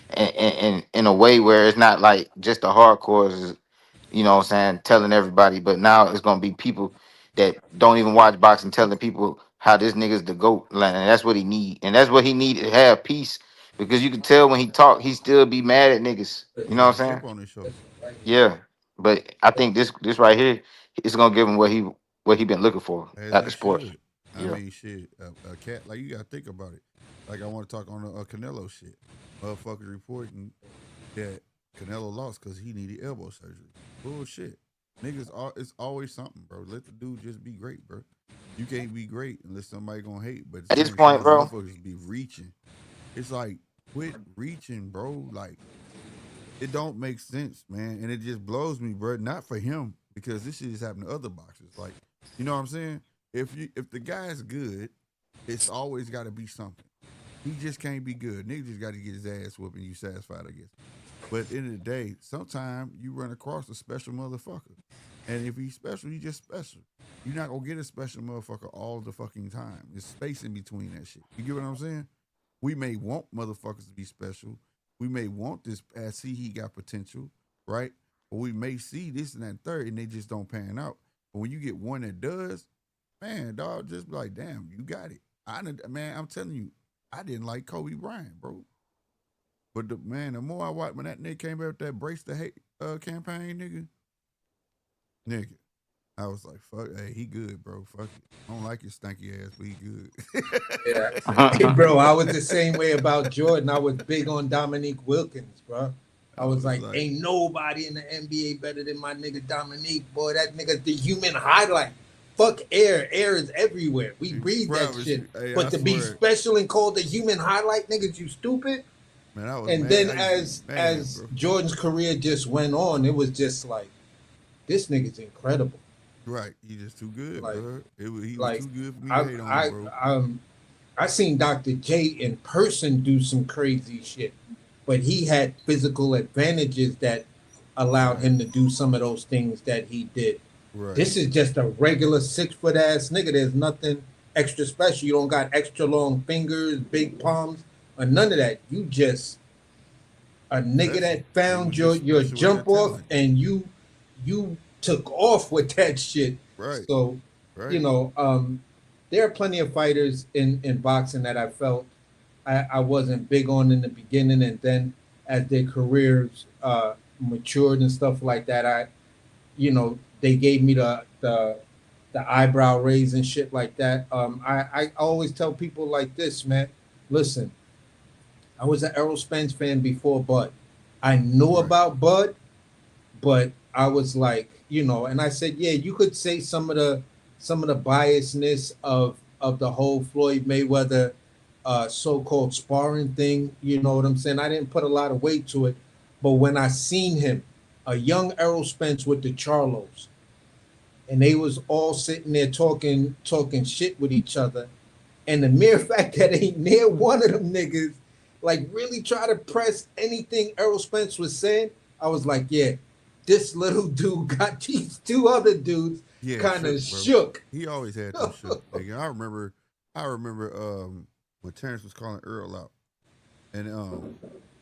and in a way where it's not like just the hardcores, you know what I'm saying, telling everybody, but now it's gonna be people that don't even watch boxing telling people how this nigga's the GOAT. Like, and that's what he need. And that's what he need to have peace. Because you can tell when he talk, he still be mad at niggas. You know what I'm saying? Chip on his shoulder. Yeah. But I think this right here is gonna give him what he been looking for As at he the sports. should. I mean, shit, a cat, like, you gotta think about it. Like, I want to talk on a Canelo shit. Motherfuckers reporting that Canelo lost because he needed elbow surgery. Bullshit. Niggas, it's always something, bro. Let the dude just be great, bro. You can't be great unless somebody gonna hate. But At this point, bro, motherfuckers be reaching. It's like, quit reaching, bro. Like, it don't make sense, man. And it just blows me, bro. Not for him, because this shit is happening to other boxers. Like, you know what I'm saying? If the guy's good, it's always got to be something. He just can't be good. Nigga just got to get his ass whooped and you satisfied, I guess. But at the end of the day, sometimes you run across a special motherfucker. And if he's special, he's just special. You're not going to get a special motherfucker all the fucking time. There's space in between that shit. You get what I'm saying? We may want motherfuckers to be special. We may want this, see he got potential, right? Or we may see this and that third, and they just don't pan out. But when you get one that does, man, dog, just be like, damn, you got it. Man, I'm telling you, I didn't like Kobe Bryant, bro. But the more I watched, when that nigga came out with that Brace the Hate campaign, nigga, I was like, fuck, hey, he good, bro. Fuck it. I don't like his stanky ass, but he good. Yeah. Hey, bro, I was the same way about Jordan. I was big on Dominique Wilkins, bro. I was like, ain't nobody in the NBA better than my nigga Dominique, boy. That nigga's the human highlight. Fuck air. Air is everywhere. We breathe that shit. Hey, but to be special and called the human highlight, niggas, you stupid. Man, I was and mad. then as Jordan's career just went on, it was just like, this nigga's incredible. Right. He just too good, like, bro. He was too good for me to hate on, bro. I seen Dr. J in person do some crazy shit, but he had physical advantages that allowed him to do some of those things that he did. Right. This is just a regular 6-foot ass nigga. There's nothing extra special. You don't got extra long fingers, big palms, or none of that. You just a nigga that found your jump off, and you took off with that shit. Right. So, you know, there are plenty of fighters in boxing that I felt I wasn't big on in the beginning, and then as their careers matured and stuff like that, they gave me the eyebrow raise and shit like that. I always tell people like this, man. Listen, I was an Errol Spence fan before Bud. I knew about Bud, but I was like, and I said, yeah, you could say some of the biasness of the whole Floyd Mayweather so-called sparring thing. You know what I'm saying? I didn't put a lot of weight to it, but when I seen him, a young Errol Spence with the Charlos, and they was all sitting there talking shit with each other, and the mere fact that ain't near one of them niggas like really try to press anything Errol Spence was saying, I was like, yeah, this little dude got these two other dudes kind of shook. He always had them shook. Nigga. I remember when Terrence was calling Earl out, and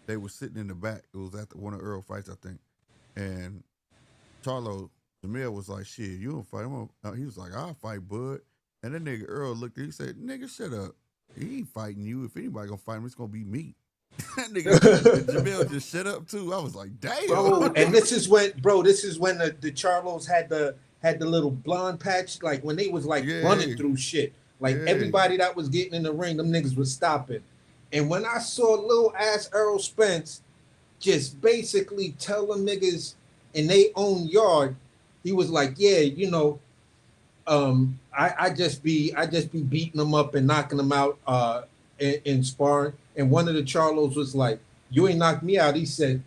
they were sitting in the back. It was after one of Earl fights, I think, and Charlo Jamil was like, "Shit, you don't fight him." He was like, "I'll fight Bud." And then nigga Earl looked at him, he said, "Nigga, shut up. He ain't fighting you. If anybody gonna fight him, it's gonna be me." That nigga Jamil just shut up too. I was like, "Damn." Bro, and this is when the Charlos had the little blonde patch, like when they was like running through shit. Like everybody that was getting in the ring, them niggas was stopping. And when I saw little ass Errol Spence just basically tell them niggas in their own yard, he was like, yeah, you know, I just be beating them up and knocking them out in sparring. And one of the Charlos was like, you ain't knocked me out. He said,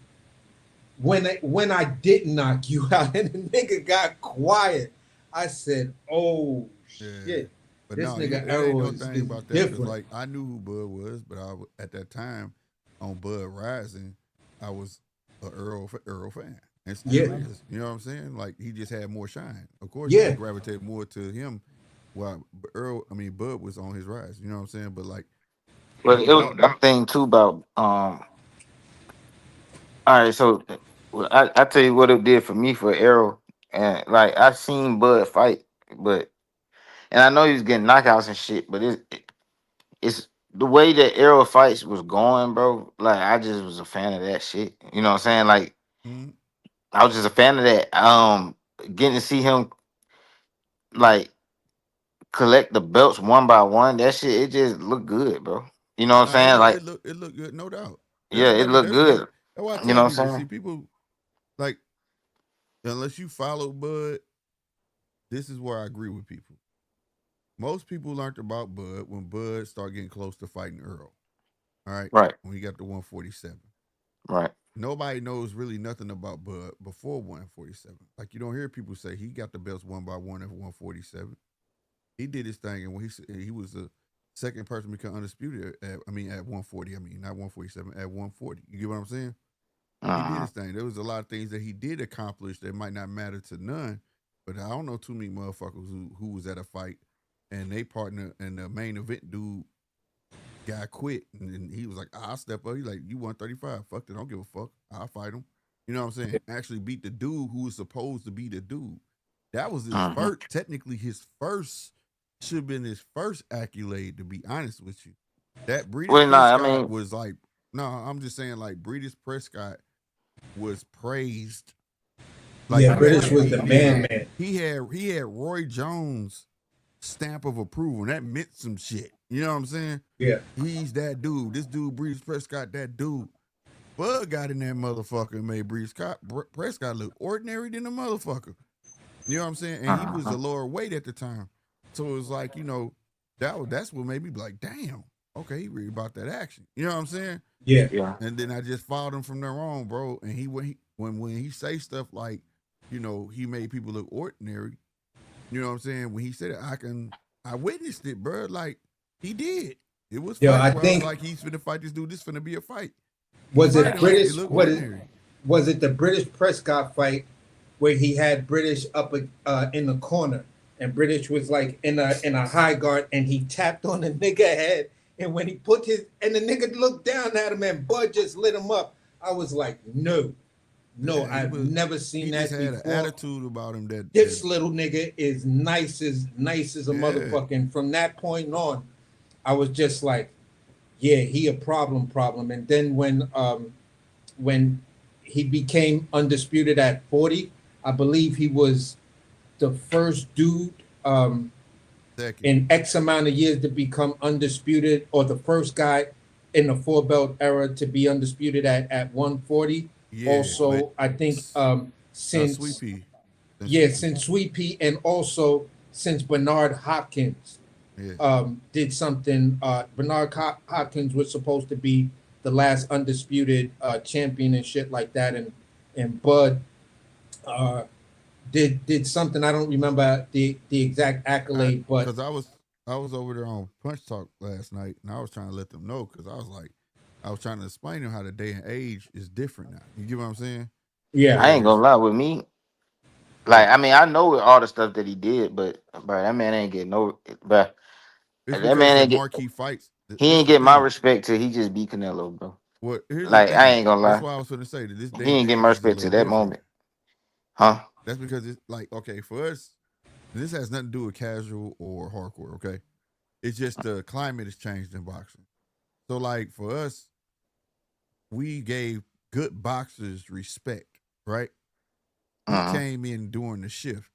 when I didn't knock you out, and the nigga got quiet. I said, oh shit. But this no, nigga it Errol ain't no thing about that. different. Like I knew who Bud was, but at that time on Bud Rising, I was an Earl fan. And still is. You know what I'm saying? Like he just had more shine. Of course, you gravitate more to him. While Bud was on his rise. You know what I'm saying? But like, but it was one thing too about all right. So I tell you what it did for me for Errol, and like I seen Bud fight, but and I know he was getting knockouts and shit, but it's the way that Errol fights was going, bro. Like I just was a fan of that shit. You know what I'm saying? Like I was just a fan of that. Getting to see him like collect the belts one by one, that shit, it just looked good, bro. You know what I'm saying? Like it looked good, no doubt. Yeah, it looked good. That's why I You know tell what I'm people, saying? see people like unless you follow Bud, this is where I agree with people. Most people learned about Bud when Bud started getting close to fighting Earl. All right. Right. When he got to 147. Right. Nobody knows really nothing about Bud before 147. Like you don't hear people say he got the belts one by one at 147. He did his thing, and when he was the second person to become undisputed at 140. Not 147, at 140. You get what I'm saying? He did his thing. There was a lot of things that he did accomplish that might not matter to none, but I don't know too many motherfuckers who was at a fight and they partner and the main event dude guy quit, and then he was like, I'll step up. He's like, you 135. Fuck it, I don't give a fuck. I'll fight him. You know what I'm saying? Actually beat the dude who was supposed to be the dude. That was his first, technically his first, should have been his first accolade, to be honest with you. That Breeders Prescott was like, no, I'm just saying like Breeders Prescott was praised. Like, British was the man. He had Roy Jones' stamp of approval. And that meant some shit. You know what I'm saying? Yeah. He's that dude. This dude, Breeders Prescott, that dude. Bud got in that motherfucker and made Breeders Prescott look ordinary than a motherfucker. You know what I'm saying? And he was a lower weight at the time. So it was like, you know, that's what made me be like, damn, okay, he really about that action. You know what I'm saying? Yeah. And then I just followed him from there on, bro. And when he say stuff like, you know, he made people look ordinary, you know what I'm saying? When he said it, I witnessed it, bro. Like, he did. It was I think like he's finna fight this dude. This finna be a fight. Was it British? Was it the British Prescott fight where he had British up in the corner, and British was like in a high guard, and he tapped on the nigga head, and when he put and the nigga looked down at him, and Bud just lit him up. I was like, no, I've never seen that before. He just had an attitude about him that this little nigga is nice as a motherfucker. And from that point on, I was just like, yeah, he a problem. And then when he became undisputed at 40, I believe he was the first dude in X amount of years to become undisputed, or the first guy in the 4-belt era to be undisputed at 140. Yeah, also, I think since Sweet Pea, and also since Bernard Hopkins did something. Bernard Hopkins was supposed to be the last undisputed champion and shit like that, and Bud did something. I don't remember the exact accolade, but because I was over there on Punch Talk last night, and I was trying to let them know, because I was like, I was trying to explain to him how the day and age is different now. You get what I'm saying? Yeah. I ain't Because gonna lie with me. Like, like I mean, I know all the stuff that he did, but bro, that man ain't get no. But it's that because man the ain't get. marquee fights. He This ain't the get my thing. respect till he just beat Canelo, bro. Well, here's the Like, I thing. ain't gonna That's lie. why I was going to say that this He day and ain't get my age is a respect little to that different. moment, huh? That's because it's like, okay, for us, this has nothing to do with casual or hardcore, okay? It's just the climate has changed in boxing. So, like, for us, we gave good boxers respect, right? He Uh came in during the shift,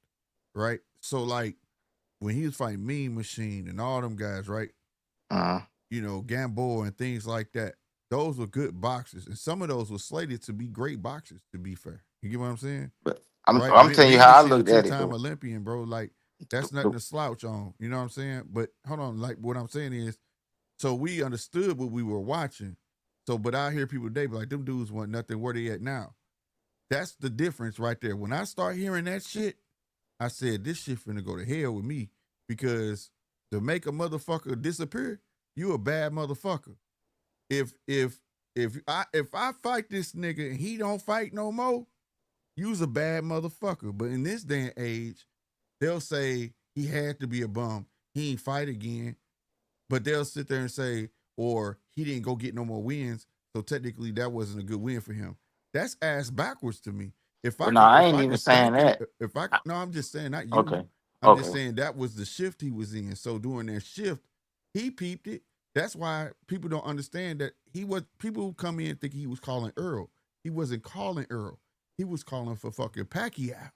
right? So, like, when he was fighting Mean Machine and all them guys, right? uh. You know, Gamboa and things like that, those were good boxers. And some of those were slated to be great boxers, to be fair. You get what I'm saying? But I'm Right? I'm telling you Mean how I Machine, a looked at it two-time though. Olympian, bro. Like, that's nothing The- to slouch on. You know what I'm saying? But hold on, like what I'm saying is, so we understood what we were watching. So, but I hear people today be like, them dudes want nothing. Where they at now? That's the difference right there. When I start hearing that shit, I said, this shit finna go to hell with me because to make a motherfucker disappear, you a bad motherfucker. If if I fight this nigga and he don't fight no more, you's a bad motherfucker. But in this day and age, they'll say he had to be a bum. He ain't fight again. But they'll sit there and say, or he didn't go get no more wins. So technically that wasn't a good win for him. That's ass backwards to me. If I Well, no, could, I if ain't I even could saying thank him, that. if I I- no, I'm just saying not you. okay, I'm just okay. saying that was the shift he was in. So during that shift, he peeped it. That's why people don't understand that he was people who come in think he was calling Earl. He wasn't calling Earl. He was calling for fucking Pacquiao.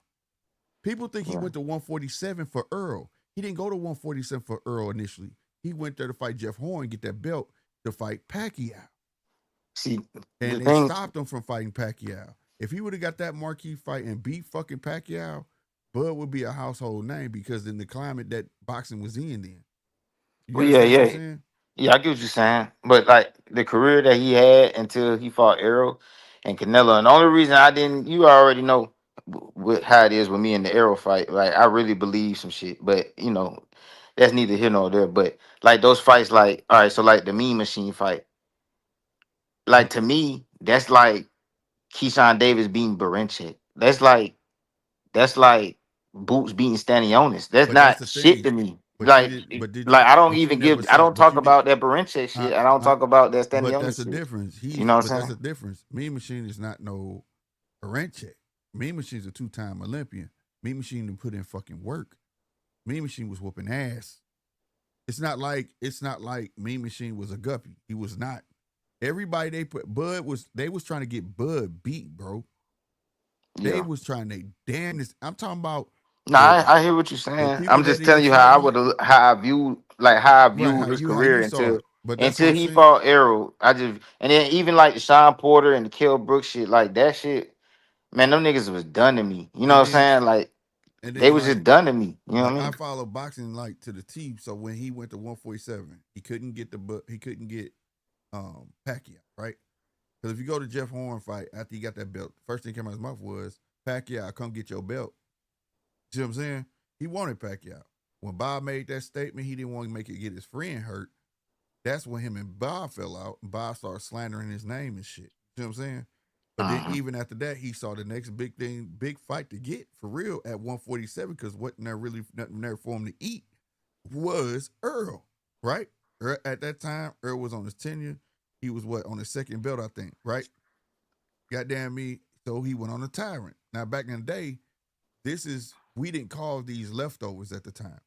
People think he Yeah. went to 147 for Earl. He didn't go to 147 for Earl initially. He went there to fight Jeff Horn, get that belt to fight Pacquiao. See, the And they thing. stopped him from fighting Pacquiao. If he would have got that marquee fight and beat fucking Pacquiao, Bud would be a household name because in the climate that boxing was in then. You Well, yeah, understand what I'm yeah, saying? yeah. I get what you're saying, but like the career that he had until he fought Errol and Canelo, and the only reason I didn't, you already know how it is with me in the Errol fight. Like I really believe some shit, but that's neither here nor there. But like those fights, like all right, so like the Mean Machine fight, like to me, that's like Keyshawn Davis beating Barenchik. That's like Boots beating Stanionis. That's But that's not the shit thing. to me. But you Like, did but did like I don't but you even never give. I saw don't but talk you did about that Barenchik I shit. I don't I talk about that but that's Stanionis the shit. difference. You know what But I'm that's saying? the difference. Mean Machine is not no Barenchik. Mean Machine's a two-time Olympian. Mean Machine done put in fucking work. Mean Machine was whooping ass. It's not like Mean Machine was a guppy. He was not. Everybody they was trying to get Bud beat, bro. They Yeah. was trying to damn this. I'm talking about No, the I hear what you're the saying. people I'm that just he telling was you how I fighting, would how I right? viewed his How career you saw until it. But that's what until I'm he saying. fought Errol. I just and then even like the Sean Porter and the Kell Brooks shit, like that shit, man, them niggas was done to me. You know what And I'm then saying? Like and they then was just done to me. You know what like I I mean? follow boxing like to the T. So when he went to 147, he couldn't get Pacquiao, right? Because if you go to Jeff Horn fight after he got that belt, the first thing came out of his mouth was Pacquiao, come get your belt. See what I'm saying? He wanted Pacquiao. When Bob made that statement, he didn't want to make it get his friend hurt. That's when him and Bob fell out. And Bob started slandering his name and shit. See what I'm saying? But then Uh-huh. even after that, he saw the next big fight to get for real at 147 because wasn't there really nothing there for him to eat was Earl, right? At that time, Earl was on his tenure. He was on his second belt, I think, right? Goddamn me. So he went on a tyrant. Now back in the day, we didn't call these leftovers at the time.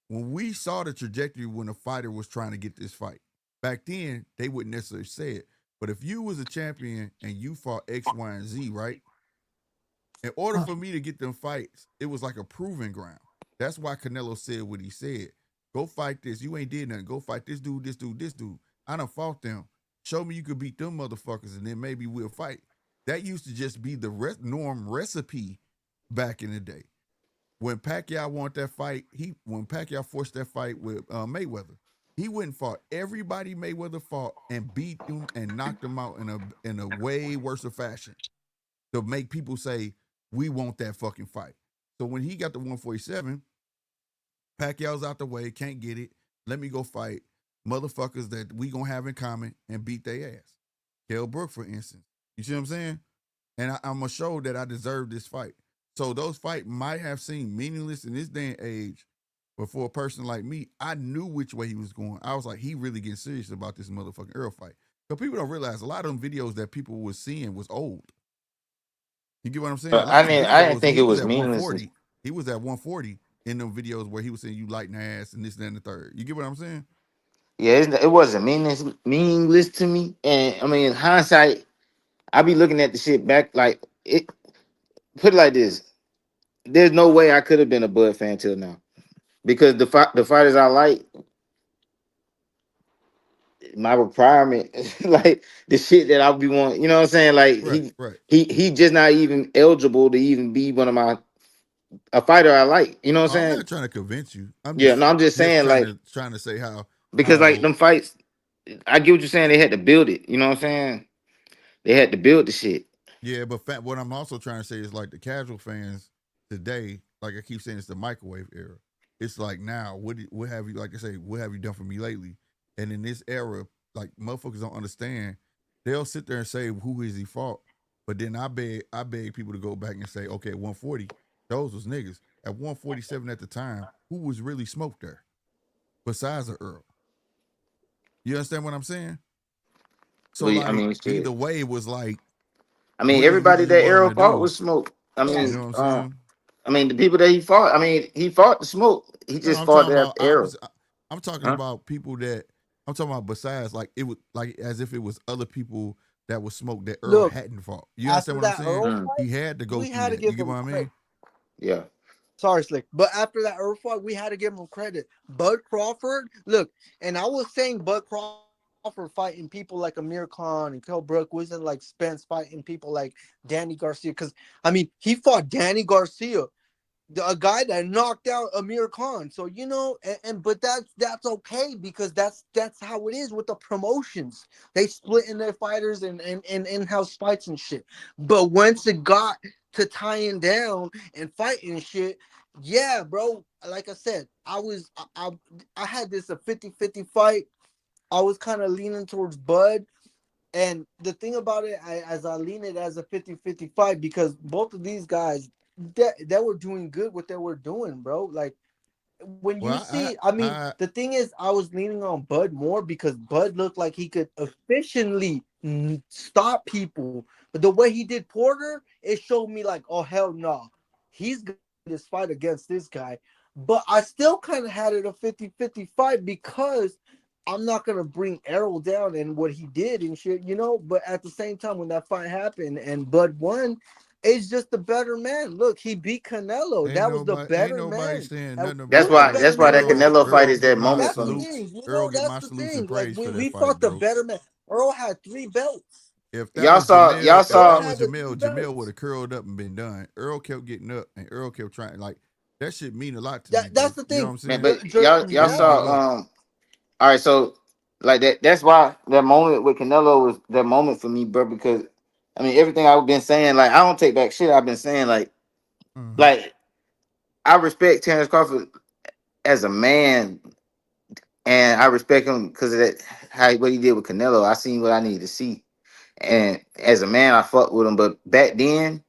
When we saw the trajectory when a fighter was trying to get this fight, back then they wouldn't necessarily say it. But if you was a champion and you fought X, Y, and Z, right? In order for me to get them fights, it was like a proving ground. That's why Canelo said what he said. Go fight this. You ain't did nothing. Go fight this dude, this dude, this dude. I done fought them. Show me you could beat them motherfuckers, and then maybe we'll fight. That used to just be the norm recipe back in the day. When Pacquiao wanted that fight, when Pacquiao forced that fight with Mayweather, he went and fought everybody Mayweather fought and beat them and knocked them out in a way worse fashion to make people say we want that fucking fight. So when he got the 147, Pacquiao's out the way, can't get it. Let me go fight motherfuckers that we gonna have in common and beat their ass. Kell Brook, for instance. You see what I'm saying? And I'm gonna show that I deserve this fight. So those fights might have seemed meaningless in this day and age, but for a person like me, I knew which way he was going. I was like, he really getting serious about this motherfucking Earl fight. So people don't realize a lot of them videos that people was seeing was old. You get what I'm saying? A lot I of mean, them I didn't videos, think he it was was at meaningless. 140. He was at 140 in them videos where he was saying you lighting ass and this, that, and the third. You get what I'm saying? Yeah, it wasn't meaningless to me. And I mean, in hindsight, I be looking at the shit back like it. Put it like this: there's no way I could have been a Bud fan till now because the fighters I like, my requirement, like the shit that I'll be wanting. You know what I'm saying? Like Right, right. he just not even eligible to even be one of a fighter I like. You know what I'm I'm saying? not trying to convince you. I'm Yeah, just no, I'm just just saying like trying to say because like how them fights, I get what you're saying. They had to build it. You know what I'm saying? They had to build the shit. yeah, but what I'm also trying to say is like the casual fans today, like I keep saying, it's the microwave era. It's like now, what have you, like I say, what have you done for me lately? And in this era, like motherfuckers don't understand. They'll sit there and say, who is he fought? But then I beg people to go back and say, okay, at 140, those was niggas. At 147 at the time, who was really smoked there besides a Earl? You understand what I'm saying? So But I like mean, either shit. way it was like, I mean, what is everybody really you that willing Arrow to fought do? was smoke. I You mean, know what I'm saying? I mean, the people that he fought. I mean, he fought the smoke. He No, just I'm fought talking to have about Arrow. opposite. I'm talking Huh? about people that I'm talking about besides like it was like as if it was other people that was smoked that Earl Look, hadn't fought. You understand after what I'm that saying? Earl Mm, fight, He had to go we through had to that. You give get what him I credit. mean? yeah. Sorry, Slick. But after that Earl fight, we had to give him credit. Bud Crawford, look, and I was saying Bud Crawford fighting people like Amir Khan and Kell Brook wasn't like Spence fighting people like Danny Garcia. Because, I mean, he fought Danny Garcia, a guy that knocked out Amir Khan. So but that's okay because that's how it is with the promotions. They split in their fighters and in-house fights and shit. But once it got to tying down and fighting shit, yeah, bro. Like I said, I had this a 50-50 fight. I was kind of leaning towards Bud. And the thing about it, as I lean it as a 50-50 fight, because both of these guys, that were doing good what they were doing, bro. Like when you Well, see, I mean, the thing is, I was leaning on Bud more because Bud looked like he could efficiently stop people. But the way he did Porter, it showed me like, oh hell no, he's gonna this fight against this guy. But I still kind of had it a 50-50 fight because I'm not gonna bring Errol down and what he did and shit. But at the same time, when that fight happened and Bud won, it's just the better man. Look, he beat Canelo. That was the ain't better nobody man. saying And nothing That's who's about the why. that. better That's why that man in that Canelo fight? fight Earl is get that my moment That's for the me. salutes. thing. Earl get That's my the salutes and thing. Like praise for when that we fight, fought the bro. better man, Earl had 3 belts. If that Y'all was saw. Y'all Jamel, if Earl that saw. was had the Jamel, 3 Jamel would belts. have curled up and been done. Earl kept getting up and Earl kept trying. Like that shit mean a lot to me, That's bro. the You know what thing. I'm Man, saying? but y'all He didn't give up. saw. All right, so like that. That's why that moment with Canelo was that moment for me, bro. Because I mean, everything I've been saying, like I don't take back shit. I've been saying, Mhm. like I respect Terrence Crawford as a man, and I respect him because of that what he did with Canelo. I seen what I needed to see, and as a man, I fucked with him. But back then,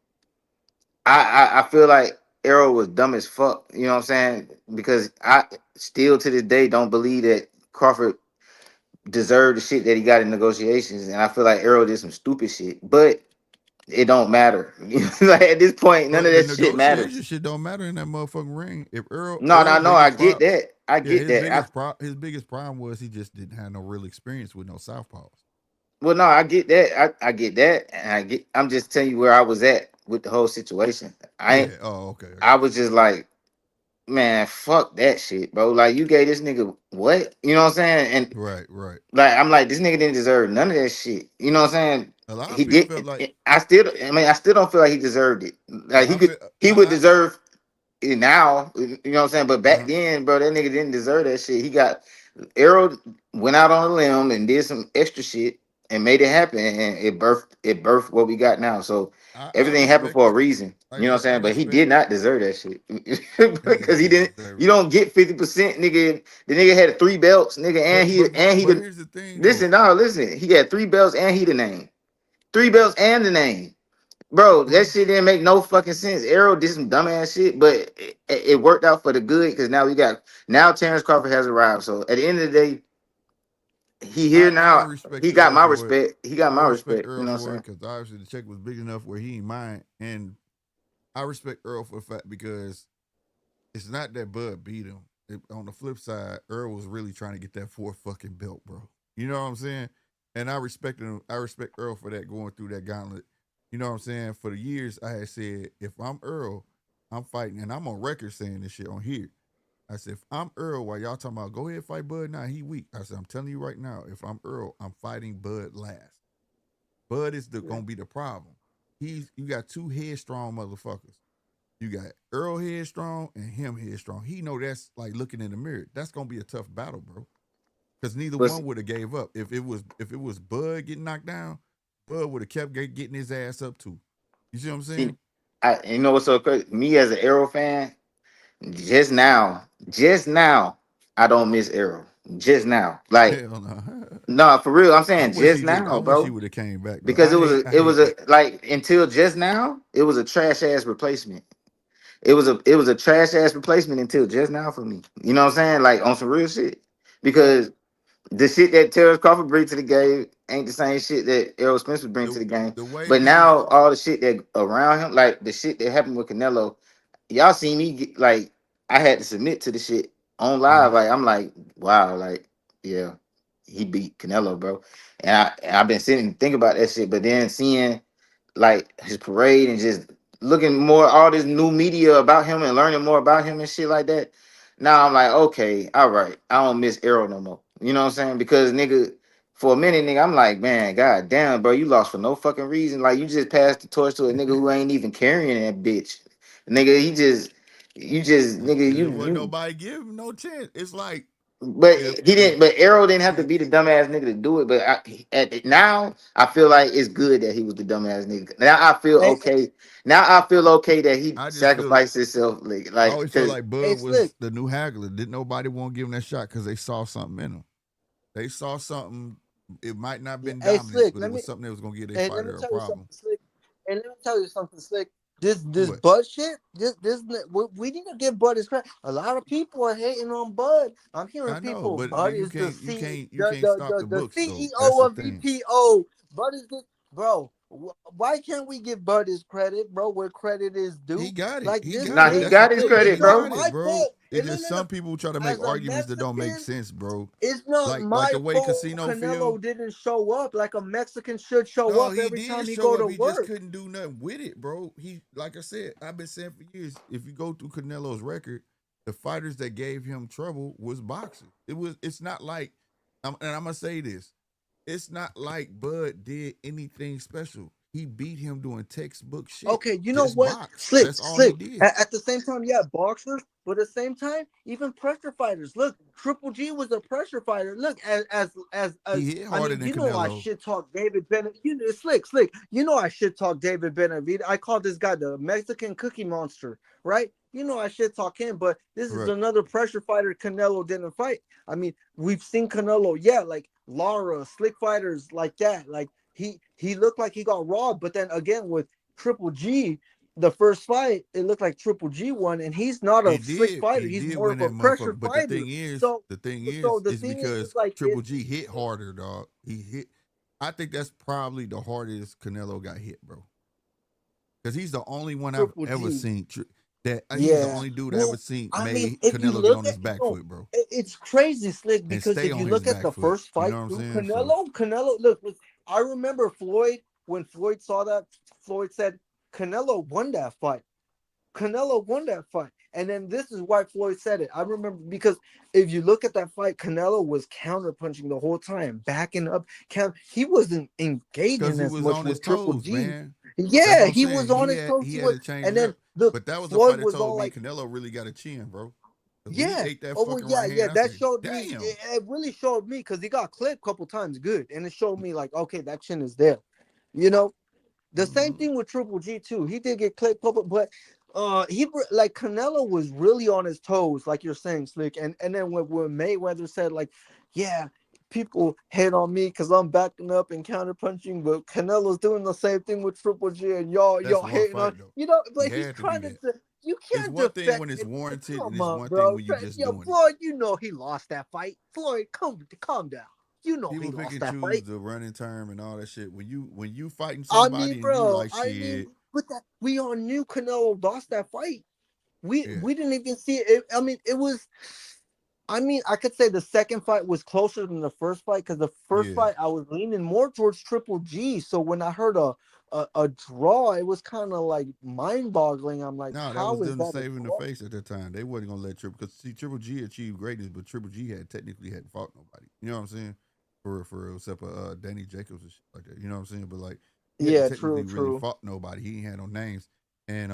I feel like Arrow was dumb as fuck. You know what I'm saying? Because I still to this day don't believe that Crawford deserved the shit that he got in negotiations, and I feel like Arrow did some stupid shit. But it don't matter. Like at this point, none of But the that shit matters. negotiation shit don't matter in that motherfucking ring. If No, no, Earl no. I biggest get problem, that. I yeah, get that. his biggest problem was he just didn't have no real experience with no southpaws. Well, no, I get that. I get that, and I'm just telling you where I was at with the whole situation. Yeah. Oh, okay. I I got was just like, man, fuck that shit, bro. Like you gave this nigga what? You know what I'm saying? And you. Right. Right. like I'm like, this nigga didn't deserve none of that shit. You know what I'm saying? A lot of He people felt did. like I mean, I still don't feel like he deserved it. Like I feel he would deserve it now. You know what I'm saying? But back uh, then, bro, that nigga didn't deserve that shit. He got Arrow went out on a limb and did some extra shit. and made it happen, and it birthed what we got now. So I everything happened respect for a it. reason. Like You know I what I'm said, I saying? But he respect did it. not deserve that shit He because he didn't didn't. deserve You it. don't get 50%, nigga. The nigga had 3 belts, nigga, and he But didn't here's the thing though. listen. No, listen. He had 3 belts and he the name. 3 belts and the name. Bro, But that shit didn't make no fucking sense. Arrow did some dumbass shit, but it worked out for the good because now Terrence Crawford has arrived. So at the end of the day, he here I now. respect He got Earl my for it. respect. He got I my respect respect. You Earl know what I'm for it saying? because obviously the check was big enough where he ain't mind, and I respect Earl for the fact because it's not that Bud beat him. On the flip side, Earl was really trying to get that 4th fucking belt, bro. You know what I'm saying? And I respect him. I respect Earl for that, going through that gauntlet. You know what I'm saying? For the years, I had said, if I'm Earl, I'm fighting, and I'm on record saying this shit on here. I said, if I'm Earl, while y'all talking about go ahead fight Bud now, he weak. I said, I'm telling you right now, if I'm Earl, I'm fighting Bud last. Bud is gonna be the problem. You got 2 headstrong motherfuckers. You got Earl headstrong and him headstrong. He know that's like looking in the mirror. That's gonna be a tough battle, bro. Because neither But one would have gave up. If it was Bud getting knocked down, Bud would have kept getting his ass up too. You see what I'm see, saying? you know what's so crazy? Me as an Arrow fan, just now, I don't miss Arrow. Just now, like, Hell no. no, for real. I'm I saying wish just he did. I now, wish he bro. would have came back though. Because I it was hate a that. like until just now, it was a trash ass replacement. It was a trash ass replacement until just now for me. You know what I'm saying? Like on some real shit. Because the shit that Terrence Crawford brings to the game ain't the same shit that Errol Spence would bring to The the game. the way But he now all the shit that around him, like the shit that happened with Canelo, y'all see me get, like I had to submit to the shit on live. Like I'm like, wow, like yeah, he beat Canelo, bro. And I've been sitting and thinking about that shit, but then seeing like his parade and just looking more all this new media about him and learning more about him and shit like that. Now I'm like, okay, all right, I don't miss Arrow no more. You know what I'm saying? Because nigga, for a minute, nigga, I'm like, man, god damn, bro, you lost for no fucking reason. Like you just passed the torch to a nigga who ain't even carrying that bitch. Nigga, you just nigga, there you wasn't you nobody give him no chance. It's like but he if didn't. But Arrow didn't have to be the dumbass nigga to do it. But now I feel like it's good that he was the dumbass nigga. Now I feel Hey, okay. Now I feel okay that he I just feel sacrificed himself. I Like always felt because like hey, Bud Slick. was the new haggler. Didn't nobody want to give him that shot because they saw something in him. They saw something. It might not have Yeah, been hey, dominance, Slick. but it was something that was gonna give their Let me fighter a tell you something, problem. Slick. And let me tell you something, Slick. This What? Bud shit. We need to give Bud his credit. A lot of people are hating on Bud. I'm hearing I know, people. but Bud you is the can't you C, can't you can't stop the the books though. That's CEO the of thing. VPO. Bud is the bro. Why can't we give Bud his credit, bro? Where credit is He due? got it. Like He this, got nah, it. he this That's the got his thing. look. He It's credit, not bro. got my it, bro. fault. It's And no, just no, no. some people try to make As a arguments that don't make Mexican, sense, bro. it's not Like my the way fault Casino feel. Canelo didn't show up like a Mexican should show No, up he every did time he show go up. to He just work. couldn't do nothing with it, bro. He, like I said, I've been saying for years. If you go through Canelo's record, the fighters that gave him trouble was boxers. It's not like, and I'm gonna say this. It's not like Bud did anything special. He beat him doing textbook shit. Okay, you know Just what? box. Slick, That's all he slick. did. At the same time, yeah, boxers, but at the same time, even pressure fighters. Look, Triple G was a pressure fighter. Look, as He hit I harder mean, than you know, I Canelo. shit talk David Bennett. You know, slick. You know, I shit talk David Benavidez. I call this guy the Mexican Cookie Monster, right? You know, I shit talk him, but this is Right. another pressure fighter Canelo didn't fight. I mean, we've seen Canelo, yeah, like Lara, slick fighters like that. Like he looked like he got robbed, but then again with Triple G, the first fight, it looked like Triple G won, and he's not a He slick did. fighter. He He's did more win of a that pressure motherfucker. But fighter. the thing So the is thing is because like Triple G hit harder, dog. He hit. I think that's probably the hardest Canelo got hit, bro. Because he's the only one I've Triple ever G. seen that he's the Yeah. only dude I ever Well, seen I mean, made if you Canelo get look on at his back no, foot, bro, it's crazy, Slick, and because stay if you on his look at back the foot. first You fight know what I'm through saying? So Canelo, look, I remember Floyd when Floyd saw that. Floyd said Canelo won that fight. Canelo won that fight. And then this is why Floyd said it. I remember because if you look at that fight, Canelo was counterpunching the whole time, backing up. He wasn't because engaging he as was much on his with Triple toes, G. man. That's Yeah, what I'm he saying. was on his toes. He He had was, to change and it then up. look, But that was the fight Floyd that was told all me like, Canelo really got a chin, bro. When he Yeah. ate that Oh well, fucking yeah, right yeah. hand, I That said, showed me. damn. It really showed me because he got clipped a couple times, good, and it showed me like, okay, that chin is there. You know, the same thing with Triple G too. He did get clipped, but like Canelo was really on his toes, like you're saying, Slick. And then when Mayweather said like, yeah, people hate on me because I'm backing up and counterpunching, but Canelo's doing the same thing with Triple G, and That's y'all one hating on, fight though. but He he's had to do trying that. you It's can't one thing defect when it's it. warranted, and Come it's on, one thing bro. when you just Yo, doing it. Floyd, you know he lost that fight. Floyd, calm down. You know he People pick lost and that choose fight. the running term and all that shit. When you fighting I mean, somebody and you bro. like shit, But that we all knew Canelo lost that fight. yeah, We didn't even see it. I mean, it was. I mean, I could say the second fight was closer than the first fight because the first yeah. fight I was leaning more towards Triple G. So when I heard a draw, it was kind of like mind boggling. I'm like, No, that was how is them to that a save him the draw? face at that time. They wasn't gonna let Triple because see Triple G achieved greatness, but Triple G had technically hadn't fought nobody. You know what I'm saying? For except for Danny Jacobs and shit like that. You know what I'm saying? But like he hadn't Yeah, technically true, really true. fought nobody. He ain't had no names. And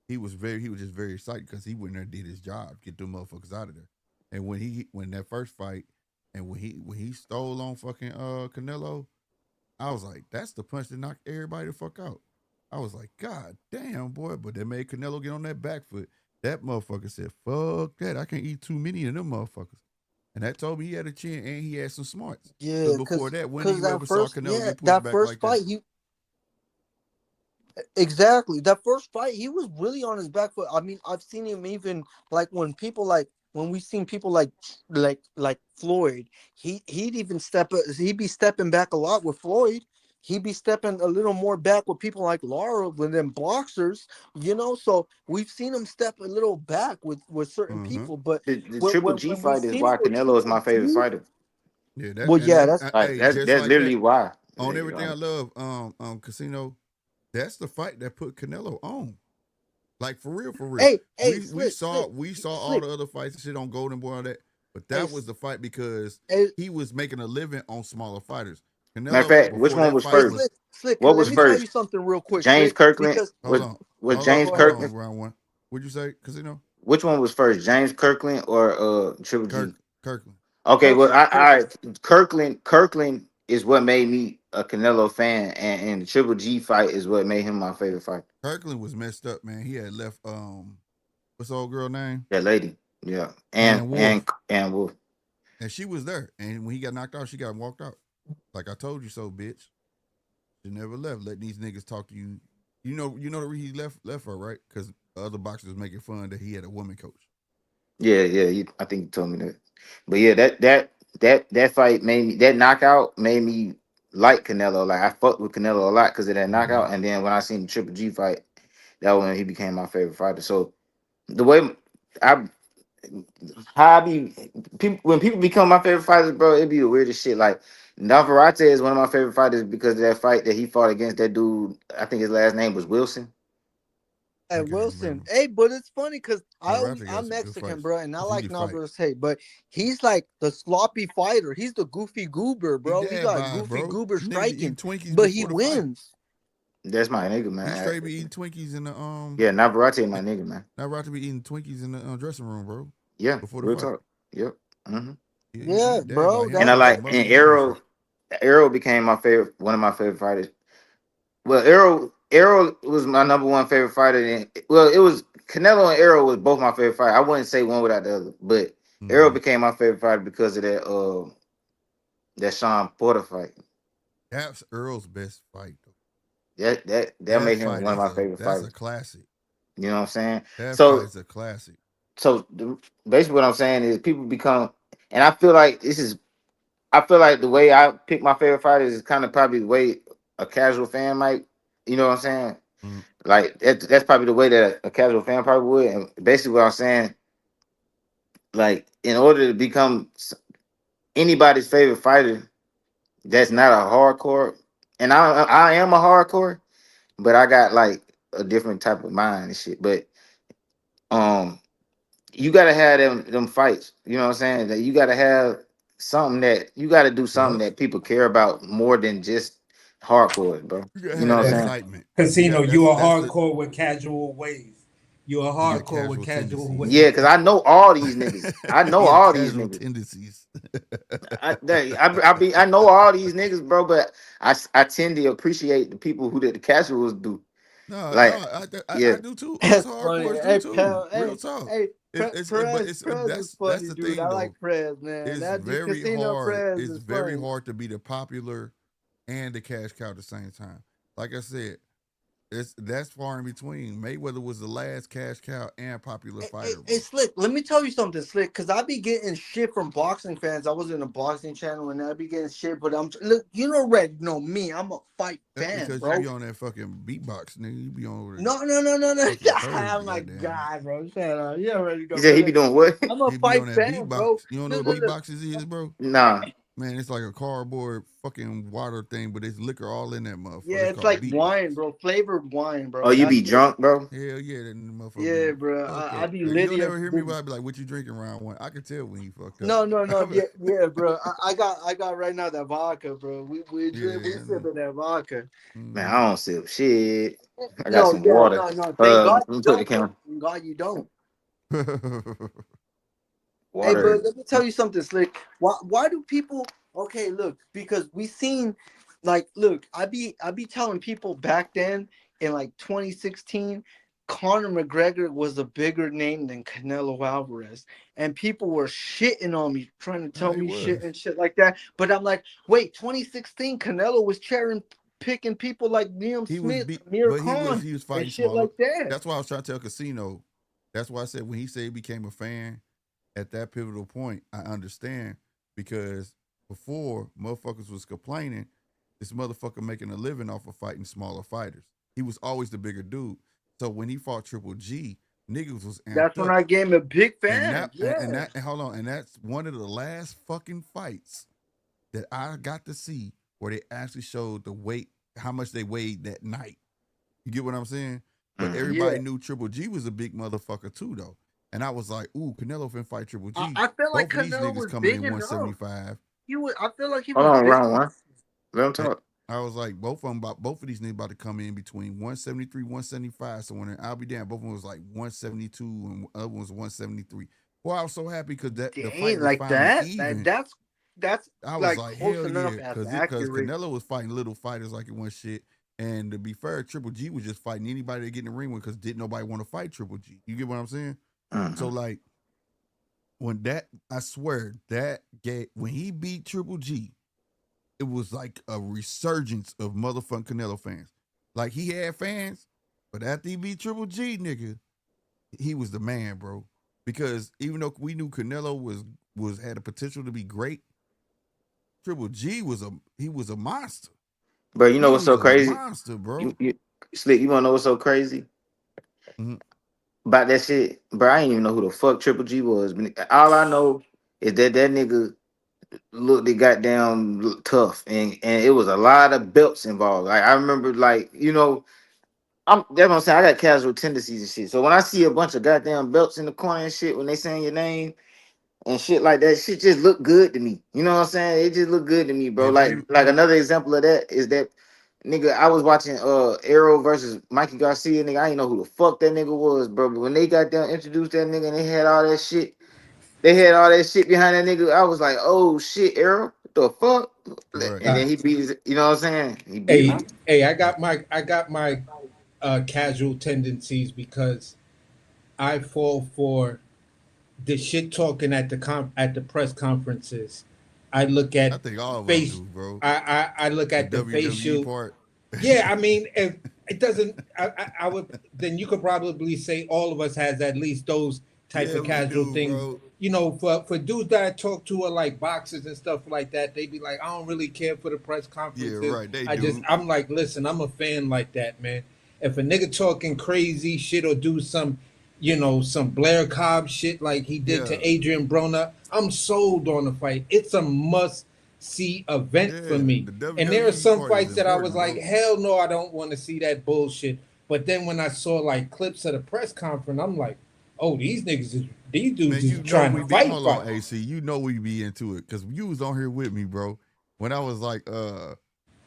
he was just very excited because he went there and did his job, get them motherfuckers out of there. And when that first fight and when he stole on fucking Canelo, I was like, that's the punch that knocked everybody the fuck out. I was like, God damn, boy. But they made Canelo get on that back foot. That motherfucker said, fuck that. I can't eat too many of them motherfuckers. And that told me he had a chin and he had some smarts. Yeah, Because before that, when cause you ever saw Canelo get pushed that back first like that? fight, exactly. That first fight, he was really on his back foot. I mean, I've seen him even like when we seen people like Floyd, he'd even he'd be stepping back a lot with Floyd. He'd be stepping a little more back with people like Lara than them boxers, So we've seen him step a little back with certain Mm-hmm. people. But The Triple G when we fight is seen it why with Canelo is my Triple favorite G, fighter. Yeah, well, yeah, that's Like hey, just that's like that. literally why. On everything I Like, love, Casino, that's the fight that put Canelo on. Like for real, for real. hey, We saw all slick. the other fights and shit on Golden Boy and all that, but Hey, that was the fight because hey, he was making a living on smaller fighters. matter of Canelo fact, which before one that was fight hey, was first? Slick. What Let was me tell you first? something real quick, James Slick. Kirkland Because hold on, was go James go ahead. hold on, Kirkland. round one. What'd you say, Casino? Which one was first, James Kirkland or Triple G? Kirkland. Okay, well, Kirkland. Kirkland is what made me a Canelo fan, and the Triple G fight is what made him my favorite fight. Kirkland was messed up, man. He had left what's the old girl name? That lady, yeah, And Wolf. and Wolf. And she was there. And when he got knocked out, she got walked out. Like I told you so, bitch. She never left. Let these niggas talk to you. You know the reason he left her, right? Because other boxers was making fun that he had a woman coach. Yeah. I think you told me that. But yeah, that fight made me that knockout made me like Canelo. Like I fucked with Canelo a lot because of that Mm-hmm. knockout. And then when I seen the Triple G fight, that when he became my favorite fighter. So the way I how I be people when people become my favorite fighters, bro, it be the weirdest shit. Like Navarrete is one of my favorite fighters because of that fight that he fought against that dude. I think his last name was Wilson. I Hey, can't Wilson. remember. Hey, but it's funny because Navarrete got I'm some good Mexican, fights. bro, and I It's like easy fight. Navarrete. Hey, but he's like the sloppy fighter. He's the goofy goober, He bro. He dad got vibe, goofy bro. goober Nigga be eating striking, Twinkies but he before the fight. wins. That's my nigga, He man. straight be eating Twinkies in the Yeah, Navarrete, my nigga, man. Navarrete be eating Twinkies in the dressing room, bro. Yeah, Before the real fight. talk. Yep. Hmm. He Yeah, dad by bro. him And That's I with the like muscle and and all that shit. Arrow became my favorite, one of my favorite fighters. Well, Arrow was my number one favorite fighter. And well, it was Canelo and Arrow was both my favorite fighter. I wouldn't say one without the other, but Arrow Mm-hmm. became my favorite fighter because of that Sean Porter fight. That's Earl's best fight though. That That made him fight one of my favorite that's a fighters. classic. You know what I'm saying? That So fight's a classic. basically what I'm saying is people become, and I feel like the way I pick my favorite fighters is kind of probably the way a casual fan might, you know what I'm saying? Mm-hmm. Like that's probably the way that a casual fan probably would. And basically what I'm saying, like in order to become anybody's favorite fighter, that's not a hardcore. And I am a hardcore, but I got like a different type of mind and shit. But um, you gotta have them fights. You know what I'm saying? That you gotta have something that you gotta do something Yep. that people care about more than just hardcore, bro. You gotta You know have what that I'm Yeah. saying? excitement. You Casino, got you are that's the hardcore with casual ways. You're a You got hardcore with casual with Yeah, because I know all these niggas. I know He got all these casual niggas. tendencies. I know all these niggas, bro. But I tend to appreciate the people who the casuals do. No, Like, I yeah, do too. Us That's funny. hardcores do Hey, too. Pel, Real talk. hey, But Prez, it's Prez is that's funny, the dude. thing I like though. Prez, man. It's That dude, very Casino hard. Prez It's is very funny. hard to be the popular and the cash cow at the same time. Like I said, that's far in between. Mayweather was the last cash cow and popular fighter, bro. Hey, Slick, let me tell you something, Slick, because I be getting shit from boxing fans. I was in a boxing channel and I be getting shit, but look, you already know me. I'm a fight That's fan, because you bro. be on that fucking beatbox, nigga. You be on over there No. fucking Oh Thursday, my goddamn. God, bro. Shut up. You already he know. said But he be look, doing what? I'm a He be on fight that fan, bro. beatbox. You don't know Look, what look, look. beatboxes is, bro? Nah. Man, it's like a cardboard fucking water thing, but it's liquor all in that motherfucker. Yeah, It's it's called like beatbox. wine, bro. Flavored wine, Oh, bro. you That's be drunk, bro? Hell yeah, that motherfucker yeah, be bro. fucked I up. be You don't litty. ever hear me, but I be like, "What you drinking around one?" I can tell when he fucked up. No, yeah, bro. I got right now that vodka, bro. We drink, we Yeah. sipping that vodka. Man, Mm-hmm. I don't sip shit. I got No, some yeah, water. no. Thank God Let me you put the don't, bro. camera. Thank God you don't. Hey, Water. but let me tell you something, Slick. Why do people? Okay, look, because we seen, like, look, I be telling people back then in like 2016, Conor McGregor was a bigger name than Canelo Alvarez, and people were shitting on me, trying to No, tell he me shit was. and shit like that. But I'm like, wait, 2016, Canelo was picking people like Liam He was Smith, beat, Amir but Khan, he was and fighting shit smaller. like that. That's why I was trying to tell Casino. That's why I said when he said he became a fan at that pivotal point, I understand because before motherfuckers was complaining, this motherfucker making a living off of fighting smaller fighters. He was always the bigger dude. So when he fought Triple G, niggas was That's amped when up. I became a big And fan. that and Yeah. that and hold on, and that's one of the last fucking fights that I got to see where they actually showed the weight, how much they weighed that night. You get what I'm saying? But Mm-hmm. everybody Yeah. knew Triple G was a big motherfucker too, though. And I was like, ooh, Canelo finna fight Triple G. I feel like Both of these Canelo niggas was coming big in enough. 175. I feel like he Hold was on, big round enough. one. Let him And talk. I was like, both of these niggas about to come in between 173, 175. So when I'll be damn, both of them was like 172 and the other one was 173. Well, I was so happy because the fight Dang, was like finally that. even. That's I was like like, close hell enough yeah, as because accurate. Canelo was fighting little fighters like it wasn't shit. And to be fair, Triple G was just fighting anybody that get in the ring with because didn't nobody want to fight Triple G. You get what I'm saying? Mm-hmm. So like when that, I swear that when he beat Triple G, it was like a resurgence of motherfucking Canelo fans. Like he had fans, but after he beat Triple G, nigga, he was the man, bro. Because even though we knew Canelo was had the potential to be great, Triple G was a monster. Bro, you know He what's so was a crazy? monster, bro. You Slick, you wanna know what's so crazy Mhm. about that shit? Bro, I ain't even know who the fuck Triple G was. But all I know is that nigga looked the goddamn tough, and it was a lot of belts involved. Like I remember, like that's what I'm saying. I got casual tendencies and shit. So when I see a bunch of goddamn belts in the corner and shit, when they saying your name and shit like that, shit just look good to me. You know what I'm saying? It just look good to me, bro. If they Like another example of that is that nigga, I was watching Arrow versus Mikey Garcia, nigga. I didn't know who the fuck that nigga was, bro. But when they got down introduced that nigga and they had all that shit behind that nigga. I was like, oh shit, Arrow, what the fuck? right, And Uh, then he beat his, you know what I'm saying? He beat him. hey, right, I got my casual tendencies because I fall for the shit talking at at the press conferences. I look I at think all of us face. do, bro. I look The at the WWE facial. part. Yeah, I mean, if it doesn't, I would then you could probably say all of us has at least those type Yeah, of we casual do, things. bro. You know, for dudes that I talk to are like boxers and stuff like that. They be like, I don't really care for the press Yeah, conferences. right. They do. I'm like, listen, I'm a fan like that, man. If a nigga talking crazy shit or do some, some Blair Cobb shit like he did Yeah, to Adrian Broner, I'm sold on the fight. It's a must see event for yeah. me. The And there are WWE some part is fights that I was important, like, bro. hell no, I don't want to see that bullshit. But then when I saw like clips of the press conference, I'm like, oh, these dudes Man, is you know trying to we be fight, hold fight. on, AC. You know we be into it because you was on here with me, bro. When I was like,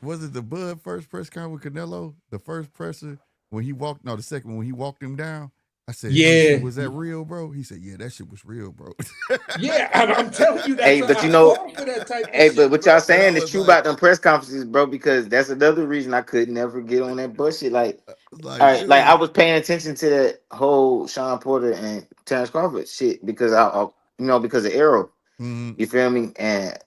was it the Bud first press con with Canelo? The first presser when he walked, no, the second when he walked him down. I said, Yeah. hey, was that real, bro? He said, yeah, that shit was real, bro. Yeah, I'm telling you that. Hey, but you know, for that type of hey, shit, but what bro. y'all saying is was true like- about them press conferences, bro, because that's another reason I could never get on that bullshit. Like, like, all right, like I dude. was paying attention to that whole Sean Porter and Terrence Crawford shit because I because of Arrow. Mhm. You feel me? And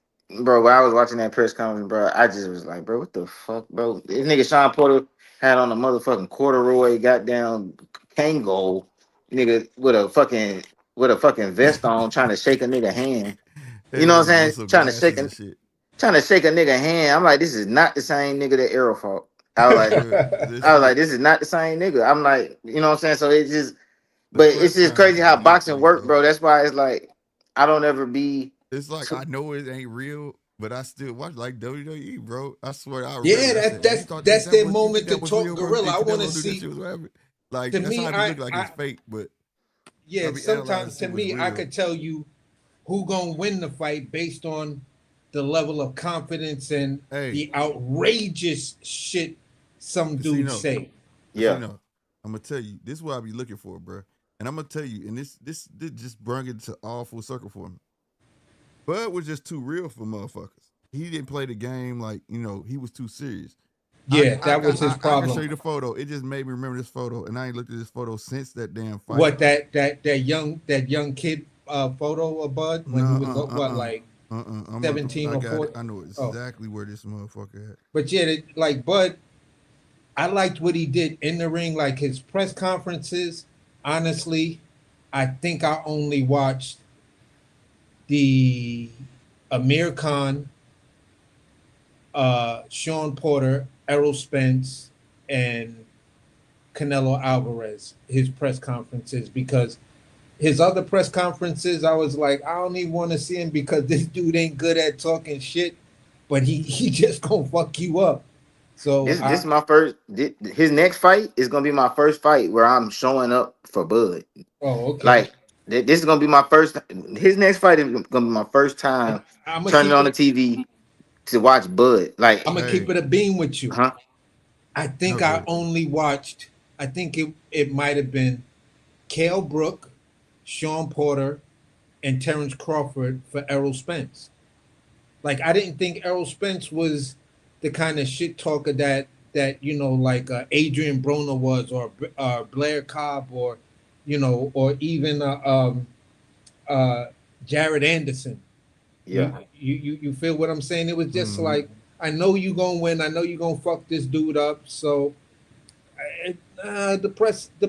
bro, when I was watching that press conference, bro, I just was like, bro, what the fuck, bro? This nigga Sean Porter had on a motherfucking corduroy goddamn Kango, nigga with a fucking vest on, trying to shake a nigga hand. You know what I'm saying? With some Trying to glasses and shit. shake a nigga hand. I'm like, this is not the same nigga that Arrow fought. I was like, this is not the same nigga. I'm like, you know what I'm saying? So it's just, but it's just crazy how boxing work, bro. That's why it's like, I don't ever be. It's like I know it ain't real, but I still watch like WWE, bro. I swear I remember. Yeah, that's their moment to talk real, gorilla. I want to do see. That shit was happening? Like To that's me, how it look like it's fake, but yeah, sometimes to me, I could tell you who gonna win the fight based on the level of confidence and the outrageous shit some dudes say. Yeah, I'm gonna tell you this is what I be looking for, bro. And I'm gonna tell you, and this just brought it to all full circle for me. Bud was just too real for motherfuckers. He didn't play the game like, he was too serious. Yeah, that was his problem. I can show you the photo. It just made me remember this photo, and I ain't looked at this photo since that damn fight. What that young kid photo of Bud when he was like 17 or 14? I know exactly where this motherfucker at. But yeah, like Bud, I liked what he did in the ring, like his press conferences. Honestly, I think I only watched the Amir Khan, Sean Porter, Errol Spence, and Canelo Alvarez, his press conferences, because his other press conferences, I was like, I don't even want to see him because this dude ain't good at talking shit, but he just gonna fuck you up. So this is my first. His next fight is gonna be my first fight where I'm showing up for Bud. Oh, okay. Like this is gonna be my first. His next fight is gonna be my first time turning on the TV to watch Bud. Like I'm gonna keep it a beam with you. Huh? I think I only watched. I think it might have been Cale Brook, Sean Porter, and Terrence Crawford for Errol Spence. Like I didn't think Errol Spence was the kind of shit talker that like Adrian Broner was, or Blair Cobb, or or even Jared Anderson. Yeah. You feel what I'm saying? It was just like, I know you gonna win. I know you gonna fuck this dude up. So the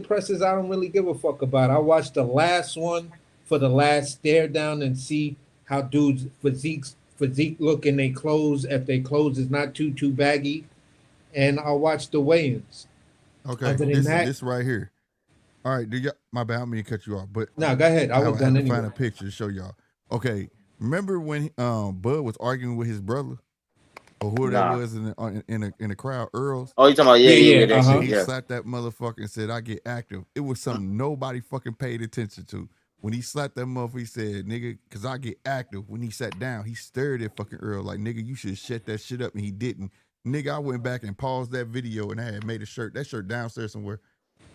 presses I don't really give a fuck about. I watched the last one for the last stare down and see how dudes physique look in their clothes, if their clothes is not too baggy, and I watched the weigh-ins. Okay, this right here. All right, my bad, I don't mean to cut you off, but no, go ahead. I was done to anyway. find a picture to show y'all. Okay, remember when Bud was arguing with his brother, or who that was in the crowd, Earls? Oh, you talking about that shit? He slapped that motherfucker and said, "I get active." It was something nobody fucking paid attention to. When he slapped that motherfucker, he said, "Nigga, cause I get active." When he sat down, he stared at fucking Earl like, "Nigga, you should shut that shit up," and he didn't. Nigga, I went back and paused that video, and I had made that shirt downstairs somewhere.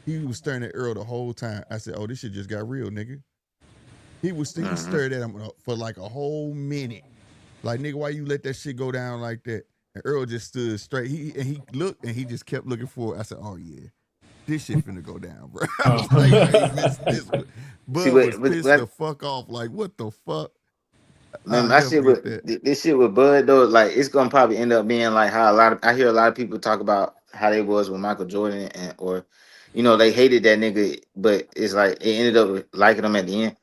He was staring at Earl the whole time. I said, "Oh, this shit just got real, nigga." He stared at him for like a whole minute. Like, nigga, why you let that shit go down like that? And Earl just stood straight. He looked and he just kept looking for it. I said, "Oh yeah, this shit finna go down, bro." I was like, hey, Bud was pissed the fuck off. Like, what the fuck? Man, this shit with Bud though, like it's gonna probably end up being like how I hear a lot of people talk about how they was with Michael Jordan, or they hated that nigga, but it's like it ended up liking him at the end.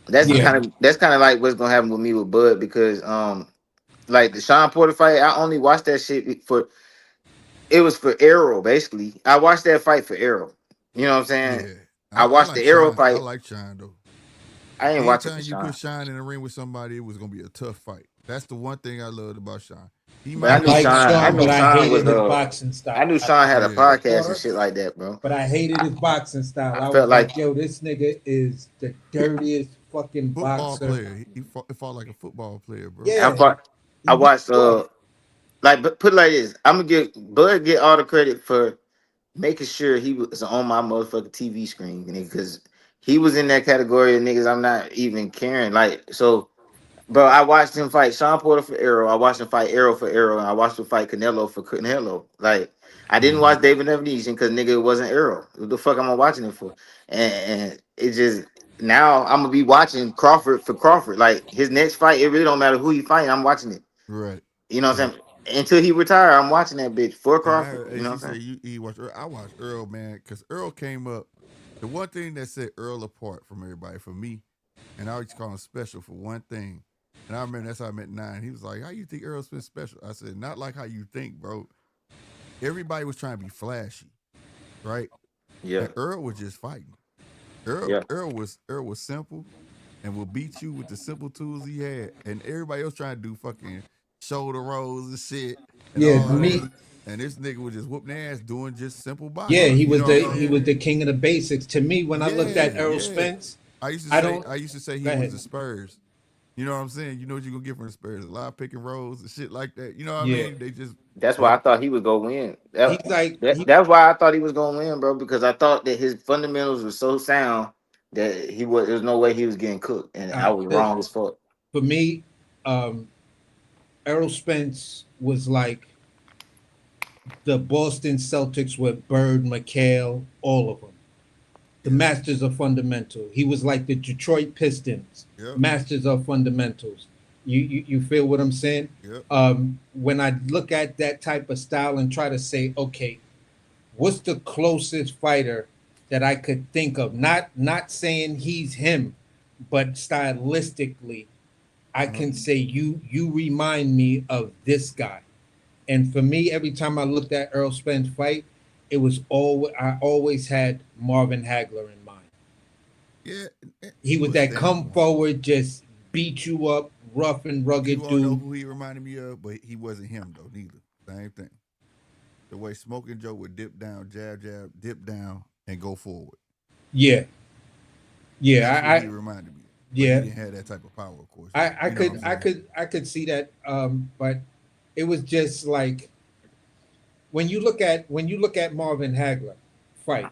That's kind of like what's gonna happen with me with Bud, because like the Sean Porter fight, I only watched that shit it was for Arrow, basically. I watched that fight for Arrow. You know what I'm saying? Yeah. I watched the Arrow fight. I like Sean though. I ain't watching Anytime you put Sean in the ring with somebody, it was gonna be a tough fight. That's the one thing I loved about Sean. I hated his boxing style. I knew Sean had a podcast and shit like that, bro. But I hated his boxing style. I felt was like, yo, this nigga is the dirtiest fucking football boxer. player. He fought like a football player, bro. Yeah. I watched but put it like this. I'm gonna give Bud all the credit for making sure he was on my motherfucking TV screen, because he was in that category of niggas I'm not even caring. Like, so, bro, I watched him fight Sean Porter for Arrow. I watched him fight Arrow for Arrow, and I watched him fight Canelo for Canelo. Like, I didn't watch David Evanesian because nigga, it wasn't Arrow. What the fuck am I watching it for? And it just, now I'm gonna be watching Crawford for Crawford. Like, his next fight, it really don't matter who he fighting. I'm watching it. Right. You know what I'm Right. saying? Until he retire, I'm watching that bitch for And I Crawford. heard, You as know you what I'm say, saying? you watch Earl. I watched Earl, man, because Earl came up. The one thing that set Earl apart from everybody, for me, and I always call him special for one thing. And I remember that's how I met Nine. He was like, "How you think Earl's been special?" I said, "Not like how you think, bro. Everybody was trying to be flashy, right? Yeah. And Earl was just fighting. Earl, Yeah. Earl was simple and will beat you with the simple tools he had. And everybody else trying to do fucking shoulder rolls and shit and Yeah, all to of me, that. And this nigga was just whooping their ass doing just simple yeah, boxing. You know what I'm he saying? was the king of the basics. To me, when I looked Yeah, at Errol yeah. Spence, I used to I say don't. he Go was ahead. the Spurs. You know what I'm saying? You know what you're gonna get from the Spurs. A lot of pick and rolls and shit like that. You know what I Yeah, mean? They just That's why they I thought he would go win. he's like That's why I thought he was gonna win, bro. Because I thought that his fundamentals were so sound that there's no way he was getting cooked, and I was for wrong as fuck. me. Um, Errol Spence was like the Boston Celtics with Bird, McHale, all of them. The masters of fundamental. He was like the Detroit Pistons, Yep. masters of fundamentals. You feel what I'm saying? Yep. When I look at that type of style and try to say, okay, what's the closest fighter that I could think of? Not saying he's him, but stylistically, I can say you remind me of this guy. And for me, every time I looked at Earl Spence fight, it was I always had Marvin Hagler in mind. Yeah. He was was that standing come on. forward, just beat you up, rough and You rugged wanna know dude. who he reminded me of? But he wasn't him though, neither. Same thing. The way Smoking Joe would dip down, jab, jab, dip down, and go forward. Yeah, yeah, That's what he reminded me of. But he yeah, didn't have that type of power, of course. I You know what I'm could saying? I could see that. But it was just like when you look at Marvin Hagler fight,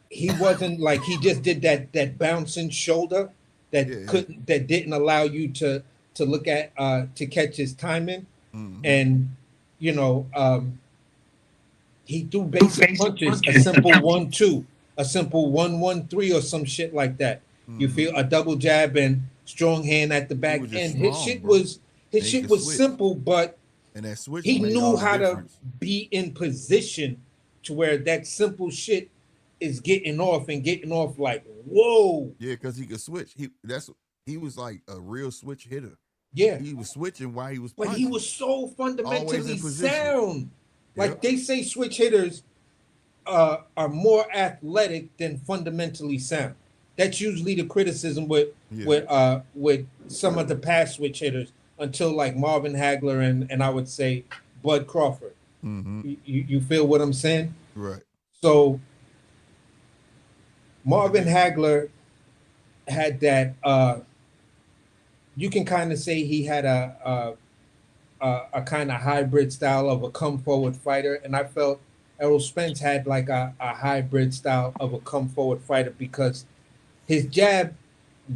he wasn't like he just did that bouncing shoulder Yeah, that yeah. couldn't that didn't allow you to look at to catch his timing. Mm-hmm. And you know he threw basic punches, a simple 1-2, a simple 1-1-3, or some shit like that. You Mm-hmm. feel a double jab and strong hand at the He back was just end. His strong, shit bro. was his And he shit could was switch. simple, but And that switch he made knew all the how to difference. be in position to where that simple shit is getting off like whoa. Yeah, because he could switch. He was like a real switch hitter. Yeah, He was switching while he was but punching. he was so Always fundamentally in position. sound. Like Yep. they say, switch hitters are more athletic than fundamentally sound. That's usually the criticism Yeah. with some of the past switch hitters until like Marvin Hagler and I would say Bud Crawford. Mm-hmm. You feel what I'm saying? Right. So Marvin Hagler had that. You can kind of say he had a kind of hybrid style of a come forward fighter, and I felt Errol Spence had like a hybrid style of a come forward fighter because his jab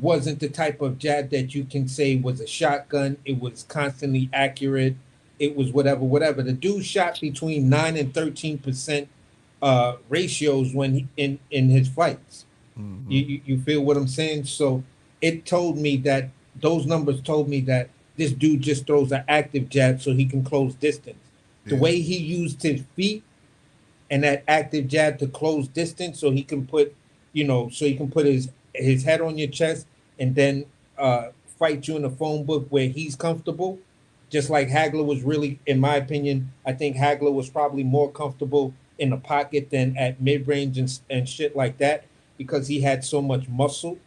wasn't the type of jab that you can say was a shotgun. It was constantly accurate. It was whatever. The dude shot between 9 and 13% ratios when in his fights. Mm-hmm. You feel what I'm saying? So it told me that those numbers told me that this dude just throws an active jab so he can close distance. The Yeah. way he used his feet and that active jab to close distance so he can put, his head on your chest and then fight you in a phone book where he's comfortable. Just like Hagler was really, in my opinion, I think Hagler was probably more comfortable in the pocket than at mid range and shit like that because he had so much muscle.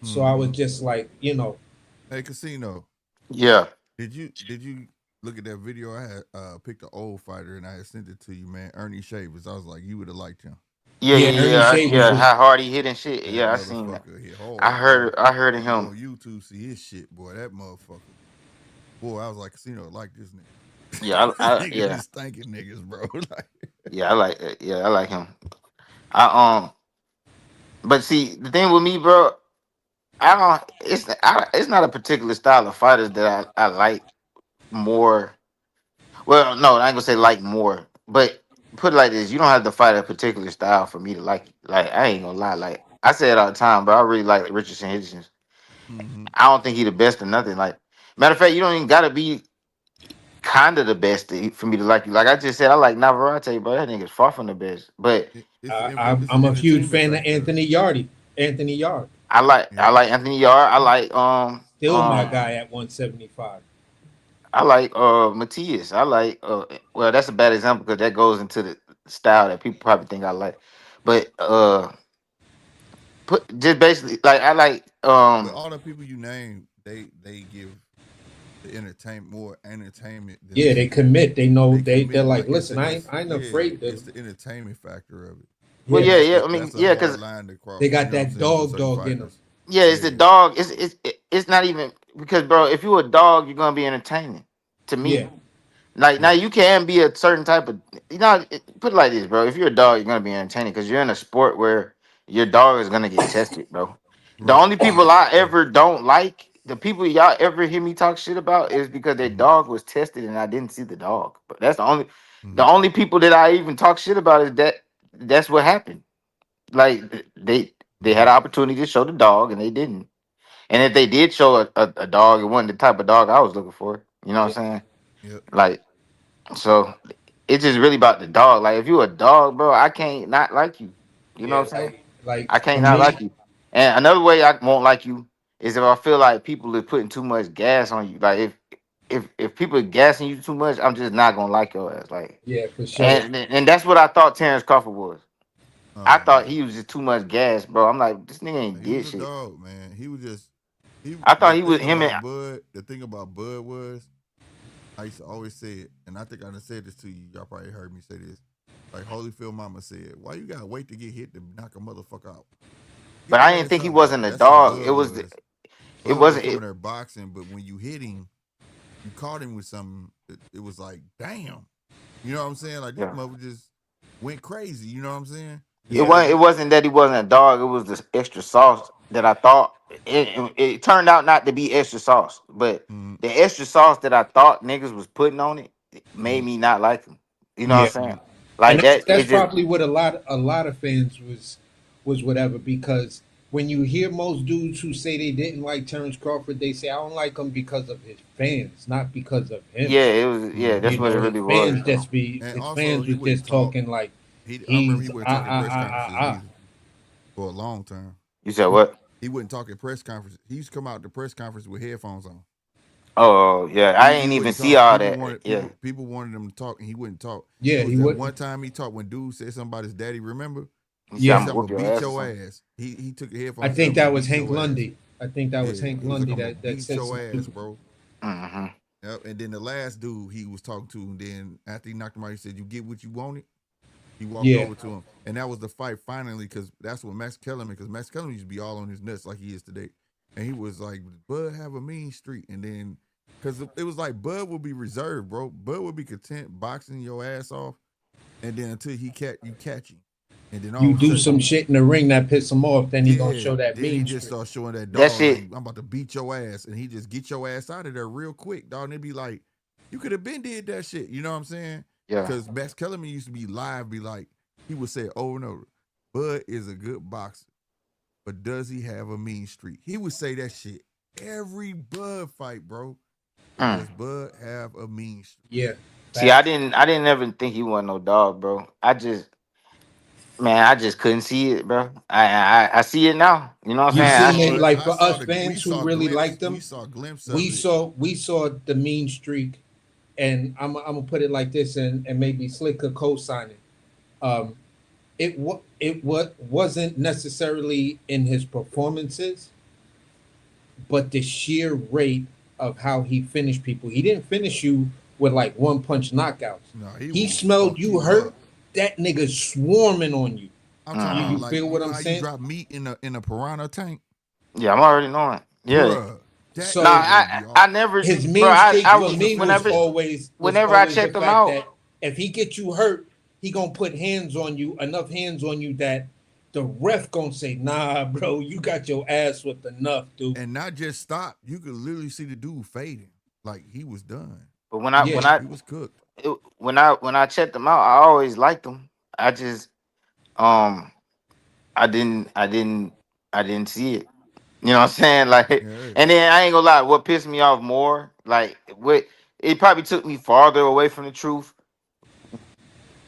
So I was just like, Hey, Casino. Yeah. Did you look at that video? I had picked an old fighter and I had sent it to you, man. Ernie Shavers. I was like, you would have liked him. Ernie Shavers was How hard he hit and shit. That Yeah, I seen that. motherfucker hit hard. I heard of Go him. on YouTube, see his shit, boy. That motherfucker. Boy, I was like, Casino like this nigga. Yeah, Niggas is thanking niggas, bro. Like, I like him. I but see the thing with me, bro, I don't. It's not a particular style of fighters that I like more. Well, no, I ain't gonna say like more, but put it like this: you don't have to fight a particular style for me to like you. Like I ain't gonna lie, like I say it all the time, but I really like Richardson Henderson. mm-hmm. I don't think he the best or nothing. Like matter of fact, you don't even gotta be kind of the best for me to like you. Like I just said, I like Navarrete, but that nigga's far from the best. But It's I'm an a huge entertainment fan of factor of it. Anthony Yard. I Yeah. like Anthony Yard. I like Still my guy at 175. I like Matias. I like well that's a bad example because that goes into the style that people probably think I like. But put just basically like I like But all the people you name, they give the entertainment more entertainment than Yeah, they they commit. They know they they're commit. like, Like listen, I ain't afraid to. it's the entertainment factor of it. well Yeah, And yeah. I mean that's a yeah, hard because line to cross. they You got know what I'm that saying, for certain dog in them. fighters. yeah, it's the Yeah. dog. It's not even because bro, if you a dog, you're gonna be entertaining to me. Yeah, Like now, Yeah. you can be a certain type of put it like this, bro. If you're a dog, you're gonna be entertaining because you're in a sport where your dog is gonna get tested, bro. The Right. only people Right. I Right. ever don't like, the people y'all ever hear me talk shit about, is because their Mm-hmm. dog was tested and I didn't see the dog. But that's the Mm-hmm. only people that I even talk shit about is that's what happened. Like they had an opportunity to show the dog and they didn't. And if they did show a dog, it wasn't the type of dog I was looking for. You know yeah, what I'm saying? Yep. Like. So it's just really about the dog. Like if you a dog, bro, I can't not like you. You know yeah. what I'm saying? Like I for can't not like me, you. And another way I won't like you is if I feel like people are putting too much gas on you. Like if people are gassing you too much, I'm just not gonna like your ass. Like yeah, for sure. and that's what I thought Terrence Crawford was. I Oh thought man. he was just too much gas, bro. I'm like, this nigga ain't He was did a shit. dog, man. He was just he. I thought The he was thing him and about Bud, was, I used to always say it, and I think I done said this to you. Y'all probably heard me say this. Like Holyfield Mama said, "Why you gotta wait to get hit to knock a motherfucker out? but Get I your didn't ass think he out there." wasn't a That's how dog. Bud was. It Bud was wasn't coming it, there boxing, but when you hit him, you caught him with something. It was like, damn. You know what I'm saying? Like this yeah. mother just went crazy. You know what I'm saying? And Yeah, It so, wasn't that he wasn't a dog. It was the extra sauce that I thought. It turned out not to be extra sauce, but mm, the extra sauce that I thought niggas was putting on it made mm, me not like him. You know yeah. what I'm saying? And Like that. that's It just probably what a lot of fans was whatever, because when you hear most dudes who say they didn't like Terrence Crawford, they say I don't like him because of his fans, not because of him. yeah. It was yeah. mm-hmm. That's what it really was, though. And His also fans he was wouldn't just talk. talking like I remember he he's wouldn't talk at press conferences neither for a long time. You said what? He wouldn't talk at press conferences. He used to come out to press conference with headphones on. Oh yeah. I He ain't even wouldn't see talk. all People that. wanted Yeah. people wanted him to talk, and he wouldn't talk. Yeah, It was he that wouldn't. one time he talked when dude said something about his daddy. Remember? You said He I'm Yeah, said, gonna "I'm whoop gonna your beat ass or your something. ass." He took the I headphones and said, "I'm think gonna that was beat Hank your ass." Lundy. I think that was Yeah, Hank he was like, Lundy "I'm gonna that beat said your some ass, stupid. bro." Mm-hmm. Yep. And then the last dude he was talking to, and then after he knocked him out, he said, "You get what you wanted." He walked Yeah, over to him, and that was the fight finally, because that's what Max Kellerman, because Max Kellerman used to be all on his nuts like he is today, and he was like, "Bud have a mean streak," and then because it was like Bud would be reserved, bro. Bud would be content boxing your ass off, and then until you catch him, and then all you of a do sudden, some shit in the ring that piss him off, then he gonna yeah, show that then he mean just streak. starts showing that That dog like, shit. "I'm about to beat your ass," and he just get your ass out of there real quick, dog. And it'd be like, you could have been did that shit, you know what I'm saying? Yeah. Because Max Kellerman used to be live, be like, he would say over and over, "Bud is a good boxer, but does he have a mean streak?" He would say that shit every Bud fight, bro. But Mm. does Bud have a mean streak? Yeah, See, I facts. didn't. I didn't ever think he wasn't no dog, bro. I just couldn't see it, bro. I see it now. You know what You I'm seen saying? I it see it. like I for saw us the we fans who saw really glimpse liked we him. saw a glimpse We of it. saw the mean streak, and I'm gonna put it like this, and maybe Slick could co-sign it. Um, wasn't necessarily in his performances, but the sheer rate of how he finished people. He didn't finish you with like one punch knockouts. No, He will smelled fuck you you hurt. up. That nigga swarming on you. I'm talking Mm-hmm. about You like, feel you what know I'm how you saying? drop meat in a piranha tank? Yeah, I'm already knowing. Yeah, Bruh. shit So gonna be I off. never, his bro. main stage I for was me afraid of that. was Whenever I always the checked him fact out, that if he gets you hurt, he gonna put hands on you, enough hands on you that the ref gonna say, nah, bro, you got your ass with enough, dude. And not just stop. You could literally see the dude fading. Like he was done. but Yeah. He was cooked. when I checked him out, I always liked him. I just um I didn't see it. You know what I'm saying? Like, Yeah. and then I ain't gonna lie, what pissed me off more, like what it probably took me farther away from the truth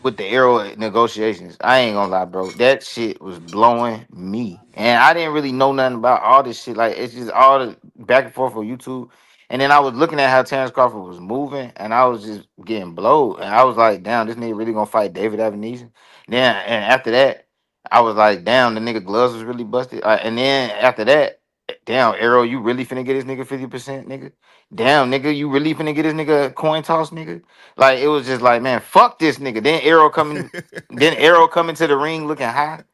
with the arrow negotiations. I ain't gonna lie, bro. That shit was blowing me. And I didn't really know nothing about all this shit. Like, it's just all the back and forth on YouTube. And then I was looking at how Terrence Crawford was moving, and I was just getting blowed. And I was like, damn, this nigga really gonna fight David Avenesian? Then, and after that, I was like, damn, the nigga gloves was really busted. And then after that, damn, Arrow, you really finna get this nigga 50%, nigga? Damn, nigga, you really finna get this nigga a coin toss, nigga? Like, it was just like, man, fuck this nigga. Then Arrow coming to the ring looking high.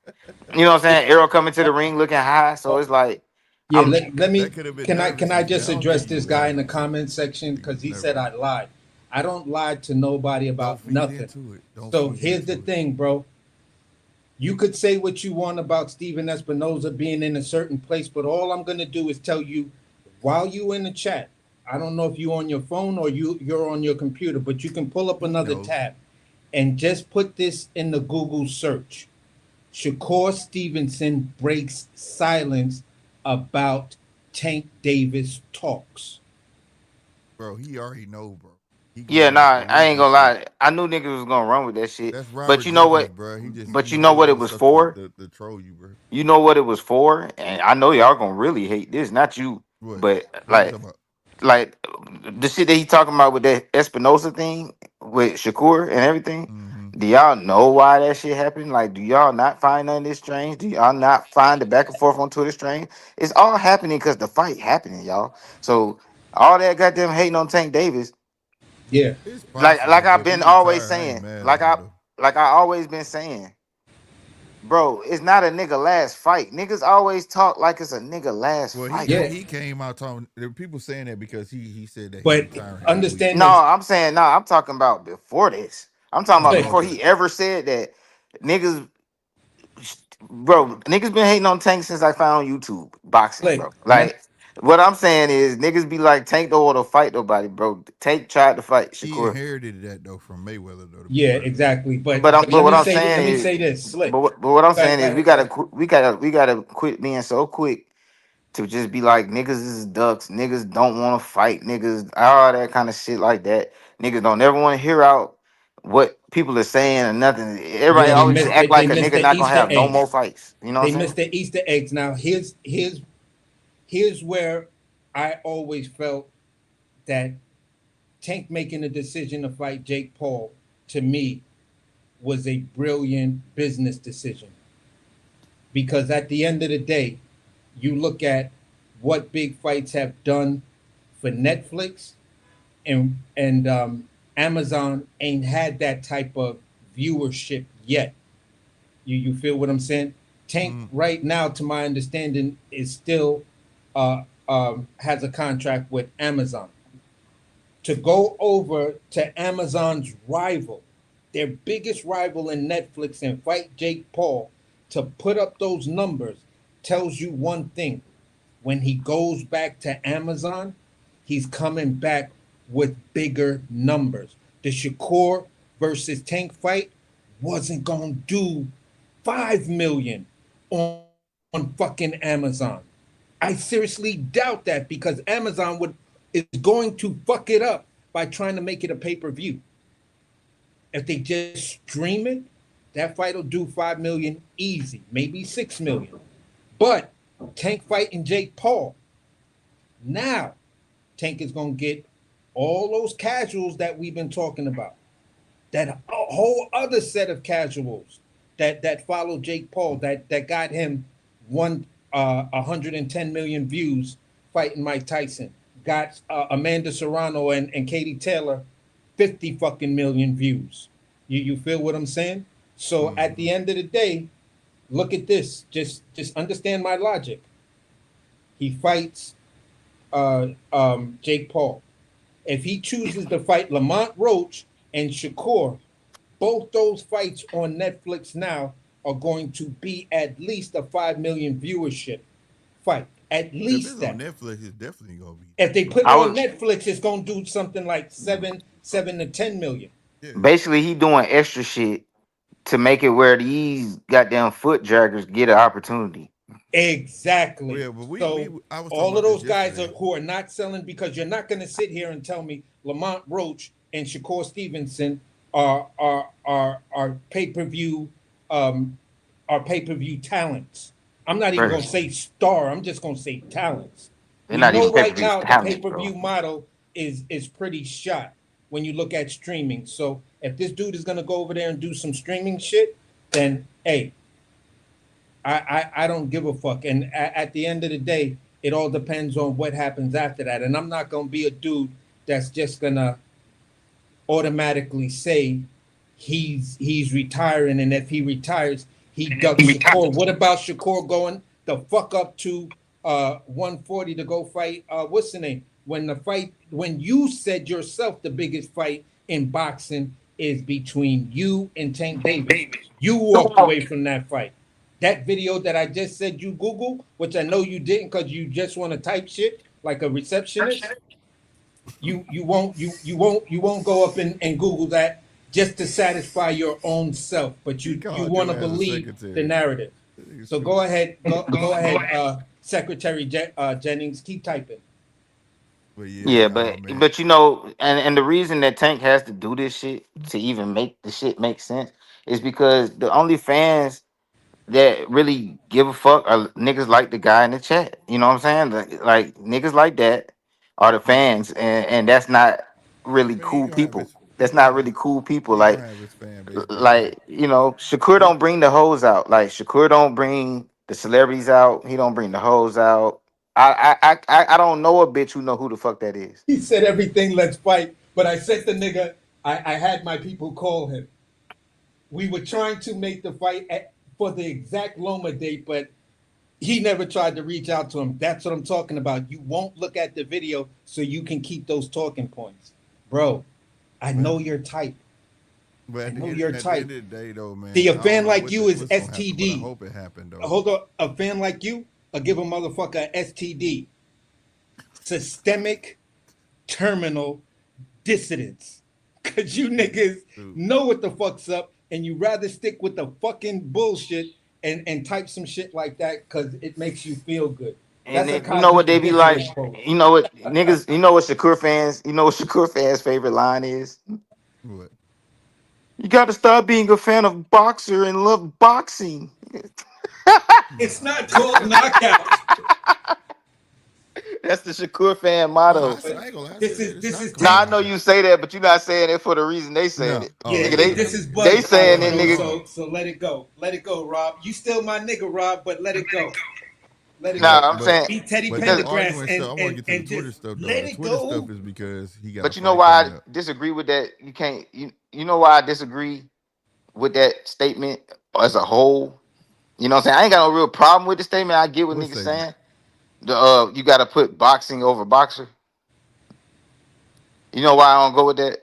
You know what I'm saying? Arrow coming to the ring looking high. So it's like, Yeah, I'm let me That could have been can nervous I as hell. just I don't address think he this was guy in the nervous. comment section He was because he said I nervous. lied. I don't lie to nobody Don't about feed nothing. into it. Don't So feed here's the into it. thing, bro. You could say what you want about Steven Espinoza being in a certain place, but all I'm gonna do is tell you while you in the chat. I don't know if you on your phone or you're on your computer, but you can pull up He another knows. tab and just put this in the Google search. Shakur Stevenson breaks silence about Tank Davis talks. Bro, he already know, bro. He yeah, going off nah, the I ain't legal gonna shit. lie. I knew niggas was gonna run with that shit. That's But Robert you know Jenkins, what? bro. He just, But you say know all what it this was stuff to, for? to troll you, bro. You know what it was for? And I know y'all gonna really hate this, not you, What? but What you talking about? like the shit that he talking about with that Espinosa thing with Shakur and everything. Mm-hmm. Do y'all know why that shit happened? Like, do y'all not find none of this strange? Do y'all not find the back and forth on Twitter strange? It's all happening because the fight happening, y'all. So all that goddamn hating on Tank Davis, Yeah. It's like possible, I've but if he been always retired, I ain't saying, mad at him though. like I always been saying, bro, it's not a nigga last fight. Niggas always talk like it's a nigga last Well, fight. Yeah. he came out talking. There were people saying that because he said that he But retiring 8 weeks. understand No, this. I'm saying no. I'm talking about before this. I'm talking about Oh, Slick. before okay. he ever said that. Niggas, bro, niggas been hating on Tank since I found YouTube boxing, Slick. bro. Like, what I'm saying is niggas be like, Tank don't want to fight nobody, bro. Tank tried to fight He Shakur, inherited that though from Mayweather though. To be Yeah, fair, exactly. but But but let what me I'm say saying is, this, Slick. but what I'm Go ahead, saying go is ahead, go ahead. we gotta quit being so quick to just be like niggas is ducks, niggas don't want to fight, niggas all that kind of shit like that. Niggas don't ever want to hear out what people are saying or nothing. Everybody Yeah, always just act they like a missed nigga the not gonna Easter have no more eggs. fights. You know They what I'm saying? missed the Easter eggs. Now here's where I always felt that Tank making a decision to fight Jake Paul to me was a brilliant business decision because at the end of the day, you look at what big fights have done for Netflix and Amazon ain't had that type of viewership yet. You feel what I'm saying? Tank mm. right now, to my understanding, is still has a contract with Amazon. To go over to Amazon's rival, their biggest rival in Netflix, and fight Jake Paul to put up those numbers tells you one thing. When he goes back to Amazon, he's coming back with bigger numbers. The Shakur versus Tank fight wasn't gonna do 5 million on fucking Amazon. I seriously doubt that because Amazon would is going to fuck it up by trying to make it a pay-per-view. If they just stream it, that fight will do 5 million easy, maybe 6 million. But Tank fighting Jake Paul, now Tank is gonna get all those casuals that we've been talking about. That a whole other set of casuals that followed Jake Paul that got him 110 million views fighting Mike Tyson. Got Amanda Serrano and Katie Taylor 50 fucking million views. You feel what I'm saying? So at the end of the day, look at this. Just understand my logic. He fights Jake Paul. If he chooses to fight Lamont Roach and Shakur, both those fights on Netflix now are going to be at least a 5 million viewership fight. At If least it's that. on Netflix, it's definitely gonna be. If they put it I on was Netflix, it's gonna do something like 7 to 10 million. Yeah. basically he doing extra shit to make it where these goddamn foot draggers get an opportunity. Exactly. Yeah, but So I was talking all of about this those guys yesterday. who are not selling, because you're not going to sit here and tell me Lamont Roach and Shakur Stevenson are pay-per-view talents. I'm not even Right. going to say star. I'm just going to say talents. They're We not even know pay per right view now the talent, bro. pay-per-view model is pretty shot when you look at streaming. So if this dude is going to go over there and do some streaming shit, then hey, I don't give a fuck. And at the end of the day, it all depends on what happens after that. And I'm not gonna be a dude that's just gonna automatically say he's retiring, and if he retires, he ducks Shakur. What about Shakur going the fuck up to 140 to go fight what's the name? When you said yourself the biggest fight in boxing is between you and Tank Davis. You walked away from that fight. That video that I just said you Google, which I know you didn't because you just want to type shit like a receptionist. You won't go up and Google that just to satisfy your own self, but He you called want your to ass a believe the secretary. narrative. Nigga So stupid. go ahead, go ahead, Secretary Jennings, keep typing. But Yeah, nah, man. but you know, and the reason that Tank has to do this shit to even make the shit make sense is because the only fans that really give a fuck are niggas like the guy in the chat. You know what I'm saying? Like niggas like that are the fans, and that's not really Man, cool people. That's not really cool people. he gonna have his fan base back though. You know, Shakur don't bring the hoes out. Like Shakur don't bring the celebrities out. He don't bring the hoes out. I don't know a bitch who know who the fuck that is. He said everything, let's fight. But I said the nigga, I had my people call him. We were trying to make the fight for the exact Loma date, but he never tried to reach out to him. That's what I'm talking about. You won't look at the video so you can keep those talking points. Bro, I know your type. But I at the know end, your at the type. end of the day, though, man, See, a I don't fan know like you is what's gonna happen, but I STD. hope it happened though. Hold on. A fan like you, I'll give a motherfucker a STD. Systemic terminal dissidence. Because you niggas know what the fuck's up, and you rather stick with the fucking bullshit and type some shit like that because it makes you feel good. And That's a then, you know what they cognitive be like? dissonance post. You know what niggas? You know what Shakur fans? You know what Shakur fans' favorite line is? What? You got to stop being a fan of boxer and love boxing. It's not called knockout. That's the Shakur fan Nah, motto. I ain't gonna lie. I This said is it's this not is called Now I Tank. know knockout. you say that, but you're not saying it for the reason they saying No. it. Oh, Yeah, Nigga, this is they Bud's saying it, motto, nigga. so let it go. Let it go, Rob. You still my nigga, Rob, but let it go. Let it Nah, go. I'm saying Be Teddy But the because, Pendergrass argument stuff, and I want to and get to the and Twitter just stuff though. let The it Twitter stuff go. is because he got a but you know fight why coming I up. disagree with that? You can't. You know why I disagree with that statement as a whole? You know what I'm saying? I ain't got no real problem with the statement. I get what What niggas statement? saying. You got to put boxing over boxer. You know why I don't go with that?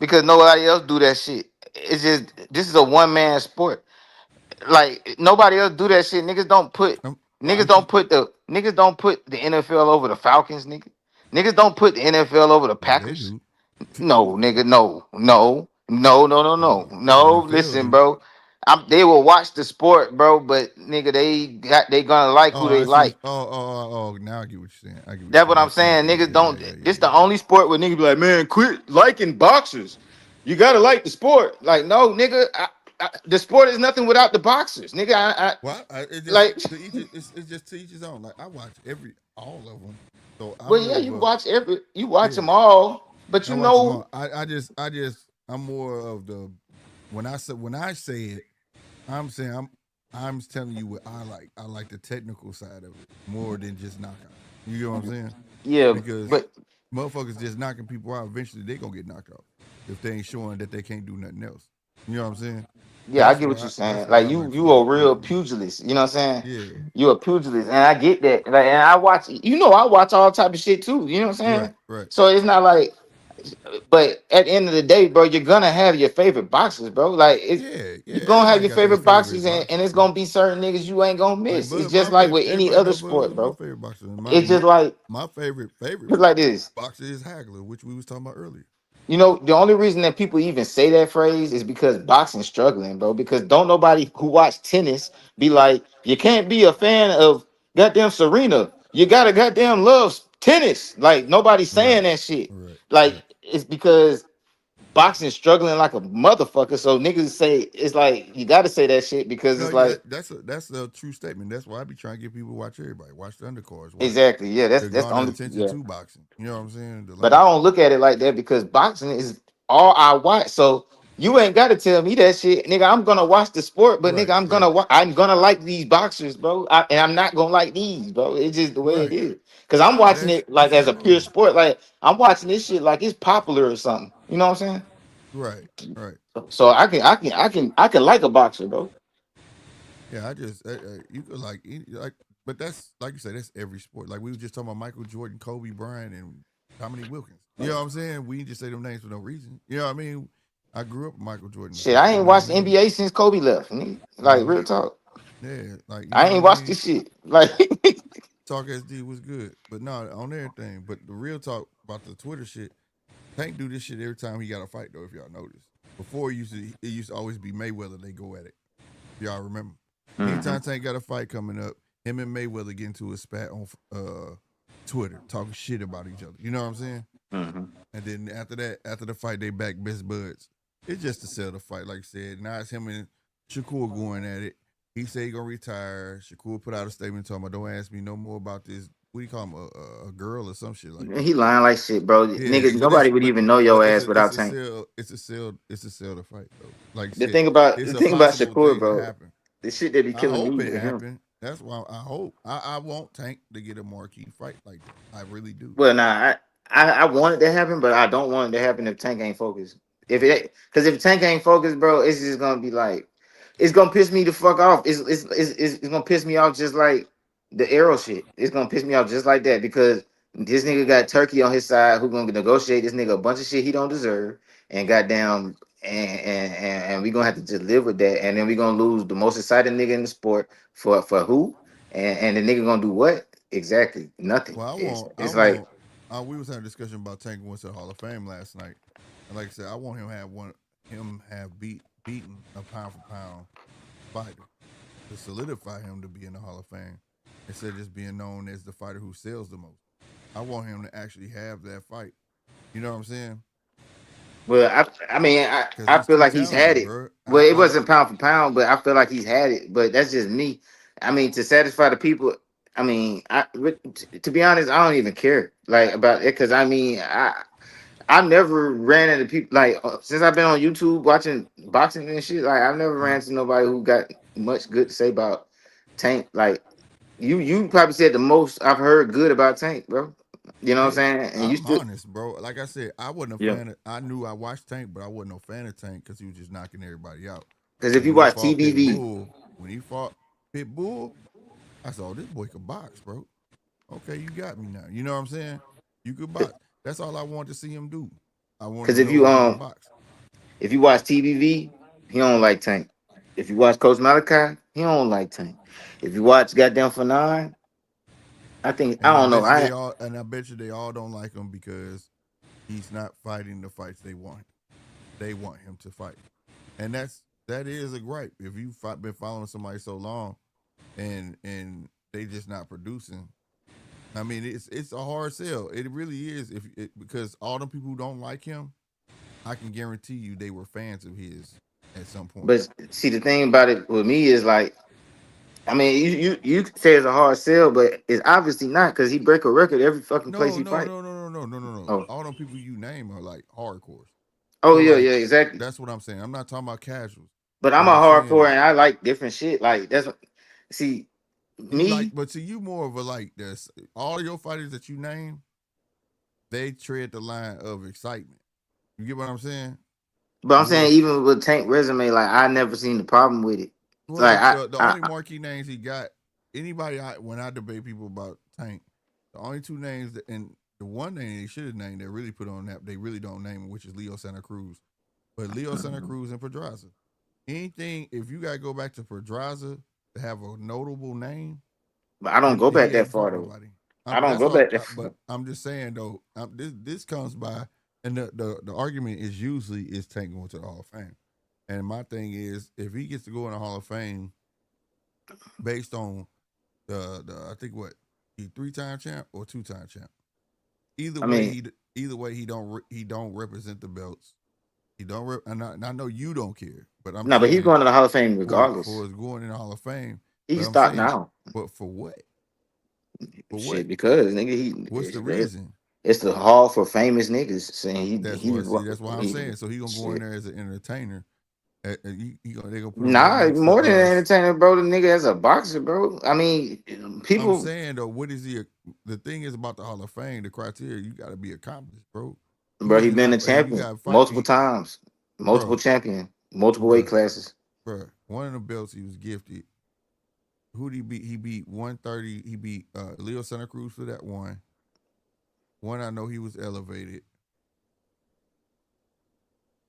Because nobody else do that shit. It's just this is a one man sport. Like nobody else do that shit. I'm Niggas don't put the NFL over the Falcons, nigga. Niggas don't put the NFL over the yeah, they Packers. do. No, nigga, no. NFL Listen, do. bro. They will watch the sport, bro, but nigga, they gonna like Oh, who I they see. like. Now I get what you're saying. I get what That's you're what saying. I I'm see. saying. Niggas don't. This the Yeah. only sport where niggas be like, man, quit liking boxers. You gotta like the sport. Like, no, nigga, the sport is nothing without the boxers, nigga. Well, it just Like, it's just to each his own. Like I watch all of them, so I'm well, yeah, more of you watch yeah. them all, but I you watch them know, all. I'm more of the when I say it, I'm saying I'm telling you what I like. I like the technical side of it more than just knockout. You get what I'm saying? yeah, Because but motherfuckers just knocking people out. Eventually, they gonna get knocked out if they ain't showing that they can't do nothing else. You know what I'm saying? I That's get what why you're that's saying. why Like I like you fight. a real pugilist. You know what I'm saying? Yeah. You a pugilist, and I get that. Like, and I watch. I watch all type of shit too. You know what I'm saying? Right. Right. So it's not like. But at the end of the day, bro, you're gonna have your favorite boxers, bro. Like Yeah. Yeah. you're gonna have Everybody your got their favorite favorite boxers, and boxers. it's gonna be certain niggas you ain't gonna Like miss. It's Bud, just like with any everybody other know Bud sport, was my bro. favorite boxer. And It's just like my favorite it's like this. boxer is Hagler, which we was talking about earlier. The only reason that people even say that phrase is because boxing's struggling, bro. Because don't nobody who watch tennis be like, you can't be a fan of goddamn Serena. You gotta goddamn love tennis. Like nobody's saying Right. that shit. Right. Like Right. it's because boxing struggling like a motherfucker. So niggas say it's like you gotta say that shit because No, it's yeah, like that's a true statement. That's why I be trying to get people to watch everybody, watch the undercards, watch exactly, yeah. to That's the garner only, attention yeah. to boxing. You know what I'm saying? To But like, I don't look at it like that because boxing is all I watch. So you ain't got to tell me that shit, nigga. I'm gonna watch the sport, but nigga, right, right, I'm gonna like these boxers, bro. And I'm not gonna like these, bro. It's just the way it right. is. Cause I'm No, watching that's it like how as it a pure goes. sport. Like I'm watching this shit like it's popular or something. You know what I'm Right, right. saying? So I can like a boxer, bro. Yeah, I just you could like, but that's like you said, that's every sport. Like we were just talking about Michael Jordan, Kobe Bryant, and Dominique Wilkins. You know what I'm saying? We ain't just say them names for no reason. You know what I mean? I grew up with Michael Jordan and Shit, stuff. I You ain't know what I watched mean? NBA since Kobe left. Nigga. Like Mm-hmm. real talk. Yeah, like you know I what I ain't watched mean. this shit. Like Talk SD was good, but no on everything. But the real talk about the Twitter shit, Tank do this shit every time he got a fight though. If y'all notice, before it used to always be Mayweather. They go at it. Y'all remember? Mhm. Anytime Tank got a fight coming up, him and Mayweather get into a spat on Twitter, talking shit about each other. You know what I'm saying? Mhm. And then after that, after the fight, they back best buds. It's just to sell the fight, like I said. Now it's him and Shakur going at it. He said he gonna retire. Shakur put out a statement talking about, "Don't ask me no more about this." What do you call him? A girl or some shit like that. He lying like shit, bro. Yeah, Niggas, but it's nobody would but even know but your ass without Tank. it's a sell the fight though. Like I The said, thing about it's the a thing about possible Shakur, thing to bro, happen. the shit that be I killing hope me it with him. happened. That's why I hope. I want Tank to get a marquee fight like that. I really do. Well, nah, I want it to happen, but I don't want it to happen if Tank ain't focused. Because if Tank ain't focused, bro, it's just gonna be like, it's gonna piss me the fuck off. It's gonna piss me off just like the arrow shit. It's gonna piss me off just like that because this nigga got Turkey on his side who gonna negotiate this nigga a bunch of shit he don't deserve, and goddamn, and we gonna have to just live with that, and then we gonna lose the most exciting nigga in the sport for who, and the nigga gonna do what exactly? Nothing. Well, I It's like. want. We was having a discussion about Tank going to the Hall of Fame last night, and like I said, I want him have beaten a pound for pound fighter to solidify him to be in the Hall of Fame instead of just being known as the fighter who sells the most. I want him to actually have that fight. You know what I'm saying? Well, I mean, Because I he's feel too like he's had talented, it. bro. Well, it wasn't pound for pound, but I feel like he's had it. But that's just me. I mean, to satisfy the people. I mean, to be honest, I don't even care like about it because I mean, I never ran into people like since I've been on YouTube watching boxing and shit. Like I've never ran into nobody who got much good to say about Tank. Like you probably said the most I've heard good about Tank, bro. You know what I'm Hey, saying? And you I'm still, honest, bro. Like I said, I wasn't a yeah. fan of. I knew I watched Tank, but I wasn't no fan of Tank because he was just knocking everybody out. Because But if you when he watch fought TBV. Pit Bull, I saw this boy could box, bro. Okay, you got me now. You know what I'm saying? You could box. That's all I wanted to see him do. I wanted Because to know he could box. if you watch TBV, he don't like Tank. If you watch Coach Malachi, he don't like Tank. If you watch goddamn Fanon, I And I don't know. bet you I bet you they all don't like him because he's not fighting the fights they want. They want him to fight, and that is a gripe. If you've been following somebody so long, and they just not producing, I mean it's a hard sell. It really is. Because all the people who don't like him, I can guarantee you they were fans of his at some point. But see, the thing about it with me is like, I mean, you say it's a hard sell, but it's obviously not because he break a record every fucking place No, he no, fight. no, no, no, no, no, no, no. Oh, All the people you name are like hardcores. oh So yeah, like yeah, exactly. that's what I'm saying. I'm not talking about casuals. But I'm What a I'm saying hardcore is and I like different shit. Like that's what, see you like, me. but see, you more of a like this. All your fighters that you name, they tread the line of excitement. You get what I'm saying? But I'm He saying was. even with Tank resume, like I never seen the problem with it. Well, Like the only marquee names he got, when I debate people about Tank, the only two names and the one name they should have named that really put on that they really don't name him, which is Leo Santa Cruz. But Leo Santa Cruz and Pedraza. Anything, if you got to go back to Pedraza to have a notable name, but I don't go he back that ain't far fought though. nobody. I don't That's go all. back that But far. I'm just saying though, this comes by, and the argument is usually Tank going to the Hall of Fame. And my thing is, if he gets to go in the Hall of Fame based on the I think what he 3-time champ or 2-time champ. Either I way, mean, he don't represent the belts. He don't. And I know you don't care, but I'm no, but he's saying going to the Hall of Fame for regardless. his going in the Hall of Fame. He But can I'm stop saying, now. but for what? For what? Shit, because nigga, What's the reason? it's the Hall for famous niggas. Saying That's he what. was See, that's why I'm saying. So he gonna go in shit. there as an entertainer. They gonna put him right Nah, next to more than an us. entertainer, bro. The nigga as a boxer, bro. I mean, I'm people, saying though, what is he? The thing is about the Hall of Fame. The criteria you got to be accomplished, bro. bro. He been a You champion got to fight, multiple times, multiple bro, champion, multiple weight bro, classes. bro. One of the belts he was gifted. Who did he beat? He beat 130. He beat Leo Santa Cruz for that one. One I know he was elevated.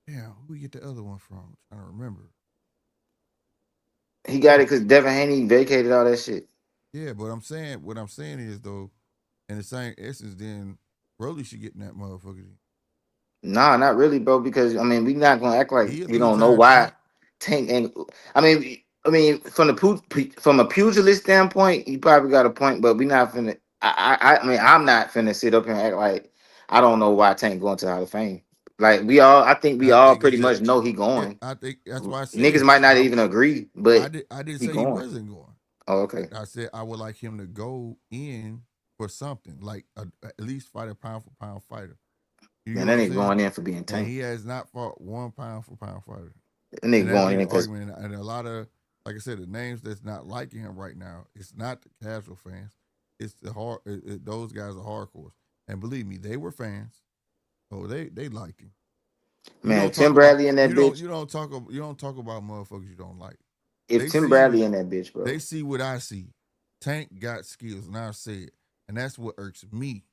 Damn, who we get the other one from? I'm trying to remember. He got it because Devin Haney vacated all that shit. Yeah, but what I'm saying is though, in the same essence, then Broly should get in that motherfucker. Nah, not really, bro. Because I mean, we not gonna act like He a we don't know 3-time why champ. Tank and from a pugilist standpoint, you probably got a point, but we not finna. I mean, I'm not finna sit up here and act like I don't know why Tank going to the Hall of Fame. Like I think we I all think it's pretty just. much know he going. I think that's why I Niggas said might not even agree, but I didn't he say he going. wasn't going. Oh, okay. I said I would like him to go in for something, like at least fight a pound for pound fighter. You get Man, what that I'm ain't saying? going in for being And Tank. he has not fought one pound for pound fighter. That nigga And that'd be going the in because argument. And a lot of, like I said, the names that's not liking him right now, it's not the casual fans. It's the those guys are hardcore. And believe me, they were fans. Oh, they liked him. You man, don't talk Tim about Bradley and that bitch. you don't talk about motherfuckers you don't like. If They Tim see Bradley and that bitch, bro. they see what I see. Tank got skills, and I said, and that's what irks me.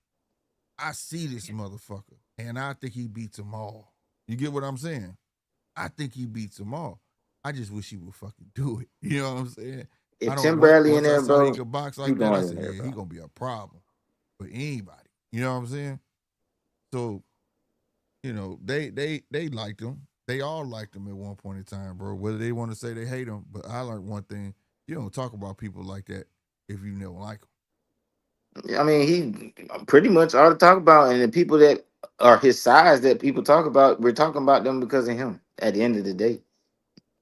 I see this motherfucker, and I think he beats them all. You get what I'm saying? I think he beats them all. I just wish he would fucking do it. You know what I'm saying? If I don't. Tim Bradley in Once I there, saw he bro, could box he like that, I going in said, there, yeah, bro. he gonna be a problem for anybody. You know what I'm saying? So, they liked him. They all liked him at one point in time, bro. Whether they want to say they hate him, but I learned one thing: you don't talk about people like that if you never like them. I mean, he pretty much all to talk about, and the people that are his size that people talk about, we're talking about them because of him. At the end of the day,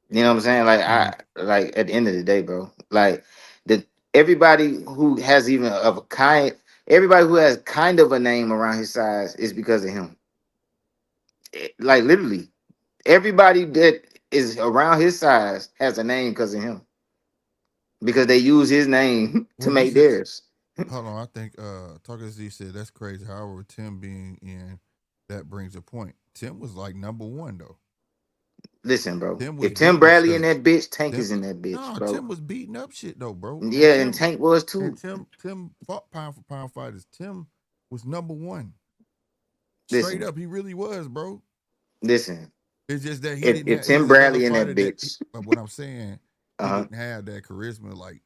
you know what I'm saying? Like like at the end of the day, bro. Like the everybody who has even of a kind, everybody who has kind of a name around his size is because of him. Like literally, everybody that is around his size has a name because of him. Because they use his name to Well, you make said, theirs. hold on. I think Tucker Z said that's crazy. However, Tim being in, that brings a point. Tim was like number one though. Listen, bro. Tim was If Tim getting Bradley in stuff. that bitch, Tank Tim, is in that bitch, no, bro. Tim was beating up shit though, bro. Yeah, and Tank was And too. Tim fought pound for pound fighters. Tim was number one. Straight Listen, up, he really was, bro. listen. It's just that he didn't If have. He Tim was another Bradley in fighter that that. bitch, But what I'm saying, he uh-huh. didn't have that charisma like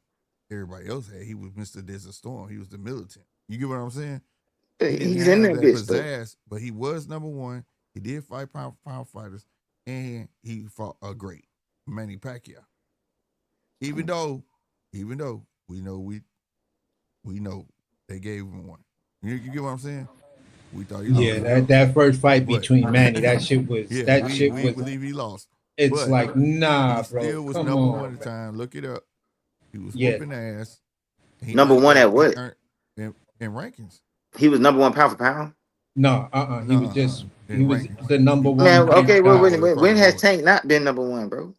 everybody else had. He was Mr. Desert Storm. He was the militant. You get what I'm saying? He didn't He's in have that that bitch though. pizzazz, but he was number one. He did fight pound for pound fighters, and he fought a great Manny Pacquiao. Even though we know they gave him one. You get what I'm saying? We thought he lost. Yeah, that first fight But between Manny, that shit was yeah, that we shit was. believe he lost. It's But like nah, he bro. still was Come number on, one at the man. time. Look it up. He was Yeah, whooping ass. He Number earned one that. at He what? earned in rankings. He was number one pound for pound. no, He was just he In was rankings. the number one Man, big okay. Well, guy. when has Tank not been number one, bro?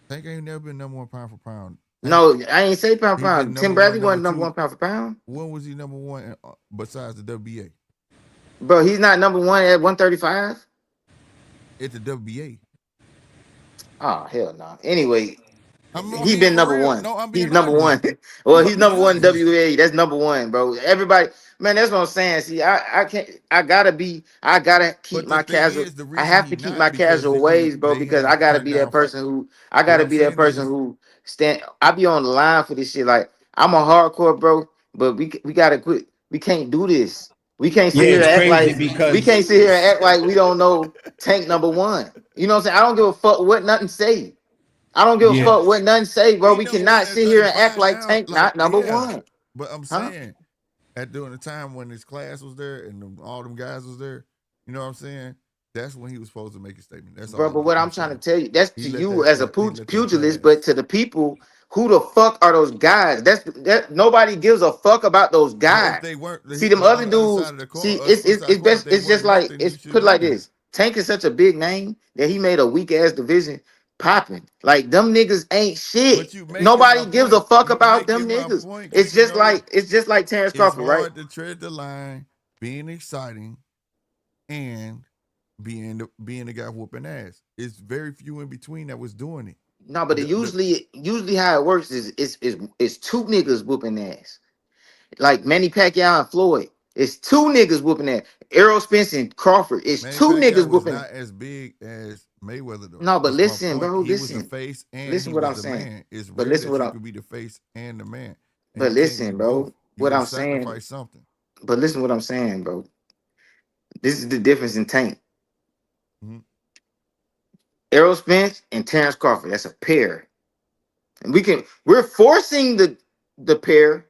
Tank ain't never been number one pound for pound. Tank, No, I ain't say pound for he been pound. Tim number Bradley one, number wasn't number two. one pound for pound. When was he number one besides the WBA? Bro, he's not number one at 135. at the WBA. Oh hell no. Anyway, I he mean, been for number real. one. No, I'm He's being number honest. one. Well, I'm he's being number one in honest. WA. That's number one, bro. Everybody, man, that's what I'm saying. See, I can't. I gotta keep But the my thing casual. is, the I reason have he to keep not my because casual ways, bro, they because I have gotta cut be that down. person who. I What gotta I'm be that saying person is, who stand. I be on the line for this shit. Like I'm a hardcore, bro, but we gotta quit. We can't do this. We can't sit Yeah, here and it's act crazy like we because can't sit here and act like we don't know Tank number one. You know what I'm saying? I don't give a fuck what nothing say. I don't give a yeah, fuck what nothing say, bro. he We number one cannot at sit here and act 35 like now. Tank Like, not number yeah. one, But I'm huh? saying, at during the time when his class was there and all them guys was there, you know what I'm saying? That's when he was supposed to make a statement. That's Bro, all but what I'm I'm trying to saying. tell you, that's He to let you as a he let that pugilist, pass. but to the people, who the fuck are those guys? That nobody gives a fuck about those Well, if guys. they weren't See them on other the other side dudes. of the See, coin, flip side of it's the coin, if best. they It's just weren't left, like then he it's should put have like been there. this. Tank is such a big name that he made a weak ass division popping. Like them niggas ain't But shit. you making my Nobody gives a point. fuck You about them making my niggas. point It's because you just know like Terrence it's Crawford, right? hard to tread the line, being exciting and being the guy whooping ass. It's very few in between that was doing it. No, but it usually how it works is two niggas whooping ass. Like Manny Pacquiao and Floyd. It's two niggas whooping ass. Errol Spence and Crawford. It's Manny two Pacquiao niggas was whooping. not as big as Mayweather though. No, but That's my listen, point. bro, He was the listen. face and Listen he what was I'm the saying. man. It's But rare listen that what you I'm could be the face and the man, and but you can't be listen, both. bro. You're What gonna I'm saying. sacrifice something. But listen what I'm saying, bro. This is the difference in Tank. Mhm. Errol Spence and Terrence Crawford. That's a pair. And we're forcing the pair.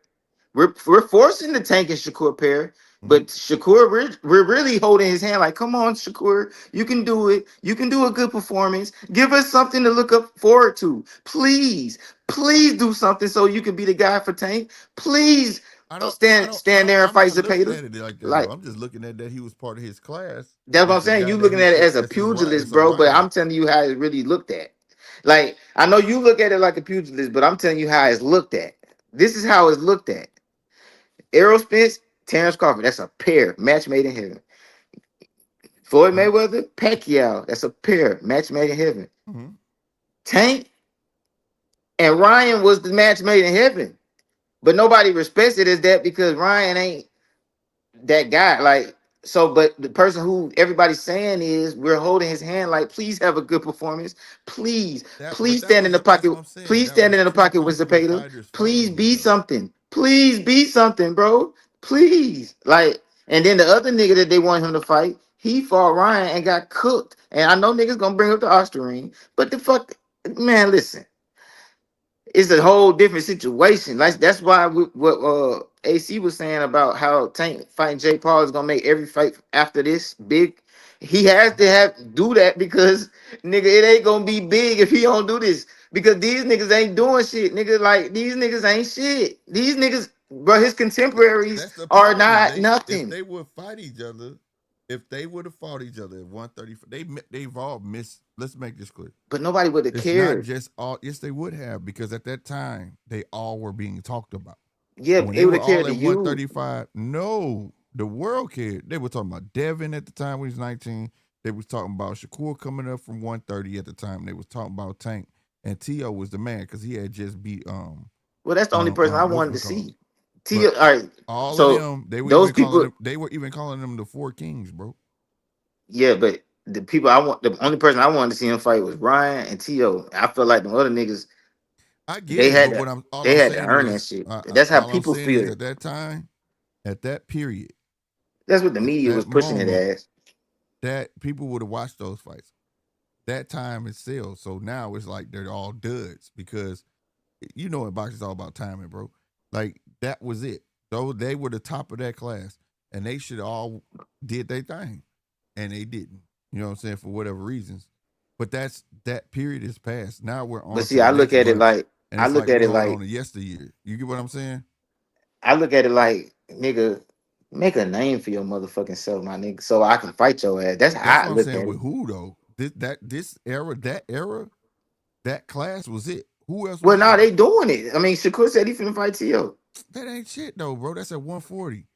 We're forcing the Tank and Shakur pair, but Shakur, we're really holding his hand. Like, come on, Shakur, you can do it. You can do a good performance. Give us something to look up forward to. Please do something so you can be the guy for Tank. Please stand there and I'm fight not looking Zepeda. at it like that though. Like I'm just looking at that he was part of his class. that's what I'm That's the saying. guy You that looking he at it put. as a That's his right. pugilist, That's a bro, but rival. I'm telling you how it really looked at. Like I know you look at it like a pugilist, but I'm telling you how it's looked at. This is how it's looked at. Errol Spence, Terrence Crawford. That's a pair. Match made in heaven. Floyd Mayweather, Pacquiao. That's a pair. Match made in heaven. Mm-hmm. Tank and Ryan was the match made in heaven. But nobody respects it as that because Ryan ain't that guy. Like, so, but the person who everybody's saying is we're holding his hand, like, please have a good performance. Please stand in the That's pocket. what I'm saying. Please That stand was in the two pocket with competent Zepeda. fighters Please fighting each be other. something. Please be something, bro. Please. Like, and then the other nigga that they want him to fight, he fought Ryan and got cooked. And I know niggas gonna bring up the Osterine, but the fuck, man, listen, it's a whole different situation. Like that's why what AC was saying about how Tank fighting Jake Paul is gonna make every fight after this big. He has to do that because nigga, it ain't gonna be big if he don't do this. Because these niggas ain't doing shit, nigga. Like these niggas ain't shit. These niggas, bro, his contemporaries That's the are problem. not If nothing. they would fight each other, if they would have fought each other at 135, they've all missed. Let's make this clear. But nobody would have It's not cared. just all. Yes, they would have because at that time they all were being talked about. Yeah, When it they would were have all cared to at you. 135, no, the world cared. They were talking about Devin at the time when he was 19. They was talking about Shakur coming up from 130 at the time. They was talking about Tank, and T.O. was the man because he had just beat Well, that's the only person I wanted to whatchamacallit. see. But All right. all of So them, they were those even calling people. them. They were even calling them the Four Kings, bro. Yeah, but the people the only person I wanted to see him fight was Ryan and T.O. I feel like the other niggas, I get they it, had but to, what I'm all they I'm had to saying earn that is, shit. That's how all I'm people saying is feel. at that time, at that period, That's what the at media was that pushing it moment, as. that people would have watched those fights. That time is still so now it's like they're all duds because you know in boxing it's all about timing, bro. Like that was it. Though they were the top of that class, and they should all did their thing, and they didn't. You know what I'm saying for whatever reasons. But that period is past. Now we're But on to see, the next bunch, and I it's look like at we're it holding like, on to yesteryear. You get what I'm saying? nigga, make a name for your motherfucking self, my nigga, so I can fight your ass. That's That's how I what I'm look saying. at it. With who though? This era, that class was it. Who else Well, was now there? they doing it. I mean, Shakur said he finna fight T.O. That ain't shit though, bro. That's at 140.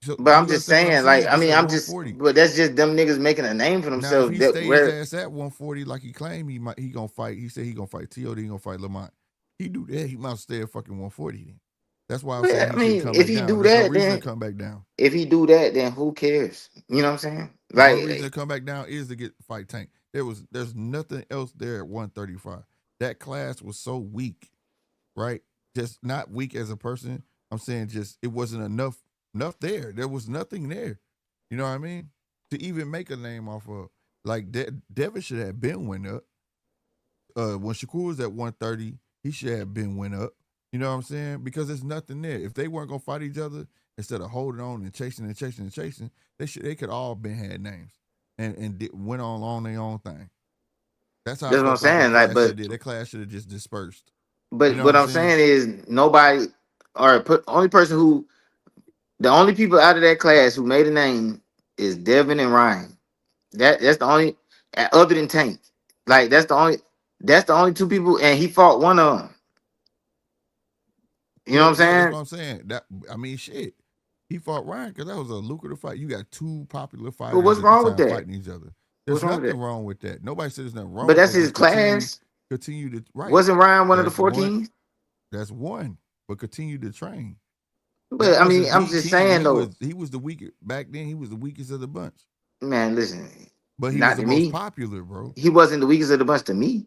So But I'm you just understand what I'm saying, like, saying? I That's mean, at I'm just, 140. but that's just them niggas making a name for Now, if themselves. he That stay his where, ass at 140 like he claimed he gonna fight. He said he gonna fight T.O.D. He gonna fight Lamont. He do that, he might stay at fucking 140 then. That's why I'm saying well, he I shouldn't mean, come if back he down. do There's no that, reason to then come back down. if he do that, then who cares? You know what I'm saying? The only reason to Like, come back down is to get fight Tank. There's nothing else there at 135. That class was so weak, right? Just not weak as a person. I'm saying just it wasn't enough there. There was nothing there. You know what I mean? To even make a name off of. Like Devin should have been went up. When Shakur was at 130, he should have been went up. You know what I'm saying? Because there's nothing there. If they weren't gonna fight each other, instead of holding on and chasing and chasing and chasing, they could all been had names and went on their own thing. That's how I that's what I'm felt like that saying. Like, class should have did. That class should have just dispersed. You but know what what I'm I'm saying? saying is nobody, or the only people out of that class who made a name is Devin and Ryan. That's the only, other than Tank. Like, that's the only two people, and he fought one of them. You know what I'm Yeah, that's saying? what I'm saying. That I mean, shit. He fought Ryan because that was a lucrative fight. You got two popular But fighters what's at the wrong with time that? fighting each other. What's There's wrong with nothing that? wrong with that. Nobody said there's nothing wrong But with that's that. his Just continue, class. continue to right. Wasn't Ryan one of the That's 14? one. That's one. But continue to train. That But I mean, wasn't I'm the just team. saying He though, was the weakest back then. He was the weakest of the bunch. man. Listen, But he was not the to most me. popular, bro. He wasn't the weakest of the bunch to me.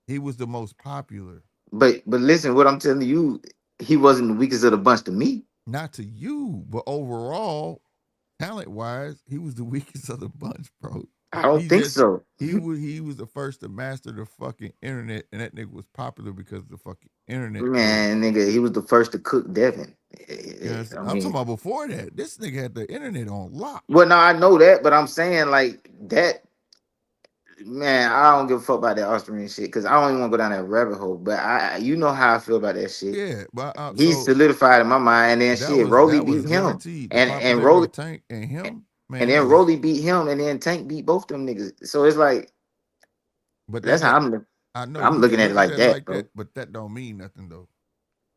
He was the most popular. But listen, what I'm telling you, he wasn't the weakest of the bunch to me. Not to you, but overall, talent wise, he was the weakest of the bunch, bro. I don't He think just so. he was the first to master the fucking internet, and that nigga was popular because of the fucking internet, bro. Man, nigga, he was the first to cook Devin. You know, I I'm talking mean, about before that. This nigga had the internet on lock. well, no, I know that, but I'm saying like that. Man, I don't give a fuck about that Austrian shit because I don't even want to go down that rabbit hole. But you know how I feel about that shit. Yeah, but He's so solidified in my mind, and then shit, Rolly that was beat him, guaranteed. The and popularity Rolly, of Tank and him, and man, then was. Rolly beat him, and then Tank beat both them niggas. So it's like But that's that how don't. I'm. I know I'm you can looking at it look at like it that, like bro. that, but that don't mean nothing though.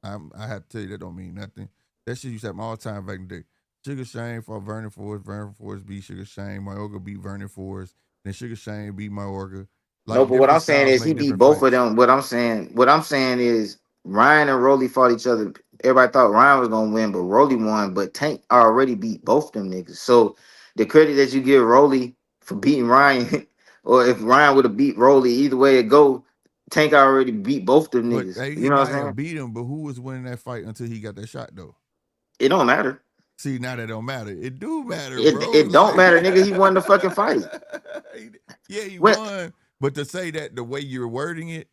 I have to tell you that don't mean nothing. That shit used to happen all the time back in the day. Sugar Shane fought Vernon Forrest. Vernon Forrest beat Sugar Shane. Mayorga beat Vernon Forrest. Then Sugar Shane beat Mayorga. No, Like but what I'm different saying styles is he make beat different both of fights. them. What I'm saying is Ryan and Rolly fought each other. Everybody thought Ryan was gonna win, but Rolly won. But Tank already beat both them niggas. So the credit that you give Rolly for beating Ryan, or if Ryan would have beat Rolly, either way it go, Tank already beat both them But niggas. he You know what might I'm have saying? beat him, but who was winning that fight until he got that shot though? It don't matter. See, now that don't matter. It do matter, It bro. it don't Like, matter, nigga. He won the fucking fight. yeah, he What? won. But to say that the way you're wording it,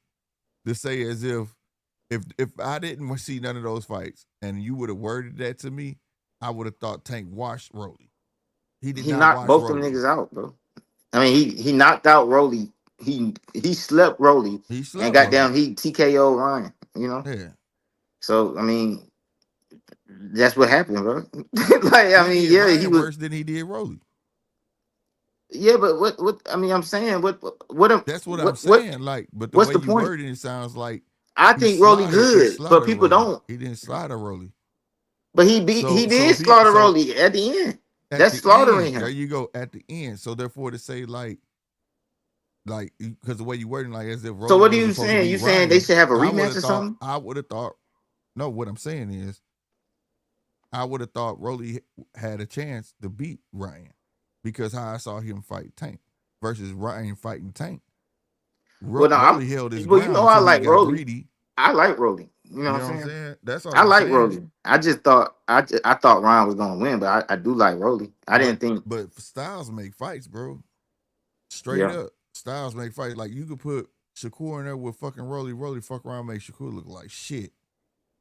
to say as if I didn't see none of those fights and you would have worded that to me, I would have thought Tank washed Rolly. He did He not knocked wash both them Rolly. niggas out, bro. I mean, he knocked out Rolly. He slept Rolly, He and slept Rolly. goddamn, he TKO Ryan. You know. Yeah. So I mean, that's what happened, bro. Like I He mean, did yeah, he Ryan was. worse than he did Rolly. Yeah, but what? I mean, I'm saying That's what I'm what? saying. Like, but the What's way the you point? worded it sounds like I think Rolly he good, but slaughtered people Rolly. don't. He didn't slaughter Rolly. But he So did if he slaughter so Rolly at the end. at That's the slaughtering end, there him. you go, at the end. So therefore to say like because the way you wording like as if So Rolly what are wasn't you supposed to saying? beat You saying they Ryan, should have a rematch or something? I would have thought no, what I'm saying is I would have thought Rolly had a chance to beat Ryan because how I saw him fight Tank versus Ryan fighting Tank. Well, no, Rolly held his well, you ground know, I until he like got Rolly. greedy. I like Rolly. You know You what know what I'm I'm saying? saying? That's all I I'm like saying. Rolly. I just thought I thought Ryan was gonna win, but I do like Rolly. I But didn't think. styles make fights, bro. Straight Yeah. up, styles make fights. Like you could put Shakur in there with fucking Rolly. Rolly fuck around, make Shakur look like shit.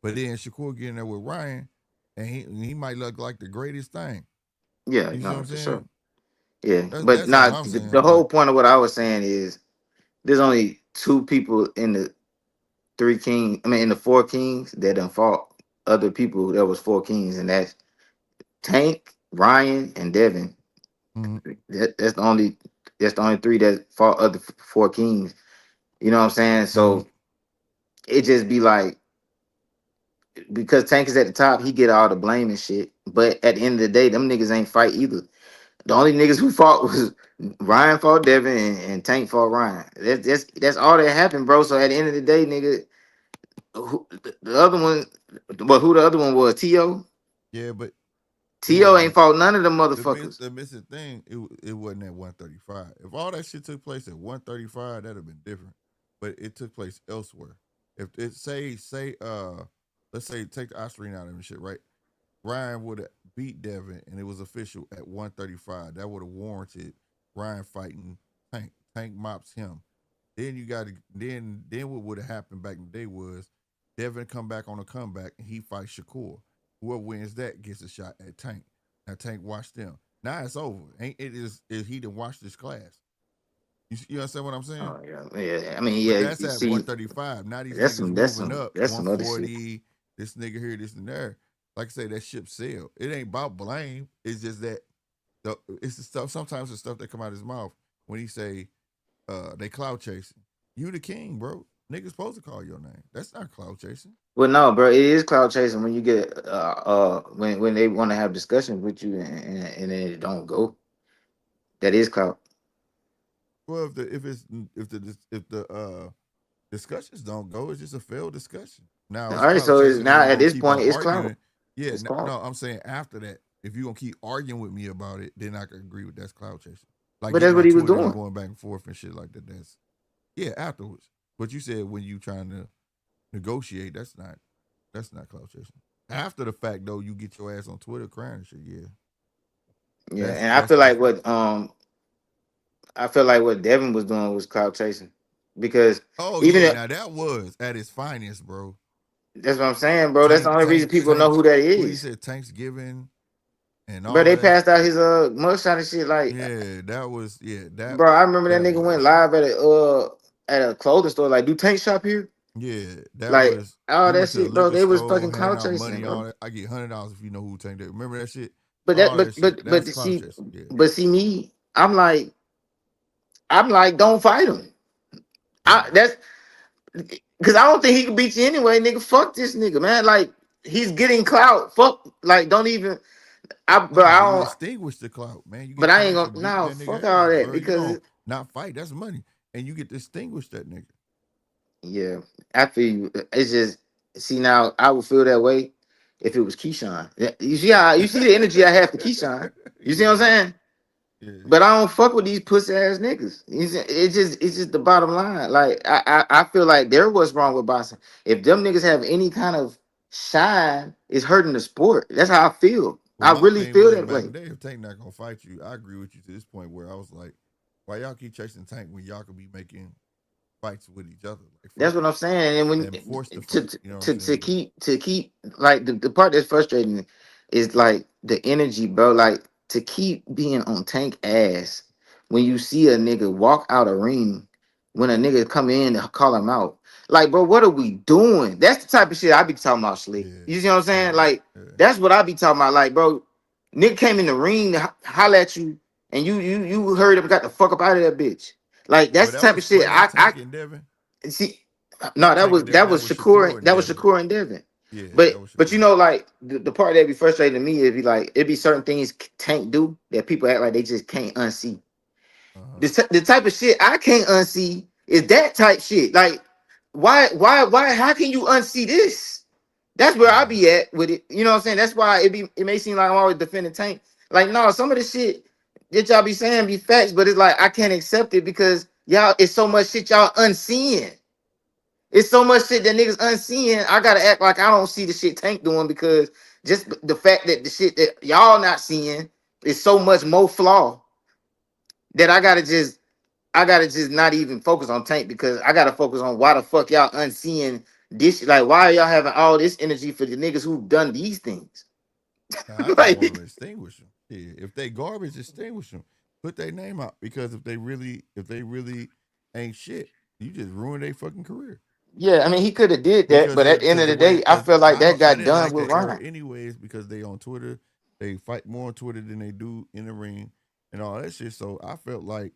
But then Shakur get in there with Ryan, and he might look like the greatest thing. Yeah, You see what no, I'm for sure. saying? Yeah, but That's all not I'm the saying. whole Like, point of what I was saying is there's only two people in the three kings. I mean, in the four kings that done fought other people. That was four kings, and that's Tank, Ryan, and Devin. mhm. That's the only. That's the only three that fought other four kings. You know what I'm saying? So it just be like because Tank is at the top, he get all the blame and shit. But at the end of the day, them niggas ain't fight either. The only niggas who fought was Ryan fought Devin and Tank fought Ryan. That's all that happened, bro. So at the end of the day, nigga, the other one, well, who the other one was? T.O.? Yeah, but it T.O. ain't wasn't fought none of them motherfuckers. the missing thing. It wasn't at 135. If all that shit took place at 135, that'd have been different. But it took place elsewhere. If it let's say take the Austrian out of and shit, right? Ryan would have beat Devin, and it was official at 135. That would have warranted Ryan fighting Tank. Tank mops him. Then you got to then what would have happened back in the day was Devin come back on a comeback and he fights Shakur. Whoever wins that gets a shot at Tank. Now Tank watched them. Now it's over. Ain't it is he didn't watch this class. You understand what I'm saying? Oh yeah. I mean, But yeah. that's You at see, 135. Now these niggas moving up that's some other shit. 140. This nigga here, this and there. Like I say, that ship sailed. It ain't about blame. It's just that it's the stuff. Sometimes the stuff that come out of his mouth when he say they cloud chasing. You the king, bro. Niggas supposed to call your name. That's not cloud chasing. Well, no, bro, it is cloud chasing when you get when they want to have discussions with you and then it don't go. That is cloud. Well, if the discussions don't go, it's just a failed discussion. Now All it's right, cloud so it's chasing if now you at gonna this keep on point it's cloud. arguing. Yeah, It's cloud. no, I'm saying after that, if you gonna keep arguing with me about it, then I can agree with that's cloud chasing. Like But that's getting what on he was Twitter and doing. going back and forth and shit like that. That's afterwards. But you said when you trying to negotiate, that's not cloud chasing. After the fact though, you get your ass on Twitter crying and shit. Yeah, Yeah, and that's different. I feel like what Devin was doing was cloud chasing because Oh even yeah, if, now that was at its finest, bro. that's what I'm saying, bro. That's the only reason people know Tanks. who that What he is. said, Thanksgiving and Bro, all they of that. passed out his mugshot and shit. Like, Yeah, that was bro, I remember that that nigga went was live at a clothing store. Like, do tank shop here? yeah, that Like, was all he that went to the shit, bro. liquor They was store, fucking handing cloud out chasing, money, all bro. that. I get $100 if you know who Tank that. Remember that shit? But that, All that shit. but That's to cloud see, chasing. Yeah. but see me, I'm like, don't fight him. Yeah. That's because I don't think he can beat you anyway, nigga. Fuck this nigga, man. Like, he's getting clout. Fuck, like, don't even. Bro, No, I but you don't. extinguish the clout, man. You But get I ain't paid for gonna. beating No, that fuck nigga all ass, that bro. You because don't not fight. That's money. And you get to extinguish that nigga. yeah, I feel you. It's just see now. I would feel that way if it was Keyshawn. Yeah, you see the energy I have for Keyshawn. You see what I'm Yeah. saying? Yeah. But I don't fuck with these pussy ass niggas. It's just the bottom line. Like I feel like they're what's wrong with boxing. If them niggas have any kind of shine, it's hurting the sport. That's how I feel. Well, I my really thing feel was that back way. in the day, if Tank not gonna fight you, I agree with you to this point where I was like, why y'all keep chasing Tank when y'all could be making fights with each other? Like That's fuck what it. I'm saying. And when And force the to fight. You know what I'm to saying? But keep like the part that's frustrating is like the energy, bro. Like to keep being on tank ass when you see a nigga walk out a ring, when a nigga come in to call him out. Like, bro, what are we doing? That's the type of shit I be talking about, Slick. yeah, You see what I'm yeah, saying? Like, yeah. that's what I be talking about. Like, bro, Nick came in the ring to holler at you, and you heard him, got the fuck up out of that bitch. Like, that's Well, the that type of was shit that I Tank and Devin. see. No, Not Tank and Devin. that That was was Shakur and Devin. Shakur and Devin. Yeah, that was But you Shakur. know, like the part that be frustrating to me is be like it be certain things Tank do that people act like they just can't unsee. Uh-huh. The type of shit I can't unsee is that type shit. Like why how can you unsee this? That's where I Uh-huh. be at with it. You know what I'm saying? That's why it may seem like I'm always defending Tank. Like no, some of the shit that y'all be saying be facts, but it's like I can't accept it because y'all it's so much shit y'all unseeing. It's so much shit that niggas unseen. I gotta act like I don't see the shit Tank doing because just the fact that the shit that y'all not seeing is so much more flaw that I gotta just not even focus on Tank because I gotta focus on why the fuck y'all unseeing this. Like, why are y'all having all this energy for the niggas who've done these things? Now, I just want to Like, extinguish them. Yeah, if they garbage, extinguish them. Put their name out because if they really ain't shit, you just ruin their fucking career. yeah, I mean, he could have did that, Because but at the end because of the the way day, I because feel like that I got didn't done like with that era Ryan. anyways because they on Twitter, they fight more on Twitter than they do in the ring and all that shit. So I felt like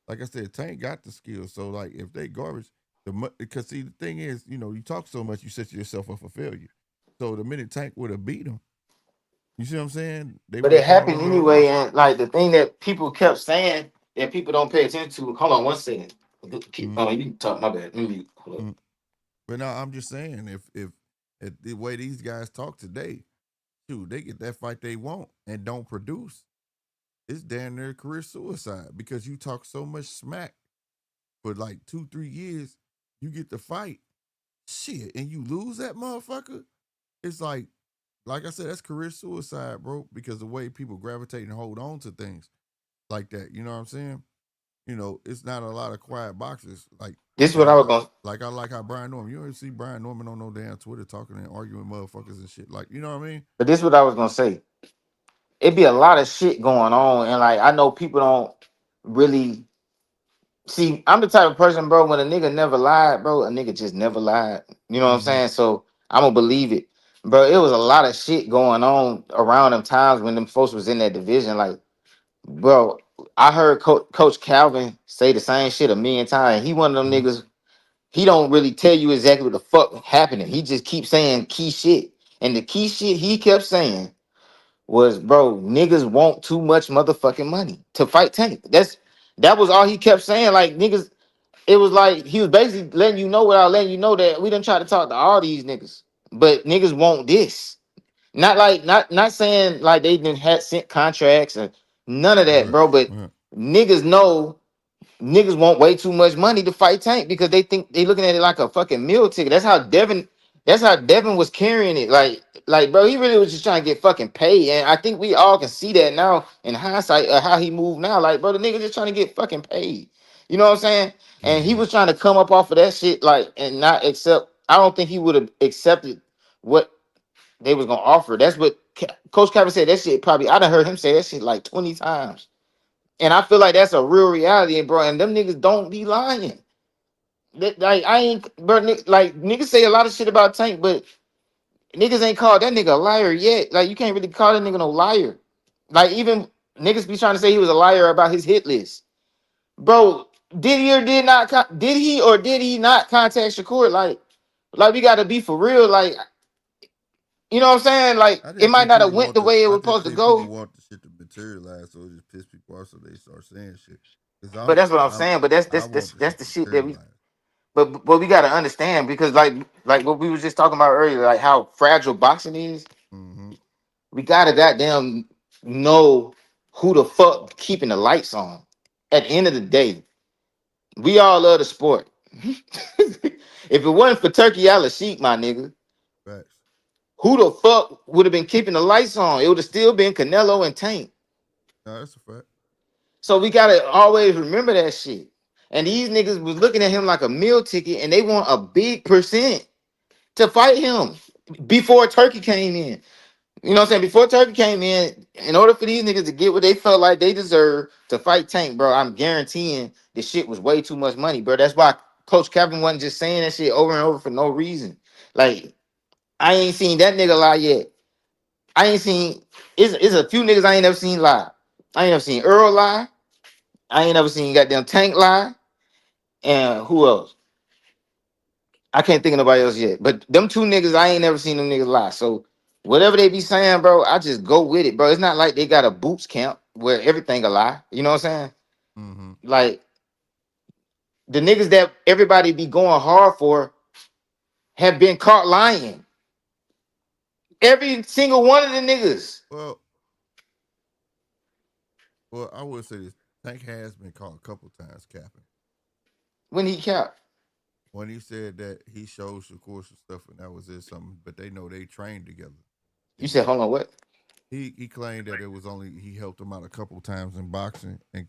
I said, Tank got the skills. So like if they garbage, because see the thing is, you know, you talk so much, you set yourself up for failure. So the minute Tank would have beat him, You see what I'm saying? They But would it have called happened him anyway, in. and like the thing that people kept saying that people don't pay attention to. Hold on one second. Mm, Oh, you can talk. My bad. Let me hold up. mm. But no, I'm just saying, if the way these guys talk today, shoot, they get that fight they want and don't produce, it's damn near career suicide because you talk so much smack for like 2-3 years, you get the fight, shit, and you lose that motherfucker. It's like I said, that's career suicide, bro. Because the way people gravitate and hold on to things like that, you know what I'm saying? It's not a lot of quiet boxers This is what like I was going. I like how Brian Norman. You don't even see Brian Norman on no damn Twitter talking and arguing with motherfuckers and shit. Like, you know what I mean? But this is what I was gonna say. It be a lot of shit going on, and like I know people don't really see. I'm the type of person, bro. When a nigga never lied, bro, a nigga just never lied. You know what I'm Mm-hmm. saying? So I'm gonna believe it, bro. It was a lot of shit going on around them times when them folks was in that division. Like, bro, I heard Coach Calvin say the same shit a million times. He one of them Mm-hmm. niggas. He don't really tell you exactly what the fuck happening. He just keeps saying key shit, and the key shit he kept saying was, bro, niggas want too much motherfucking money to fight Tank. That was all he kept saying. Like niggas, it was like he was basically letting you know without letting you know that we done try to talk to all these niggas, but niggas want this. Not like not saying like they didn't had sent contracts and none of that, Right. bro. But Right. niggas know niggas want way too much money to fight Tank because they think they looking at it like a fucking meal ticket. That's how Devin was carrying it. Like bro, he really was just trying to get fucking paid. And I think we all can see that now in hindsight of how he moved now. Like, bro, the nigga just trying to get fucking paid. You know what I'm saying? And he Mm-hmm. was trying to come up off of that shit, like, and not accept. I don't think he would have accepted what they was gonna offer. That's what Coach Kevin said. That shit probably I done heard him say that shit like 20 times. And I feel like that's a real reality, bro. And them niggas don't be lying. Like I ain't, bro. Like niggas say a lot of shit about Tank, but niggas ain't called that nigga a liar yet. Like you can't really call that nigga no liar. Like even niggas be trying to say he was a liar about his hit list, bro. Did he or did not? Did he or did he not contact Shakur? Like we gotta be for real. Like you know what I'm saying? Like I it just might think not have people went want the the. way it I was just supposed to think people go. want the shit to materialize, so it just piss people off, so they start saying shit. Cause But that's what I'm saying. But I want the that's shit the to shit that we. materialize. But we gotta understand because like what we was just talking about earlier, like how fragile boxing is. Mm-hmm. We gotta goddamn know who the fuck keeping the lights on. At the end of the day, we all love the sport. If it wasn't for Turkey Al-Sheikh, my nigga, Facts. who the fuck would have been keeping the lights on? It would have still been Canelo and Tank. No, that's a fact. So we gotta always remember that shit. And these niggas was looking at him like a meal ticket, and they want a big percent to fight him before Turkey came in. You know what I'm saying? Before Turkey came in order for these niggas to get what they felt like they deserve to fight Tank, bro, I'm guaranteeing this shit was way too much money, bro. That's why Coach Kevin wasn't just saying that shit over and over for no reason. Like, I ain't seen that nigga lie yet. I ain't seen, it's a few niggas I ain't never seen lie. I ain't never seen Earl lie. I ain't never seen goddamn Tank lie. And who else? I can't think of nobody else yet. But them two niggas, I ain't never seen them niggas lie. So whatever they be saying, bro, I just go with it, bro. It's not like they got a boots camp where everything a lie. You know what I'm saying? Mm-hmm. Like the niggas that everybody be going hard for have been caught lying. Every single one of the niggas Well, I would say this. Tank has been caught a couple times capping. when he capped. When he said that he showed Shakur some stuff and that was it something, but they know they trained together. You And said, hold on, what? he claimed that it was only he helped him out a couple times in boxing, and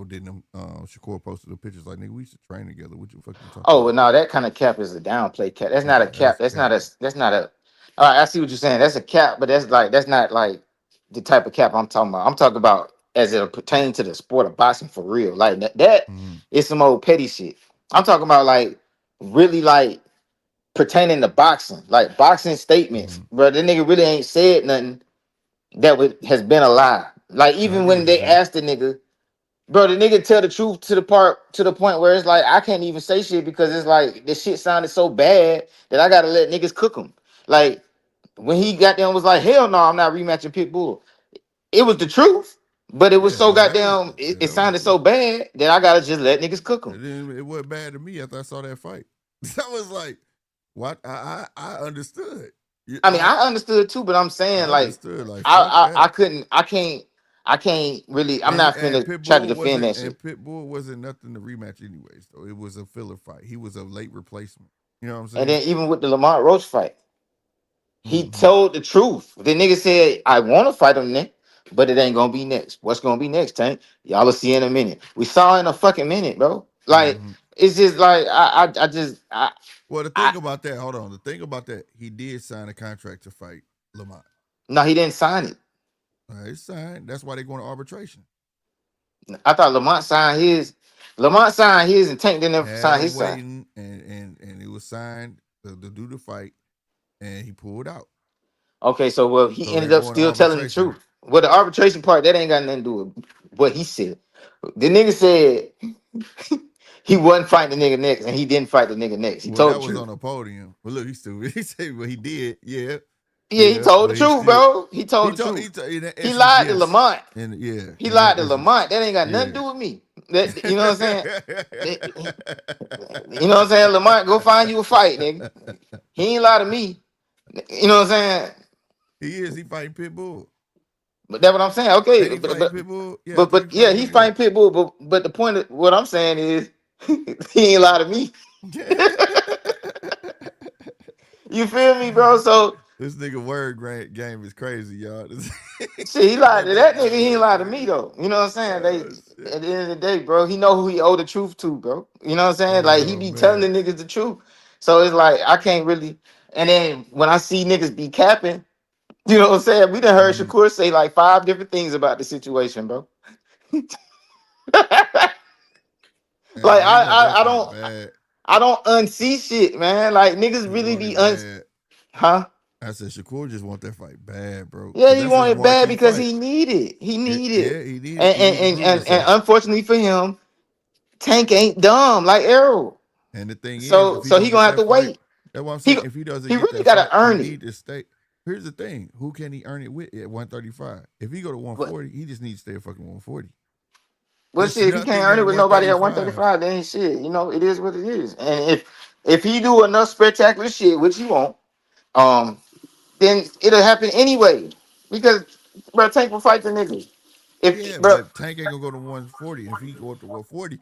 didn't Shakur posted the pictures like nigga we used to train together. What you fuck you talking Oh, well, about? no, that kind of cap is a downplay cap. That's not a Okay, cap. that's That's not cap. a. That's not a. All right, I see what you're saying. That's a cap, but that's not like the type of cap I'm talking about. I'm talking about as it pertains to the sport of boxing for real. Like that Mm-hmm. is some old petty shit. I'm talking about like really like pertaining to boxing, like boxing statements, Mm-hmm. bro. The nigga really ain't said nothing that has been a lie. Like No, I even get when what you're they saying. asked the nigga. Bro, the nigga tell the truth to the point where it's like I can't even say shit because it's like this shit sounded so bad that I gotta let niggas cook them. Like when he got there and was like, hell no, I'm not rematching Pitbull. It was the truth, but it was Yeah, so that was goddamn. It that was the sounded so truth. bad that I gotta just let niggas cook them. And then it wasn't bad to me after I saw that fight. I was like, what? I understood. I mean, Like I understood too, but I'm saying I like, understood. Like fuck that. I couldn't, I can't really. I'm And not finna try to defend that shit. Pitbull wasn't nothing to rematch anyways. Though it was a filler fight. He was a late replacement. You know what I'm And saying? then even with the Lamont Roach fight, he Mm-hmm. told the truth. The nigga said, I want to fight him next, but it ain't gonna be next. What's gonna be next, Tank? Y'all will see in a minute. We saw in a fucking minute, bro. Like, Mm-hmm. it's just like I just Well, the I thing about that, hold on. The thing about that, he did sign a contract to fight Lamont. no, he didn't sign it. It's signed. That's why they're going to arbitration. I thought Lamont signed his. Lamont signed his, and Tank didn't ever Had sign him his side. waiting, and it was signed to do the fight, and he pulled out. Okay, so well, he So they're ended up going to still telling the arbitration. truth. Well, the arbitration part that ain't got nothing to do with what he said. The nigga said he wasn't fighting the nigga next, and he didn't fight the nigga next. He Well, told that the was truth. on the podium. But look, he's stupid. He said, well, he did. Yeah, Yeah, he yeah, told the but he truth, still bro. He told the truth. in that He essence, lied to yes, Lamont. and yeah, He in lied that to essence, Lamont. That ain't got nothing to yeah. do with me. That, you know what I'm saying? You know what I'm saying? Lamont, go find you a fight, nigga. He ain't lie to me. You know what I'm saying? He is. He fighting Pitbull. But that's what I'm saying. Ain't Okay, he fighting Pitbull? Yeah, I but think he yeah, fighting he's Pitbull. fighting Pitbull. But the point of what I'm saying is he ain't lie to me. You feel me, bro? So This nigga word game is crazy, y'all. shit, he He lied went to back that to that nigga. He ain't word lie to me game. though. You know what I'm saying? They Oh shit. at the end of the day, bro, he know who he owe the truth to, bro. You know what I'm saying? Like he Oh be telling the man. niggas the truth. So it's like I can't really. And then when I see niggas be capping, you know what I'm saying? We done heard Mm. Shakur say like 5 different things about the situation, bro. Like Man, he want that I fight don't bad. I don't unsee shit, man. Like niggas He really want be it bad. huh? I said Shakur just want that fight bad, bro. Yeah, Cause he that's his wanted bad marquee because fight. he needed. He needed. Yeah, he needed. And He and, need to and, prove and, and himself. unfortunately for him, Tank ain't dumb like Arrow. And the thing is, So if he so don't he get gonna have that to fight, wait. that's what I'm He saying. If he doesn't he get really that gotta fight, he earn it. need to stay. Here's the thing: who can he earn it with at 135? If he go to But 140, he just needs to stay at fucking 140. well It's shit, if he can't nothing earn at it with nobody at 135. 135, then shit, you know, it is what it is. And if he do enough spectacular shit, which he won't, um, then it'll happen anyway. Because bro, Tank will fight the niggas. If Yeah, bro, but Tank ain't gonna go to 140. If he go up to 140,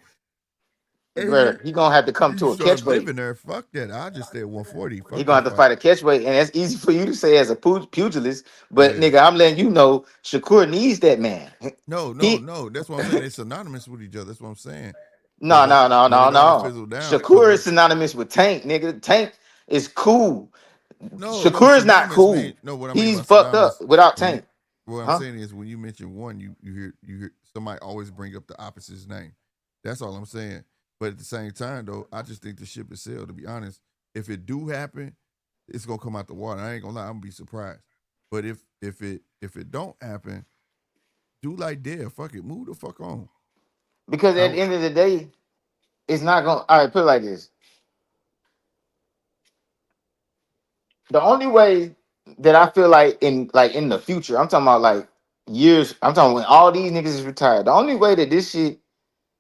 bro, and he gonna have to come you to a start catch weight. living there, fuck that. I just stay at 140. He Fuck gonna that have to fight. fight a catch weight, and that's easy for you to say as a pugilist. But Yeah. nigga, I'm letting you know, Shakur needs that man. No, no, He no. That's what I'm saying. They're synonymous with each other. That's what I'm saying. But no, no, no, when no, it all no. fizzled down, because Shakur is what? synonymous with Tank, nigga. Tank is cool. No, no. Shakur is not Synonymous mean cool. no. What I mean He's by fucked up synonymous, without when you, Tank. what I'm Huh? saying is when you mention one, you hear somebody always bring up the opposite's name. That's all I'm saying. But at the same time, though, I just think the ship is sailed. To be honest, if it do happen, it's gonna come out the water. I ain't gonna lie. I'm gonna be surprised. But if it don't happen, do like Dare. Fuck it. Move the fuck on. Because I at the end of the day, it's not gonna. All right, put it like this: the only way that I feel like in the future, I'm talking about like years. I'm talking when all these niggas is retired. The only way that this shit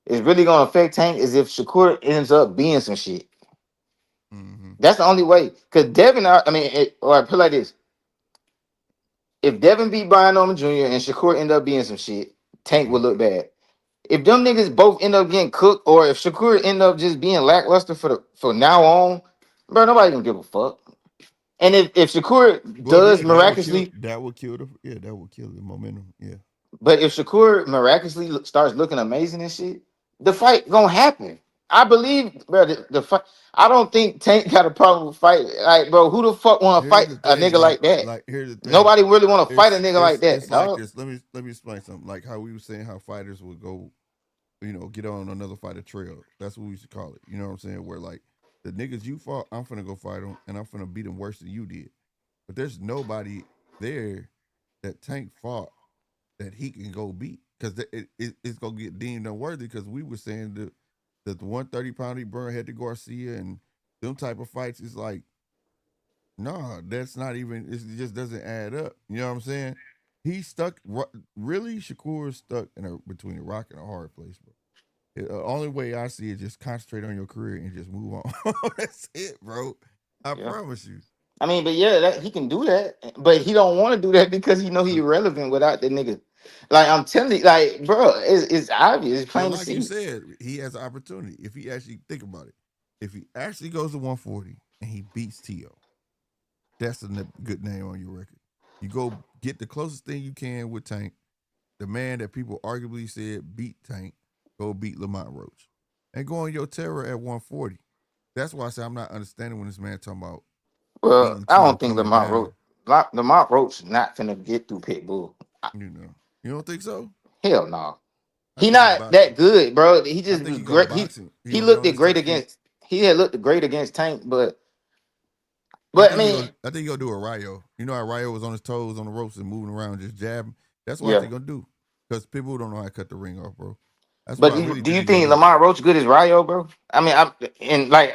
is really gonna affect Tank is if Shakur ends up being some shit. mm-hmm. That's the only way. Cause Devin, I mean, or I put it like this: if Devin beat Brian Norman Jr. and Shakur end up being some shit, Tank would look bad. If them niggas both end up getting cooked, or if Shakur end up just being lackluster for now on, bro, nobody gonna give a fuck. And if Shakur Well, does yeah, that would kill. miraculously, That would kill the. Yeah, that would kill the momentum. Yeah. but if Shakur miraculously starts looking amazing and shit, the fight gonna happen. I believe, bro. The fight. I don't think Tank got a problem with fight. Like, bro, who the fuck want to Here's fight the a thing, nigga like like that? like here's the thing. Nobody really want to fight a It's nigga like it's that, it's like dog. this. Let me explain something. Like how we were saying how fighters would go, get on another fighter trail. That's what we used to call it. You know what I'm saying? Where like the niggas you fought, I'm finna go fight them, and I'm finna beat them worse than you did. But there's nobody there that Tank fought that he can go beat because it's gonna get deemed unworthy. Because we were saying that the 130 pound he burned had to Garcia and them type of fights is like No, that's not even. It just doesn't add up. You know what I'm saying? He's stuck. Really, Shakur is stuck between a rock and a hard place, bro. The only way I see it, just concentrate on your career and just move on. That's it, bro. I Yeah. promise you. I mean, but yeah, he can do that, but he don't want to do that because he know he irrelevant without the nigga. Like I'm telling you, like bro, it's obvious, it's But plain to like you see. said, he has an opportunity. If he actually think about it, if he actually goes to 140 and he beats T.O., that's a good name on your record. You go get the closest thing you can with Tank, the man that people arguably said beat Tank, go beat Lamont Roach, and go on your terror at 140. That's why I say I'm not understanding when this man talking about Well, beating I T.O. don't think coming down. Lamont Roach not finna get through Pitbull. You don't think so? Hell no. I He think he not that boxing. good, bro. He I just think was he gonna great. boxing. He He gonna get looked on at his great feet. against. He had looked great against Tank, but I I think he mean, gonna. I think he gonna do a Rayo. You know how Rayo was on his toes on the ropes and moving around, just jabbing. That's what I yeah. think he gonna do. Because people don't know how to cut the ring off, bro. That's But what I really do think you he gonna think do. Lamont Roach good as Rayo, bro? I mean,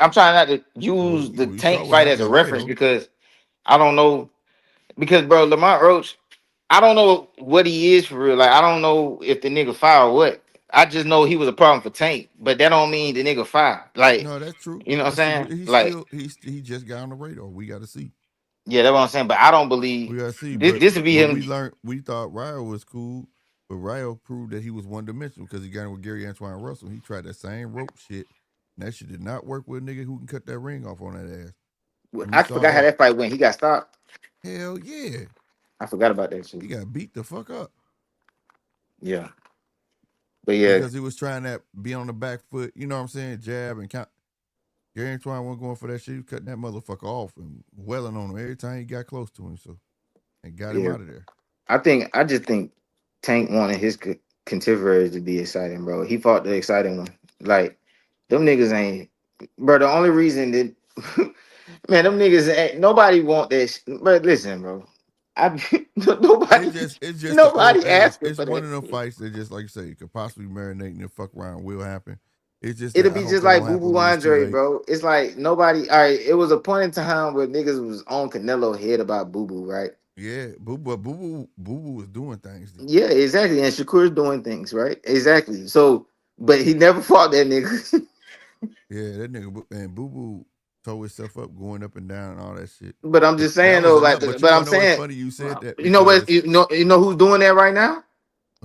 I'm trying not to Well, use the we saw Tank what fight as happened a to reference Rayo. because I don't know. Because bro, Lamont Roach, I don't know what he is for real. Like I don't know if the nigga fire or what. I just know he was a problem for Tank, but that don't mean the nigga fire. Like, No, that's true. you know what I'm That's true. saying? But he's Like, still he just got on the radar. We got to see. yeah, that's what I'm saying. But I don't believe We got to see. this. But This would be what him. we learned, we thought Rayo was cool, but Rayo proved that he was one dimensional because he got in with Gary Antoine Russell. He tried that same rope shit. And that shit did not work with a nigga who can cut that ring off on that ass. And we I saw forgot how that. that fight went. He got stopped. Hell yeah. I forgot about that shit. He got beat the fuck up. Yeah, but yeah, Because he was trying to be on the back foot, you know what I'm saying? Jab and count. Gary Antoine wasn't going for that shit. He was cutting that motherfucker off and welling on him every time he got close to him. So, and got him yeah. out of there. I just think Tank wanted his contemporaries to be exciting, bro. He fought the exciting one. Like them niggas ain't, bro. The only reason that man, them niggas ain't nobody want that. But listen, bro. I nobody It's just the old nobody age. asking It's for one that of them shit. fights that just like you say, could possibly marinate and fuck around will happen. It's just It'll that I be hope just it don't like Boo happen Boo when it's too Andre, late. bro. It's like nobody. All right, it was a point in time where niggas was on Canelo head about Boo Boo, right? Yeah, Boo Boo was doing things then. Yeah, exactly. And Shakur's doing things, right? Exactly. So, but he never fought that nigga. Yeah, that nigga and Boo Boo tore himself up going up and down and all that shit. But I'm But just that saying was though, like, enough. But you but I'm want to know what's saying, funny? You said that you know what? because You know who's doing that right now?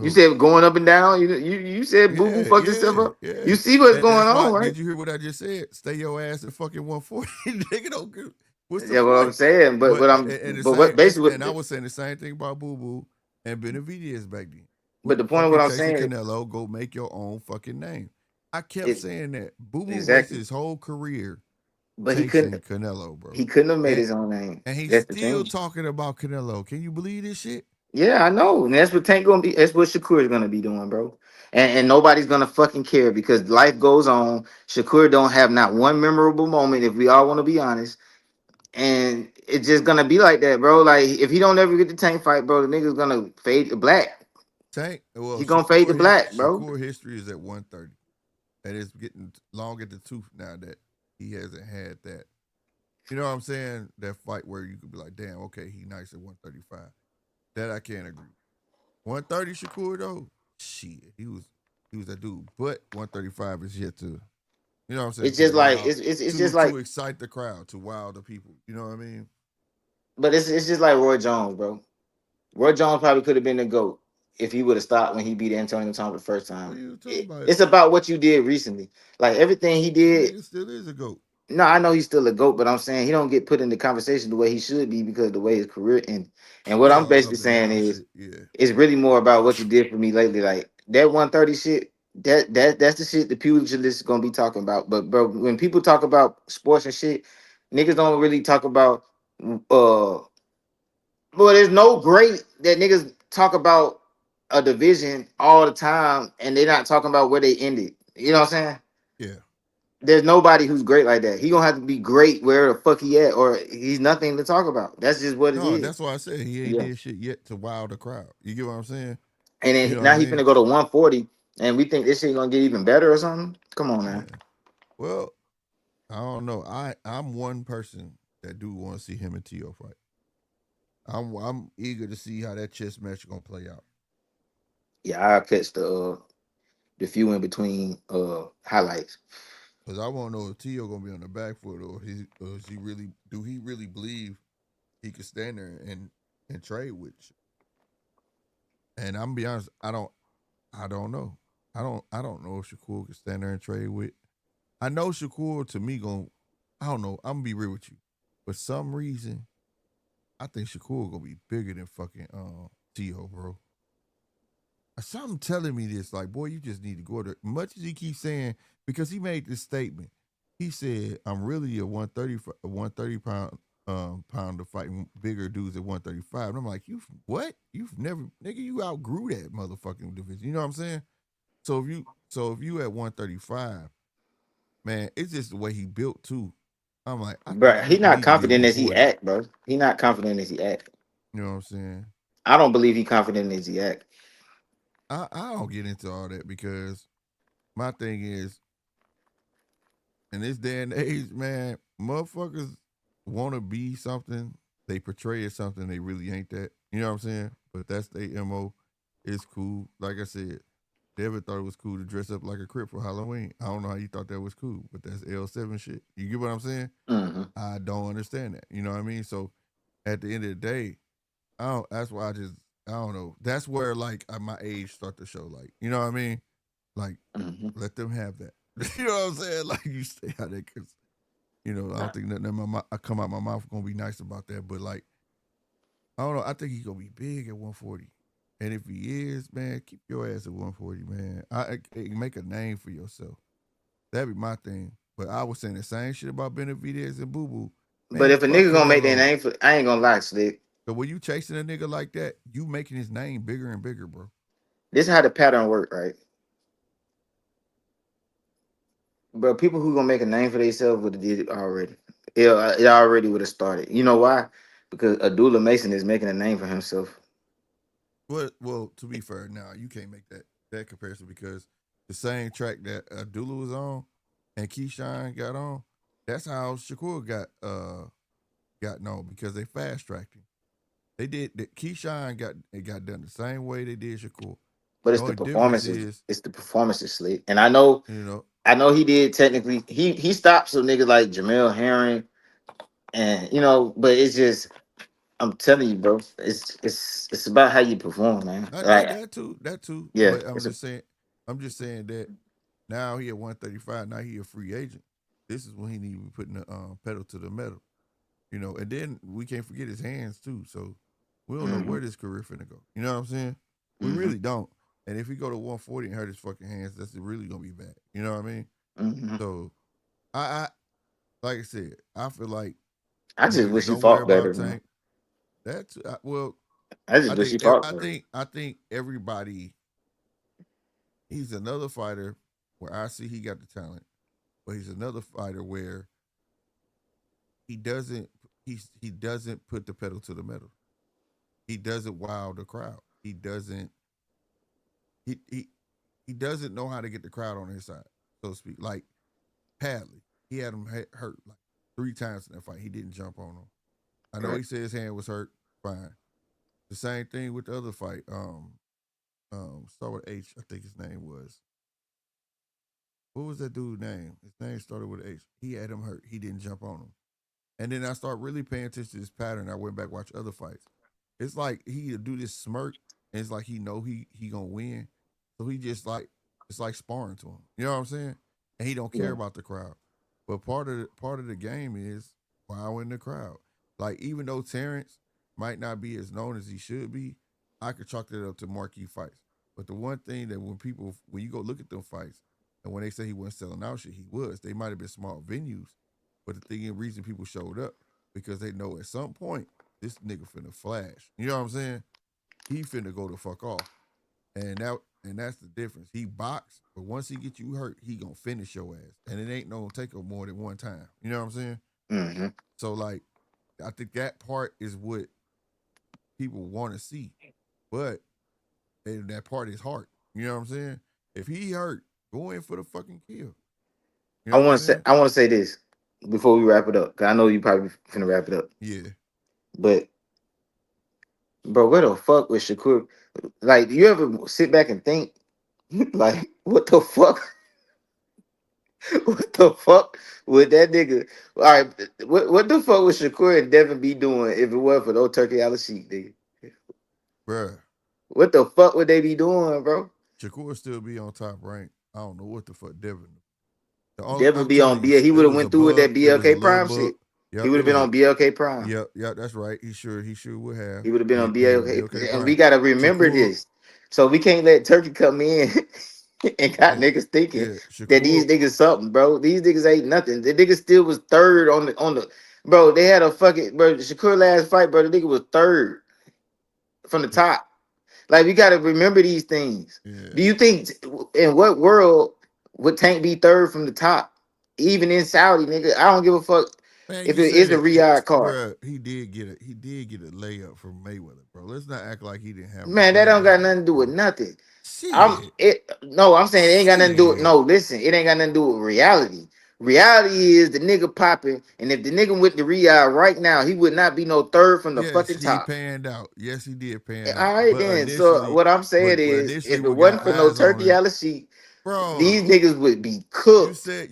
You who? said going up and down. You said Boo Boo Yeah, fucked himself yeah, up. yeah. You see what's And going that's on, why. right? Did you hear what I just said? Stay your ass at fucking 140. Nigga, don't get. What's the Yeah, what I'm point? saying, but But what I'm, and the but what same. This basically, and I was saying the same thing about Boo Boo and Benavidez back then. but Quit the point of what fucking I'm chasing saying Canelo. Go make your own fucking name. I kept is saying that. Boo Boo wasted exactly. his whole career But chasing Canelo, bro. he couldn't have made And his own name. and he's That's the still thing. talking about Canelo. Can you believe this shit? Yeah, I know. And that's what Tank gonna be. That's what Shakur is gonna be doing, bro. And nobody's gonna fucking care because life goes on. Shakur don't have not one memorable moment, if we all want to be honest. And it's just gonna be like that, bro. Like if he don't ever get the Tank fight, bro, the nigga's gonna fade to black. Tank. Well, He gonna fade to black, bro. Shakur history is at 130. And it's getting long at the tooth now that he hasn't had that. You know what I'm saying? That fight where you could be like, damn, okay, he nice at 135. That I can't agree. 130 Shakur though, shit, he was that dude. But 135 is yet to, you know what I'm saying? It's To just like wow, it's just like, to excite the crowd, to wow the people. You know what I mean? but it's just like Roy Jones, bro. Roy Jones probably could have been the GOAT if he would have stopped when he beat Antonio Thompson the first What are time. you talking about? It's about what you did recently. Like everything he That did. nigga still is a goat. No, I know he's still a GOAT, but I'm saying he don't get put in the conversation the way he should be because the way his career ended. And what I'm Oh, basically up and saying down is shit. Yeah. it's really more about what you did for me lately. Like that 130 shit, that's the shit the pugilists gonna be talking about. But bro, when people talk about sports and shit, niggas don't really talk about well, there's no great that niggas talk about a division all the time and they're not talking about where they ended. You know what I'm saying? Yeah. There's nobody who's great like that. He gonna have to be great where the fuck he at, or he's nothing to talk about. That's just what it No, is. that's why I said he ain't Yeah. did shit yet to wow the crowd. You get what I'm saying? And You then know what I now he mean? finna go to 140, and we think this shit gonna get even better or something. Come on, Yeah. man. Well, I don't know. I'm one person that do want to see him and Tio fight. I'm eager to see how that chess match gonna play out. Yeah, I'll catch the few in between highlights. Cause I want to know if Tio gonna be on the back foot or is he really believe he could stand there and trade with you? And I'm gonna be honest, I don't know. I don't know if Shakur can stand there and trade with. I know Shakur to me I don't know. I'm gonna be real with you. For some reason, I think Shakur gonna be bigger than fucking Tio, bro. Something telling me this, like, boy, you just need to go there. Much as he keeps saying, because he made this statement, he said, "I'm really a 130 pounder fighting bigger dudes at 135." And I'm like, you what? You've never, nigga, you outgrew that motherfucking division. You know what I'm saying? So if you at 135, man, it's just the way he built too. I'm like, I think Bro, he you not need to be a confident as he 140. act, bro. He not confident as he act. You know what I'm saying? I don't believe he confident as he act. I don't get into all that because my thing is, in this day and age, man, motherfuckers want to be something. They portray as something they really ain't that. You know what I'm saying? But that's their MO. It's cool. Like I said, David thought it was cool to dress up like a Crip for Halloween. I don't know how you thought that was cool, but that's L7 shit. You get what I'm saying? Mm-hmm. I don't understand that. You know what I mean? So at the end of the day, that's why I don't know. That's where like my age start to show. Like, you know what I mean? Like, let them have that. You know what I'm saying? Like, you stay out there because, you know, I don't think nothing I come out my mouth gonna be nice about that. But like, I don't know. I think he's gonna be big at 140. And if he is, man, keep your ass at 140, man. Make a name for yourself. That'd be my thing. But I was saying the same shit about Benavidez and Boo Boo. But Man, if a fuck nigga gonna make their Canelo. name for, I ain't gonna lie, Slick. But when you chasing a nigga like that, you making his name bigger and bigger, bro. This is how the pattern work, right? But people who gonna make a name for themselves would have did it already. It already would have started. You know why? Because Abdullah Mason is making a name for himself. Well, to be fair, now you can't make that comparison because the same track that Abdullah was on and Keyshawn got on, that's how Shakur got known because they fast tracked him. They did that. Keyshawn got done the same way they did Shakur. But The only difference is, it's the performances, Slick. And I know he did technically. He stopped some niggas like Jamel Herring, and but it's just I'm telling you, bro. It's about how you perform, man. that too. Yeah. But I'm just saying that now he at 135. Now he a free agent. This is when he need to be putting the pedal to the metal. You know, and then we can't forget his hands too. So we don't know where this career finna go. You know what I'm saying? We really don't. And if he go to 140 and hurt his fucking hands, that's really gonna be bad. You know what I mean? So I like I said, I feel like I just wish he don't worry fought better, about man. Tank. That's well. I just wish he fought better. I think everybody. He's another fighter where I see he got the talent, but he's another fighter where he doesn't put the pedal to the metal. He doesn't wow the crowd. He doesn't know how to get the crowd on his side, so to speak. Like Hadley, he had him hurt like 3 times in that fight. He didn't jump on him. I know he said his hand was hurt. Fine. The same thing with the other fight. Start with H. I think his name was. What was that dude's name? His name started with H. He had him hurt. He didn't jump on him. And then I started really paying attention to this pattern. I went back watch other fights. It's like he do this smirk, and it's like he know he gonna win, so he just like it's like sparring to him. You know what I'm saying? And he don't care about the crowd. But part of the game is wowing the crowd. Like even though Terrence might not be as known as he should be, I could chalk that up to marquee fights. But the one thing that when you go look at them fights, and when they say he wasn't selling out shit, he was. They might have been small venues. But the thing and reason people showed up because they know at some point this nigga finna flash. You know what I'm saying? He finna go the fuck off. And that's the difference. He box, but once he get you hurt, he gonna finish your ass. And it ain't no take him more than one time. You know what I'm saying? Mm-hmm. So like, I think that part is what people want to see. But that part is hard. You know what I'm saying? If he hurt, go in for the fucking kill. You know I want to say this. before we wrap it up, 'cause I know you probably finna wrap it up. Yeah. But bro, where the fuck was Shakur? Like, you ever sit back and think, like, what the fuck? What the fuck would that nigga? All right, what the fuck would Shakur and Devin be doing if it wasn't for those turkey out of sheet, nigga? Bruh. What the fuck would they be doing, bro? Shakur still be on top rank. I don't know what the fuck Devin. Devin I'm be on telling you, BL. He it would have was a went through with bug. that It was a BLK little Prime bug. shit. Yep, He would it have been was on BLK Prime. Yep, that's right. He sure would have. He would have been on Yeah, BLK. And we Prime. gotta remember Shakur, this. So we can't let Turkey come in and got yeah, niggas thinking yeah, that these Shakur, niggas something, bro. These niggas ain't nothing. The nigga still was third on the bro. They had a fucking bro. Shakur last fight, bro. The nigga was third from the top. Like, we gotta remember these things. yeah. Do you think in what world would Tank be third from the top? Even in Saudi, nigga. I don't give a fuck Man, if you it say is a that, Riyadh card. bruh, he did get a layup from Mayweather, bro. Let's not act like he didn't have a Man, that fight don't got behind nothing him, to do with bro. nothing. Shit. I'm saying it ain't got nothing to do with Shit. no, listen, it ain't got nothing to do with reality. Reality is the nigga popping, and if the nigga went to Riyadh right now, he would not be no third from the Yes, fucking he top. panned out. Yes, he did pan All out. right But then. So what I'm saying but is, initially, if it what wasn't got for no eyes on turkey him, out of sheet, bro. these niggas would be You cooked. said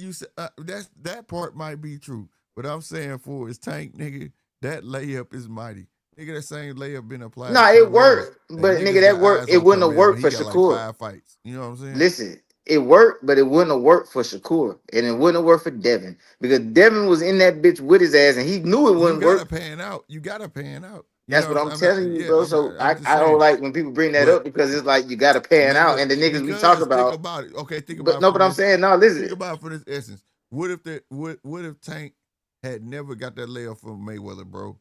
that part might be true, but I'm saying for his Tank, nigga, that layup is mighty. Nigga, that same layup been applied to No, it Carmelo, worked, and but nigga, niggas that got worked. eyes It on wouldn't have Carmelo. worked He for got like Shakur. 5 fights. You know what I'm saying? Listen, it worked, but it wouldn't have worked for Shakur, and it wouldn't have worked for Devin because Devin was in that bitch with his ass, and he knew it You wouldn't gotta work. pan out. You gotta pan out. You That's know what what I'm I'm saying? telling you, bro. So I'm just I don't saying. like when people bring that But up because it's like you got to pan out, nigga, and the niggas we talk because think about. about it. Okay, think But about it no, from but I'm this. saying no. Listen, Think about it for this essence. What if Tank had never got that layup from Mayweather, bro?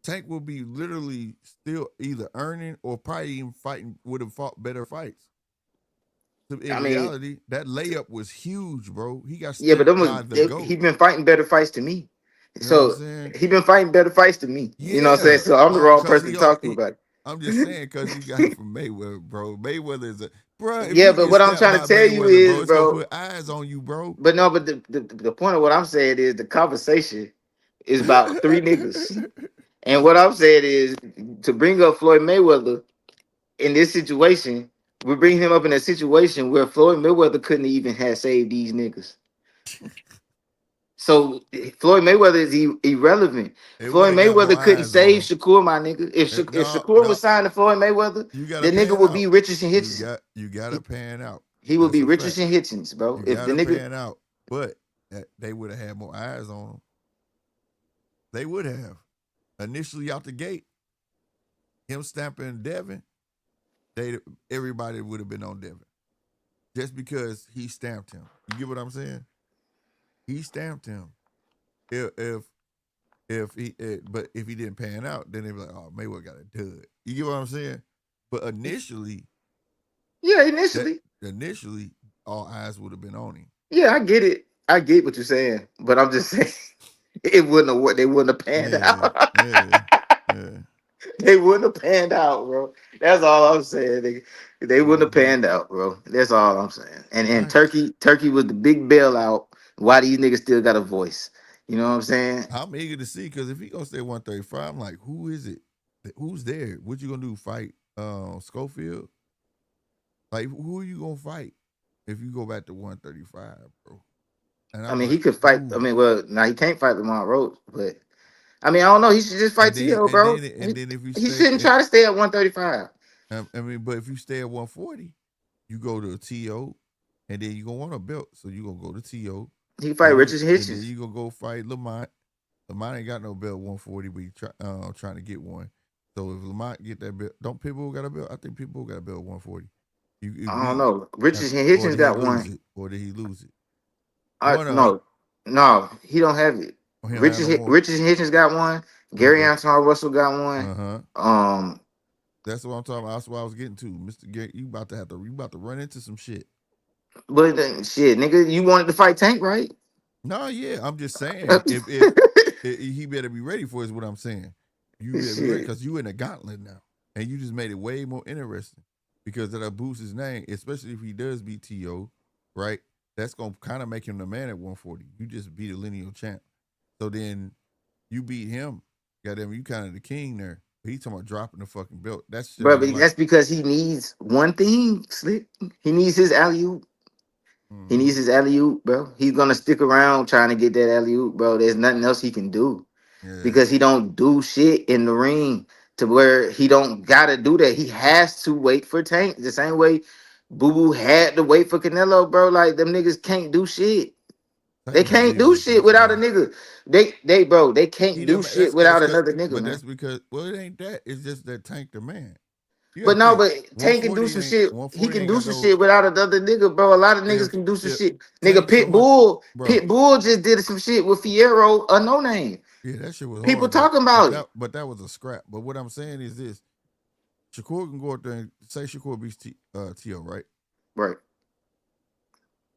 Tank would be literally still either earning or probably even fighting, would have fought better fights. So in I mean, reality, that layup was huge, bro. He got yeah, but stepped by the he GOAT. been fighting better fights to me. You know what I'm So saying? he been fighting better fights to me. You know what I'm saying? Yeah. So I'm the Oh, wrong cause person to talk to about I'm just saying because he got it from Mayweather, bro. Mayweather is bro. it. If Yeah, you but get what I'm stepped trying to by tell you Mayweather, bro, is, it's gonna bro. put eyes on you, bro. But no, but the point of what I'm saying is the conversation is about three niggas. And what I'm saying is to bring up Floyd Mayweather in this situation, we bring him up in a situation where Floyd Mayweather couldn't even have saved these niggas. So Floyd Mayweather is irrelevant. They would Floyd have got more Mayweather couldn't eyes on save him. Shakur, my nigga. If No, Shakur no, was signed to Floyd Mayweather, you gotta the nigga pan would be out. Richardson Hitchens. You gotta pan out. He would That's be a fact. Richardson Hitchens, bro. You If the gotta nigga, pan out. But they would have had more eyes on him. They would have. Initially out the gate, him stamping Devin, everybody would have been on Devin. Just because he stamped him. You get what I'm saying? He stamped him. But if he didn't pan out, then they'd be like, oh, Mayweather got a dud. You get what I'm saying? But initially, yeah, that initially, initially all eyes would have been on him. yeah, I get it. I get what you're saying, but I'm just saying it wouldn't have. They wouldn't have panned Yeah, out. yeah. They wouldn't have panned out, bro. That's all I'm saying. They wouldn't have Mm-hmm. panned out, bro. That's all I'm saying. And Right. Turkey was the big bailout. Why these niggas still got a voice? You know what I'm saying? I'm eager to see because if he gonna stay 135, I'm like, who is it? Who's there? What you gonna do? Fight Schofield? Like, who are you gonna fight if you go back to 135, bro? And I I'm mean, he like, could fight. I who? mean, well, now he can't fight Lamont Rhodes, but I mean, I don't know. He should just fight T.O., bro. And then if you He stay, shouldn't try to stay at 135. I mean, but if you stay at 140, you go to TO, and then you gonna want a belt, so you gonna go to TO. He fight Richard And then Hitchens. you gonna go fight Lamont. Lamont ain't got no belt 140, but he trying to get one. So if Lamont get that belt, don't Pitbull got a belt? I think Pitbull got a belt 140. You I don't beat, know. Richard Hitchens did he got lose one. it? Or did he lose it? One of them. No, he don't have it. He don't have no more. Richard Hitchens got one. Gary Okay. Anton Russell got one. That's what I'm talking about. That's what I was getting to, Mr. Gary. You about to run into some shit. But shit, nigga, you wanted to fight Tank, right? No, yeah, I'm just saying if he better be ready for is what I'm saying. You better be ready because you in a gauntlet now, and you just made it way more interesting because that'll boost his name, especially if he does beat To, right? that's gonna kind of make him the man at 140. You just beat a lineal champ, so then you beat him. Goddamn, you kind of the king there. He talking about dropping the fucking belt. That's Bro, just but like, that's because he needs one thing, Slick. He needs his alley oop. He needs his alley oop, bro. He's gonna stick around trying to get that alley oop, bro. There's nothing else he can do yeah, because he don't do shit in the ring to where he don't gotta do that. He has to wait for Tank the same way Boo Boo had to wait for Canelo, bro. Like them niggas can't do shit. They Tank not can't do leaving shit this without a man. nigga. They can't He do done, shit without another nigga, but man. that's because it ain't that. It's just that Tank the man. You But gotta no, think but Tank can do 140 some ain't shit. He 140 can ain't do got some no shit without another nigga, bro. A lot of niggas if can do some if shit. Nigga, Tank so much, bro. Pitbull just did some shit with Fierro, a no name. Yeah, that shit was People hard though. talking about it. But that was a scrap. But what I'm saying is this: Shakur can go out there and say Shakur beats T.O., right? Right,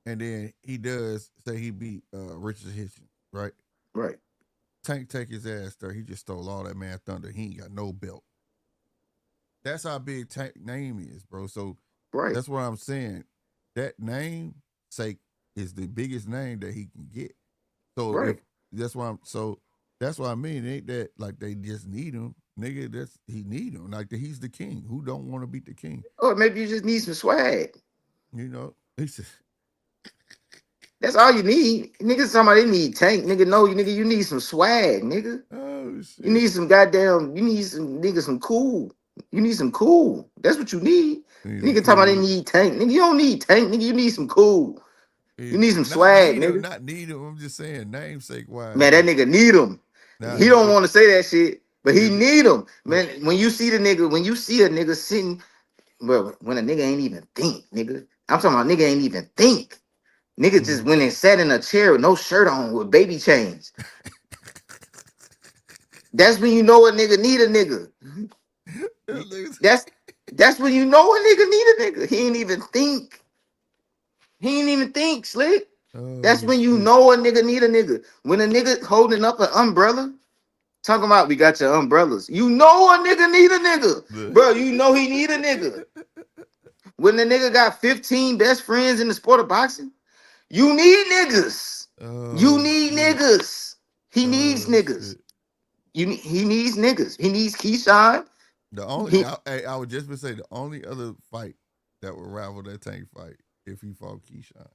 And then he does say he beat Richard Hitchens, right? right, Tank take his ass there. He just stole all that man thunder. He ain't got no belt. That's how big Tank name is, bro. So right, that's what I'm saying. That name sake is the biggest name that he can get. So if right. that's what I mean. It ain't that like they just need him, nigga. That's he need him. Like he's the king. Who don't want to beat the king? Or maybe you just need some swag. You know. He said, That's all you need. Niggas talking about they need Tank. Nigga, no, you nigga, you need some swag, nigga. "Oh You shit." need some goddamn, you need some nigga, some cool. You need some cool. That's what you need. He's a Nigga talking about they cool. need Tank. Nigga, you don't need Tank, nigga. You need some cool. You need some Not swag, need him. nigga. Not need him. I'm just saying namesake wise. Man, that Like nigga need him. now, He don't want to say that shit, but he if need him. but Man, when you see the nigga, when you see a nigga sitting, bro, when a nigga ain't even think, nigga. I'm talking about nigga ain't even think. Nigga just went and sat in a chair with no shirt on with baby chains. That's when you know a nigga need a nigga. That's that's when you know a nigga need a nigga. He ain't even think. He ain't even think, Slick. That's oh when you shit. know a nigga need a nigga. When a nigga holding up an umbrella, talking about we got your umbrellas. You know a nigga need a nigga. Bro, you know he need a nigga. When the nigga got 15 best friends in the sport of boxing, you need niggas. You Oh need shit. niggas. He needs Oh niggas. shit. He needs niggas. He needs Keyshawn. The only He, I would just say the only other fight that would rival that Tank fight if he fought Keyshawn.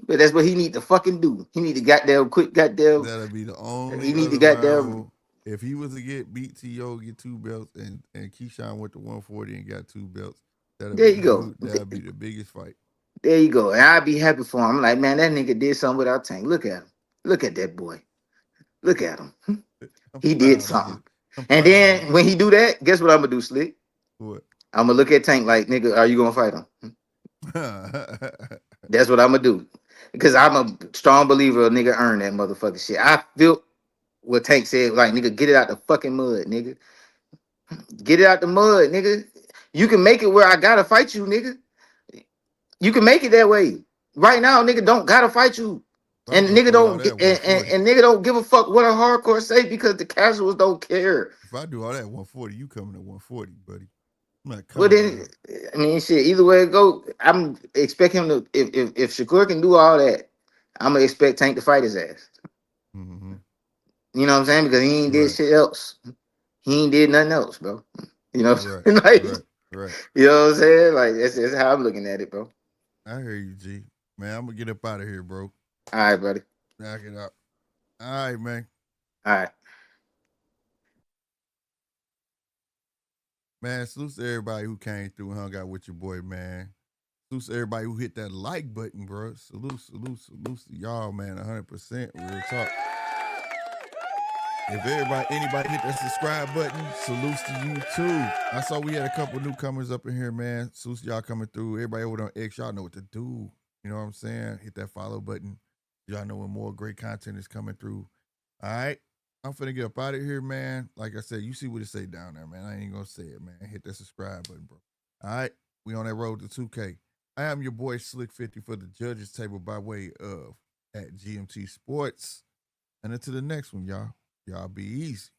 but that's what he need to fucking do. He need to goddamn quit goddamn. That'll be the only He need to other goddamn. rival. If he was to get beat T.O., get two belts, and Keyshawn went to 140 and got two belts, There you go. that'll be the biggest fight. There you go. And I'd be happy for him. I'm like, man, that nigga did something without Tank. Look at him. Look at that boy. Look at him. I'm He did proud of you. something. I'm And proud of you. then when he do that, guess what I'm gonna do, Slick? What? I'm gonna look at Tank like, nigga, are you gonna fight him? That's what I'm gonna do. Because I'm a strong believer of nigga earn that motherfucking shit. I feel what Tank said, like, nigga, get it out the fucking mud, nigga. Get it out the mud, nigga. You can make it where I gotta fight you, nigga. You can make it that way. Right now, nigga don't gotta fight you. If I And go nigga through all don't that get at 140, and nigga don't give a fuck what a hardcore say because the casuals don't care. if I do all that at 140, you coming at 140, buddy. I'm not Well coming then, down. I mean, shit. Either way it go, I'm expect him to. If Shakur can do all that, I'm gonna expect Tank to fight his ass. Mm-hmm. You know what I'm saying? Because he ain't did Right, shit else. He ain't did nothing else, bro. You know, what right, I'm saying? Like, right, right. you know what I'm saying? Like that's how I'm looking at it, bro. I hear you, G. Man, I'm gonna get up out of here, bro. All right, buddy. Knock it out. All right, man. All right. Man, salute to everybody who came through and hung out with your boy, man. Salute to everybody who hit that like button, bro. Salute to y'all, man. 100% real talk. If anybody hit that subscribe button, salutes to you too. I saw we had a couple newcomers up in here, man. Salutes to y'all coming through. Everybody over on X, y'all know what to do. You know what I'm saying? Hit that follow button. Y'all know when more great content is coming through. All right. I'm finna get up out of here, man. Like I said, you see what it say down there, man. I ain't gonna say it, man. Hit that subscribe button, bro. All right. We on that road to 2K. I am your boy Slick50 for the judges table by way of at GMT Sports. And until the next one, y'all be easy.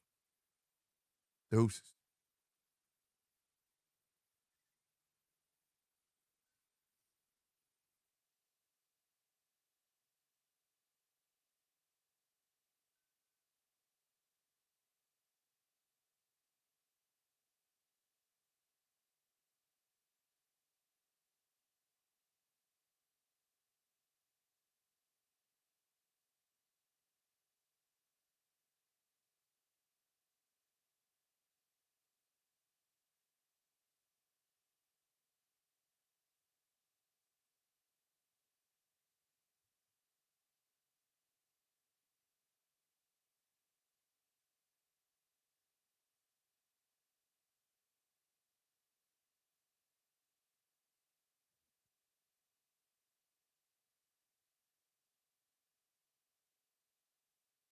Deuces.